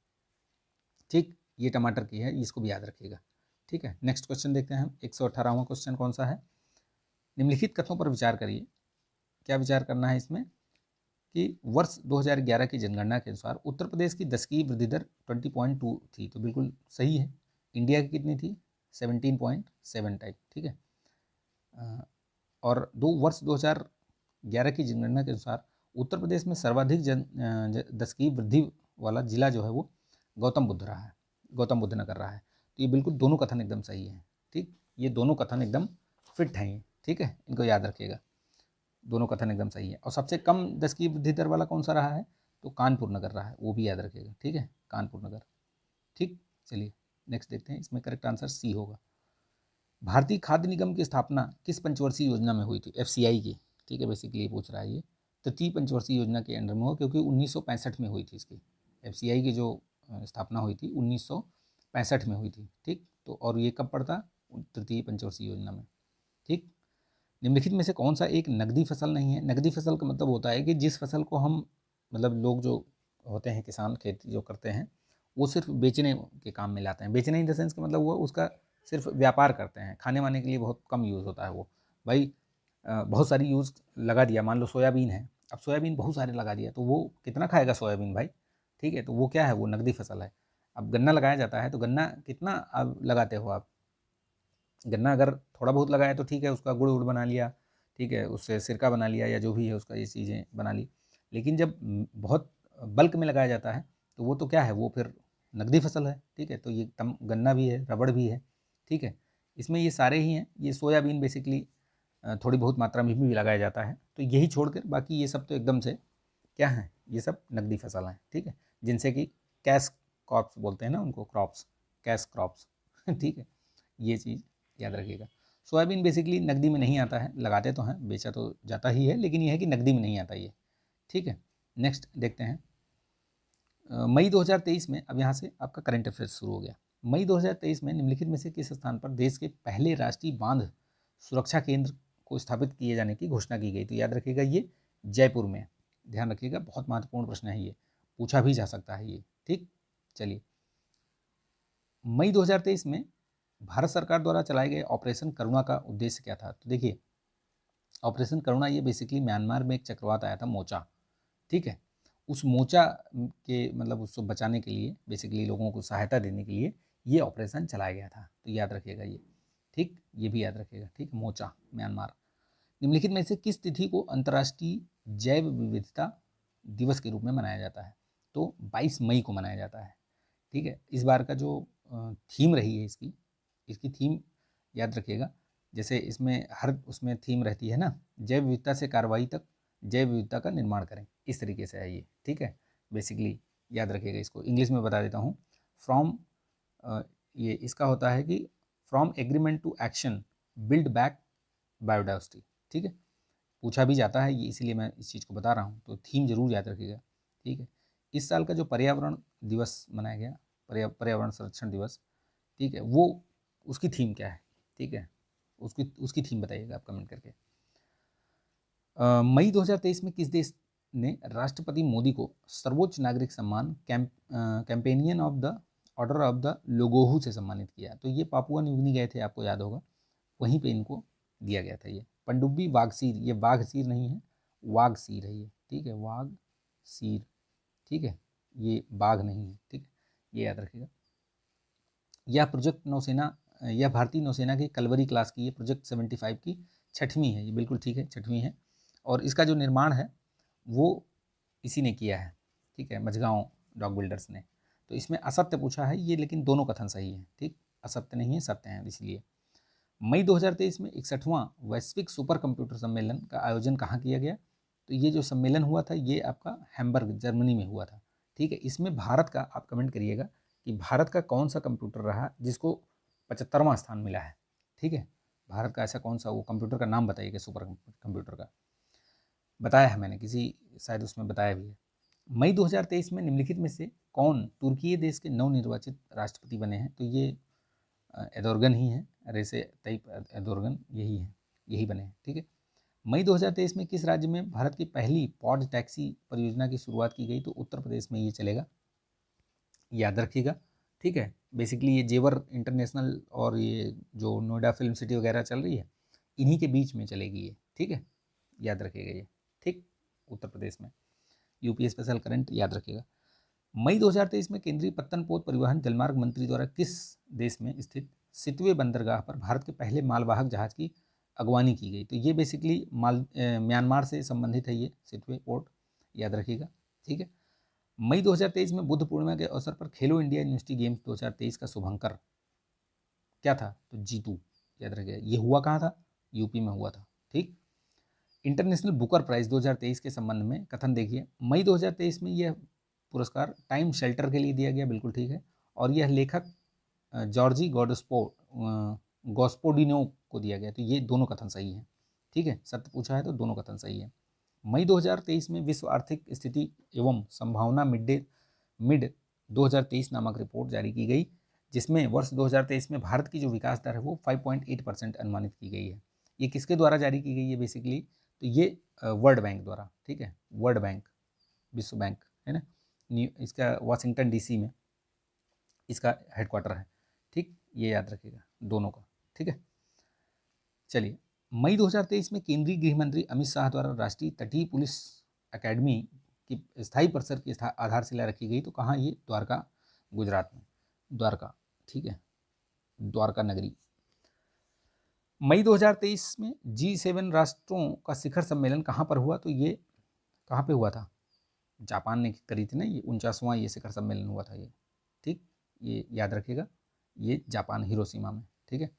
ठीक, ये टमाटर की है, इसको भी याद रखिएगा। ठीक है, नेक्स्ट क्वेश्चन देखते हैं हम, 118वां क्वेश्चन कौन सा है, निम्नलिखित कथनों पर विचार करिए। क्या विचार करना है इसमें कि वर्ष 2011 की जनगणना के अनुसार उत्तर प्रदेश की दशकीय वृद्धि दर 20.2 थी, तो बिल्कुल सही है। इंडिया की कितनी थी, 17.7 टाइप। ठीक है, और वर्ष 2011 की जनगणना के अनुसार उत्तर प्रदेश में सर्वाधिक दशकीय वृद्धि वाला जिला जो है वो गौतम बुद्ध रहा है, गौतम बुद्ध नगर रहा है। तो ये बिल्कुल दोनों कथन एकदम सही है। ठीक, ये दोनों कथन एकदम फिट हैं ये। ठीक है, इनको याद रखिएगा, दोनों कथन एकदम सही है। और सबसे कम दशकीय वृद्धि दर वाला कौन सा रहा है, तो कानपुर नगर रहा है, वो भी याद रखिएगा। ठीक है, कानपुर नगर। ठीक, चलिए नेक्स्ट देखते हैं, इसमें करेक्ट आंसर सी होगा। भारतीय खाद्य निगम की स्थापना किस पंचवर्षीय योजना में हुई थी, एफसीआई की। ठीक है, बेसिकली ये पूछ रहा है ये तृतीय पंचवर्षीय योजना के अंडर में हो, क्योंकि 1965 में हुई थी इसकी, एफसीआई की जो स्थापना हुई थी 1965 में हुई थी। ठीक, तो और ये कब पड़ता, तृतीय पंचवर्षीय योजना में। ठीक, निम्नलिखित में से कौन सा एक नकदी फसल नहीं है, नकदी फसल का मतलब होता है कि जिस फसल को हम मतलब लोग जो होते हैं किसान खेती जो करते हैं वो सिर्फ बेचने के काम में लाते हैं, बेचने इन द सेंस का मतलब हुआ उसका सिर्फ व्यापार करते हैं, खाने वाने के लिए बहुत कम यूज़ होता है वो। भाई बहुत सारी यूज़ लगा दिया, मान लो सोयाबीन है, अब सोयाबीन बहुत सारे लगा दिया तो वो कितना खाएगा सोयाबीन भाई। ठीक है, तो वो क्या है, वो नकदी फसल है। अब गन्ना लगाया जाता है तो गन्ना कितना अब लगाते हो आप, गन्ना अगर थोड़ा बहुत लगाया तो ठीक है, उसका गुड़ उड़ बना लिया, ठीक है, उससे सिरका बना लिया या जो भी है उसका ये चीज़ें बना ली। लेकिन जब बहुत बल्क में लगाया जाता है तो वो तो क्या है, वो फिर नकदी फसल है, ठीक है। तो ये गन्ना भी है, रबड़ भी है, ठीक है। इसमें ये सारे ही हैं। ये सोयाबीन बेसिकली थोड़ी बहुत मात्रा में भी लगाया जाता है। तो यही छोड़कर बाकी ये सब तो एकदम से क्या है, ये सब नकदी फसल हैं, ठीक है, जिनसे कि कैश क्रॉप्स बोलते हैं ना उनको, क्रॉप्स, कैश क्रॉप्स ठीक है, ये चीज़ याद रखिएगा। सोयाबीन बेसिकली नकदी में नहीं आता है, लगाते तो हैं, बेचा तो जाता ही है, लेकिन ये है कि नकदी में नहीं आता ये, ठीक है। नेक्स्ट देखते हैं मई 2023 में। अब यहाँ से आपका करंट अफेयर्स शुरू हो गया। मई 2023 में निम्नलिखित में से किस स्थान पर देश के पहले राष्ट्रीय बांध सुरक्षा केंद्र को स्थापित किए जाने की घोषणा की गई? तो याद रखिएगा ये जयपुर में, ध्यान रखिएगा, बहुत महत्वपूर्ण प्रश्न है, ये पूछा भी जा सकता है ये, ठीक। चलिए, मई 2023 में भारत सरकार द्वारा चलाए गए ऑपरेशन करुणा का उद्देश्य क्या था? तो देखिए, ऑपरेशन करुणा ये बेसिकली म्यांमार में एक चक्रवात आया था मोचा, ठीक है। उस मोचा के मतलब उसको बचाने के लिए, बेसिकली लोगों को सहायता देने के लिए ये ऑपरेशन चलाया गया था। तो याद रखिएगा ये, ठीक, ये भी याद रखिएगा, ठीक। Mocha, Myanmar. निम्नलिखित में से किस तिथि को अंतर्राष्ट्रीय जैव विविधता दिवस के रूप में मनाया जाता है? तो 22 मई को मनाया जाता है, ठीक है। इस बार का जो थीम रही है इसकी इसकी थीम याद रखिएगा, जैसे इसमें हर उसमें थीम रहती है ना, जैव विविधता से कार्रवाई तक जैव विविधता का निर्माण करें, इस तरीके से है ये, ठीक है। बेसिकली याद रखिएगा, इसको इंग्लिश में बता देता हूँ। फ्रॉम ये इसका होता है कि from agreement to action build back biodiversity, ठीक है। पूछा भी जाता है ये, इसीलिए मैं इस चीज़ को बता रहा हूँ, तो थीम जरूर याद रखिएगा, ठीक है। इस साल का जो पर्यावरण दिवस मनाया गया, पर्यावरण संरक्षण दिवस, ठीक है, वो उसकी थीम क्या है, ठीक है, उसकी थीम बताइएगा आप कमेंट करके। मई 2023 में किस देश ने राष्ट्रपति मोदी को सर्वोच्च नागरिक सम्मान companion of the order of the लोगोहू से सम्मानित किया? तो ये पापुआ न्यू गिनी गए थे, आपको याद होगा, वहीं पे इनको दिया गया था ये पनडुब्बी वागसीर। ये बाघ सीर नहीं है, वाघ सीर है ये, ठीक है, वाघ सीर, ठीक है, ये बाघ नहीं है, ठीक है, ये याद रखिएगा। यह प्रोजेक्ट नौसेना, यह भारतीय नौसेना की कलवरी क्लास की, ये प्रोजेक्ट 75 की 6वीं है, ये बिल्कुल ठीक है, 6वीं है। और इसका जो निर्माण है वो इसी ने किया है, ठीक है, मझगांव डॉक बिल्डर्स ने। तो इसमें असत्य पूछा है ये, लेकिन दोनों कथन सही है, ठीक, असत्य नहीं है, सत्य है। इसलिए मई 2023 में 61वां वैश्विक सुपर कंप्यूटर सम्मेलन का आयोजन कहाँ किया गया? तो ये जो सम्मेलन हुआ था ये आपका हैम्बर्ग, जर्मनी में हुआ था, ठीक है। इसमें भारत का, आप कमेंट करिएगा कि भारत का कौन सा कंप्यूटर रहा जिसको 75वां स्थान मिला है, ठीक है। भारत का ऐसा कौन सा वो कंप्यूटर का नाम बताइएगा, सुपर कंप्यूटर का, बताया है मैंने किसी, शायद उसमें बताया भी है। मई 2023 में निम्नलिखित में से कौन तुर्की देश के नवनिर्वाचित राष्ट्रपति बने हैं? तो ये एर्दोगन ही है, रेसे तैयप एर्दोगन, यही है, यही बने हैं, ठीक है। मई 2023 में किस राज्य में भारत की पहली पॉड टैक्सी परियोजना की शुरुआत की गई? तो उत्तर प्रदेश में ये चलेगा, याद रखिएगा, ठीक है। बेसिकली ये जेवर इंटरनेशनल और ये जो नोएडा फिल्म सिटी वगैरह चल रही है, इन्हीं के बीच में चलेगी ये, ठीक है, याद रखिएगा ये, ठीक, उत्तर प्रदेश में। यूपी स्पेशल करंट याद रखिएगा। मई 2023 में केंद्रीय पत्तन पोत परिवहन जलमार्ग मंत्री द्वारा किस देश में स्थित सितवे बंदरगाह पर भारत के पहले मालवाहक जहाज की अगवानी की गई? तो ये बेसिकली म्यांमार से संबंधित है ये सितवे पोर्ट, याद रखिएगा, ठीक है। मई 2023 में बुद्ध पूर्णिमा के अवसर पर खेलो इंडिया यूनिवर्सिटी गेम्स 2023 का शुभंकर क्या था? तो जीतू, याद रखिएगा। ये हुआ कहाँ था? यूपी में हुआ था, ठीक। इंटरनेशनल बुकर प्राइज 2023 के संबंध में कथन देखिए। मई 2023 में यह पुरस्कार टाइम शेल्टर के लिए दिया गया, बिल्कुल ठीक है, और यह लेखक जॉर्जी गॉस्पोडिनो को दिया गया। तो ये दोनों कथन सही हैं, ठीक है, सत्य पूछा है तो दोनों कथन सही है। मई 2023 में विश्व आर्थिक स्थिति एवं संभावना मिड 2023 नामक रिपोर्ट जारी की गई, जिसमें वर्ष 2023 में भारत की जो विकास दर है वो 5.8% अनुमानित की गई है। ये किसके द्वारा जारी की गई है बेसिकली? तो ये वर्ल्ड बैंक द्वारा, ठीक है, वर्ल्ड बैंक, विश्व बैंक है ना, इसका वाशिंगटन डीसी में इसका हेडक्वार्टर है, ठीक, ये याद रखिएगा दोनों का, ठीक है। चलिए, मई 2023 में केंद्रीय गृह मंत्री अमित शाह द्वारा राष्ट्रीय तटीय पुलिस अकेडमी की स्थायी परिसर की आधारशिला रखी गई। तो कहाँ? ये द्वारका, गुजरात में, द्वारका, ठीक है, द्वारका नगरी। मई 2023 में G7 राष्ट्रों का शिखर सम्मेलन कहाँ पर हुआ? तो ये कहाँ पे हुआ था? जापान ने करी थी ना, ये 49वां ये शिखर सम्मेलन हुआ था ये, ठीक, ये याद रखिएगा, ये जापान हिरोशिमा में, ठीक है।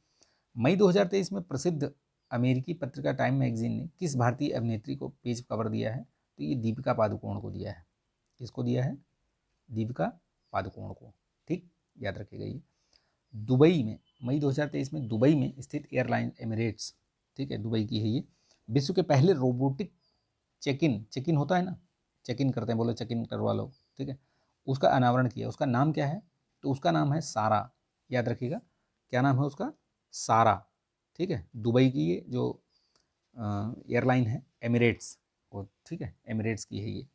मई 2023 में प्रसिद्ध अमेरिकी पत्रिका टाइम मैगजीन ने किस भारतीय अभिनेत्री को पेज कवर दिया है? तो ये दीपिका पादुकोण को दिया है। किसको दिया है? दीपिका पादुकोण को, ठीक, याद रखिएगा ये। दुबई में मई 2023 में दुबई में स्थित एयरलाइन एमिरेट्स, ठीक है, दुबई की है ये, विश्व के पहले रोबोटिक चेक इन होता है ना, चेक इन करते हैं, बोलो चेक इन करवा लो, ठीक है, उसका अनावरण किया। उसका नाम क्या है? तो उसका नाम है सारा, याद रखिएगा, क्या नाम है उसका? सारा, ठीक है। दुबई की ये जो एयरलाइन है एमिरेट्स, वो, ठीक है, एमिरेट्स की है ये।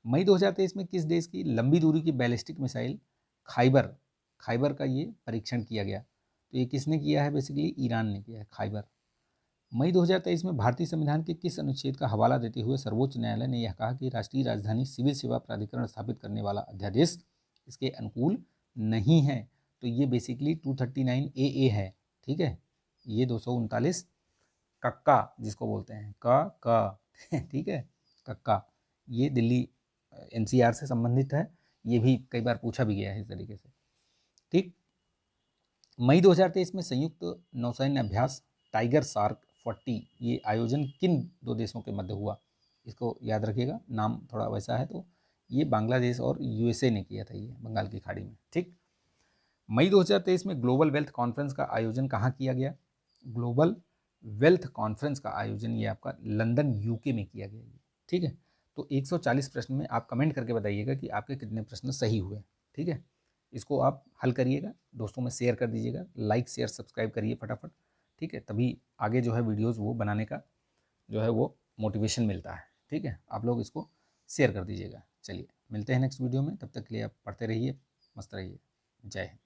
मई 2023 में किस देश की लंबी दूरी की बैलिस्टिक मिसाइल खाइबर का ये परीक्षण किया गया? तो ये किसने किया है? बेसिकली ईरान ने किया है, खाइबर। मई 2023 में भारतीय संविधान के किस अनुच्छेद का हवाला देते हुए सर्वोच्च न्यायालय ने यह कहा कि राष्ट्रीय राजधानी सिविल सेवा प्राधिकरण स्थापित करने वाला अध्यादेश इसके अनुकूल नहीं है? तो ये बेसिकली 239 AA है, ठीक है, ये 239 कक्का जिसको बोलते हैं, का ठीक है, कक्का, ये दिल्ली NCR से संबंधित है, ये भी कई बार पूछा भी गया है इस तरीके से, ठीक। मई 2023 में संयुक्त नौसैन्य अभ्यास टाइगर शार्क 40 ये आयोजन किन दो देशों के मध्य हुआ? इसको याद रखिएगा, नाम थोड़ा वैसा है, तो ये बांग्लादेश और USA ने किया था, ये बंगाल की खाड़ी में, ठीक। मई 2023 में ग्लोबल वेल्थ कॉन्फ्रेंस का आयोजन कहाँ किया गया? ग्लोबल वेल्थ कॉन्फ्रेंस का आयोजन ये आपका लंदन UK में किया गया, ठीक है। तो 140 प्रश्न में आप कमेंट करके बताइएगा कि आपके कितने प्रश्न सही हुए, ठीक है। इसको आप हल करिएगा, दोस्तों में शेयर कर दीजिएगा, लाइक शेयर सब्सक्राइब करिए फटाफट, ठीक है, तभी आगे जो है वीडियोज़ वो बनाने का जो है वो मोटिवेशन मिलता है, ठीक है। आप लोग इसको शेयर कर दीजिएगा। चलिए मिलते हैं नेक्स्ट वीडियो में, तब तक के लिए आप पढ़ते रहिए, मस्त रहिए, जय हिंद।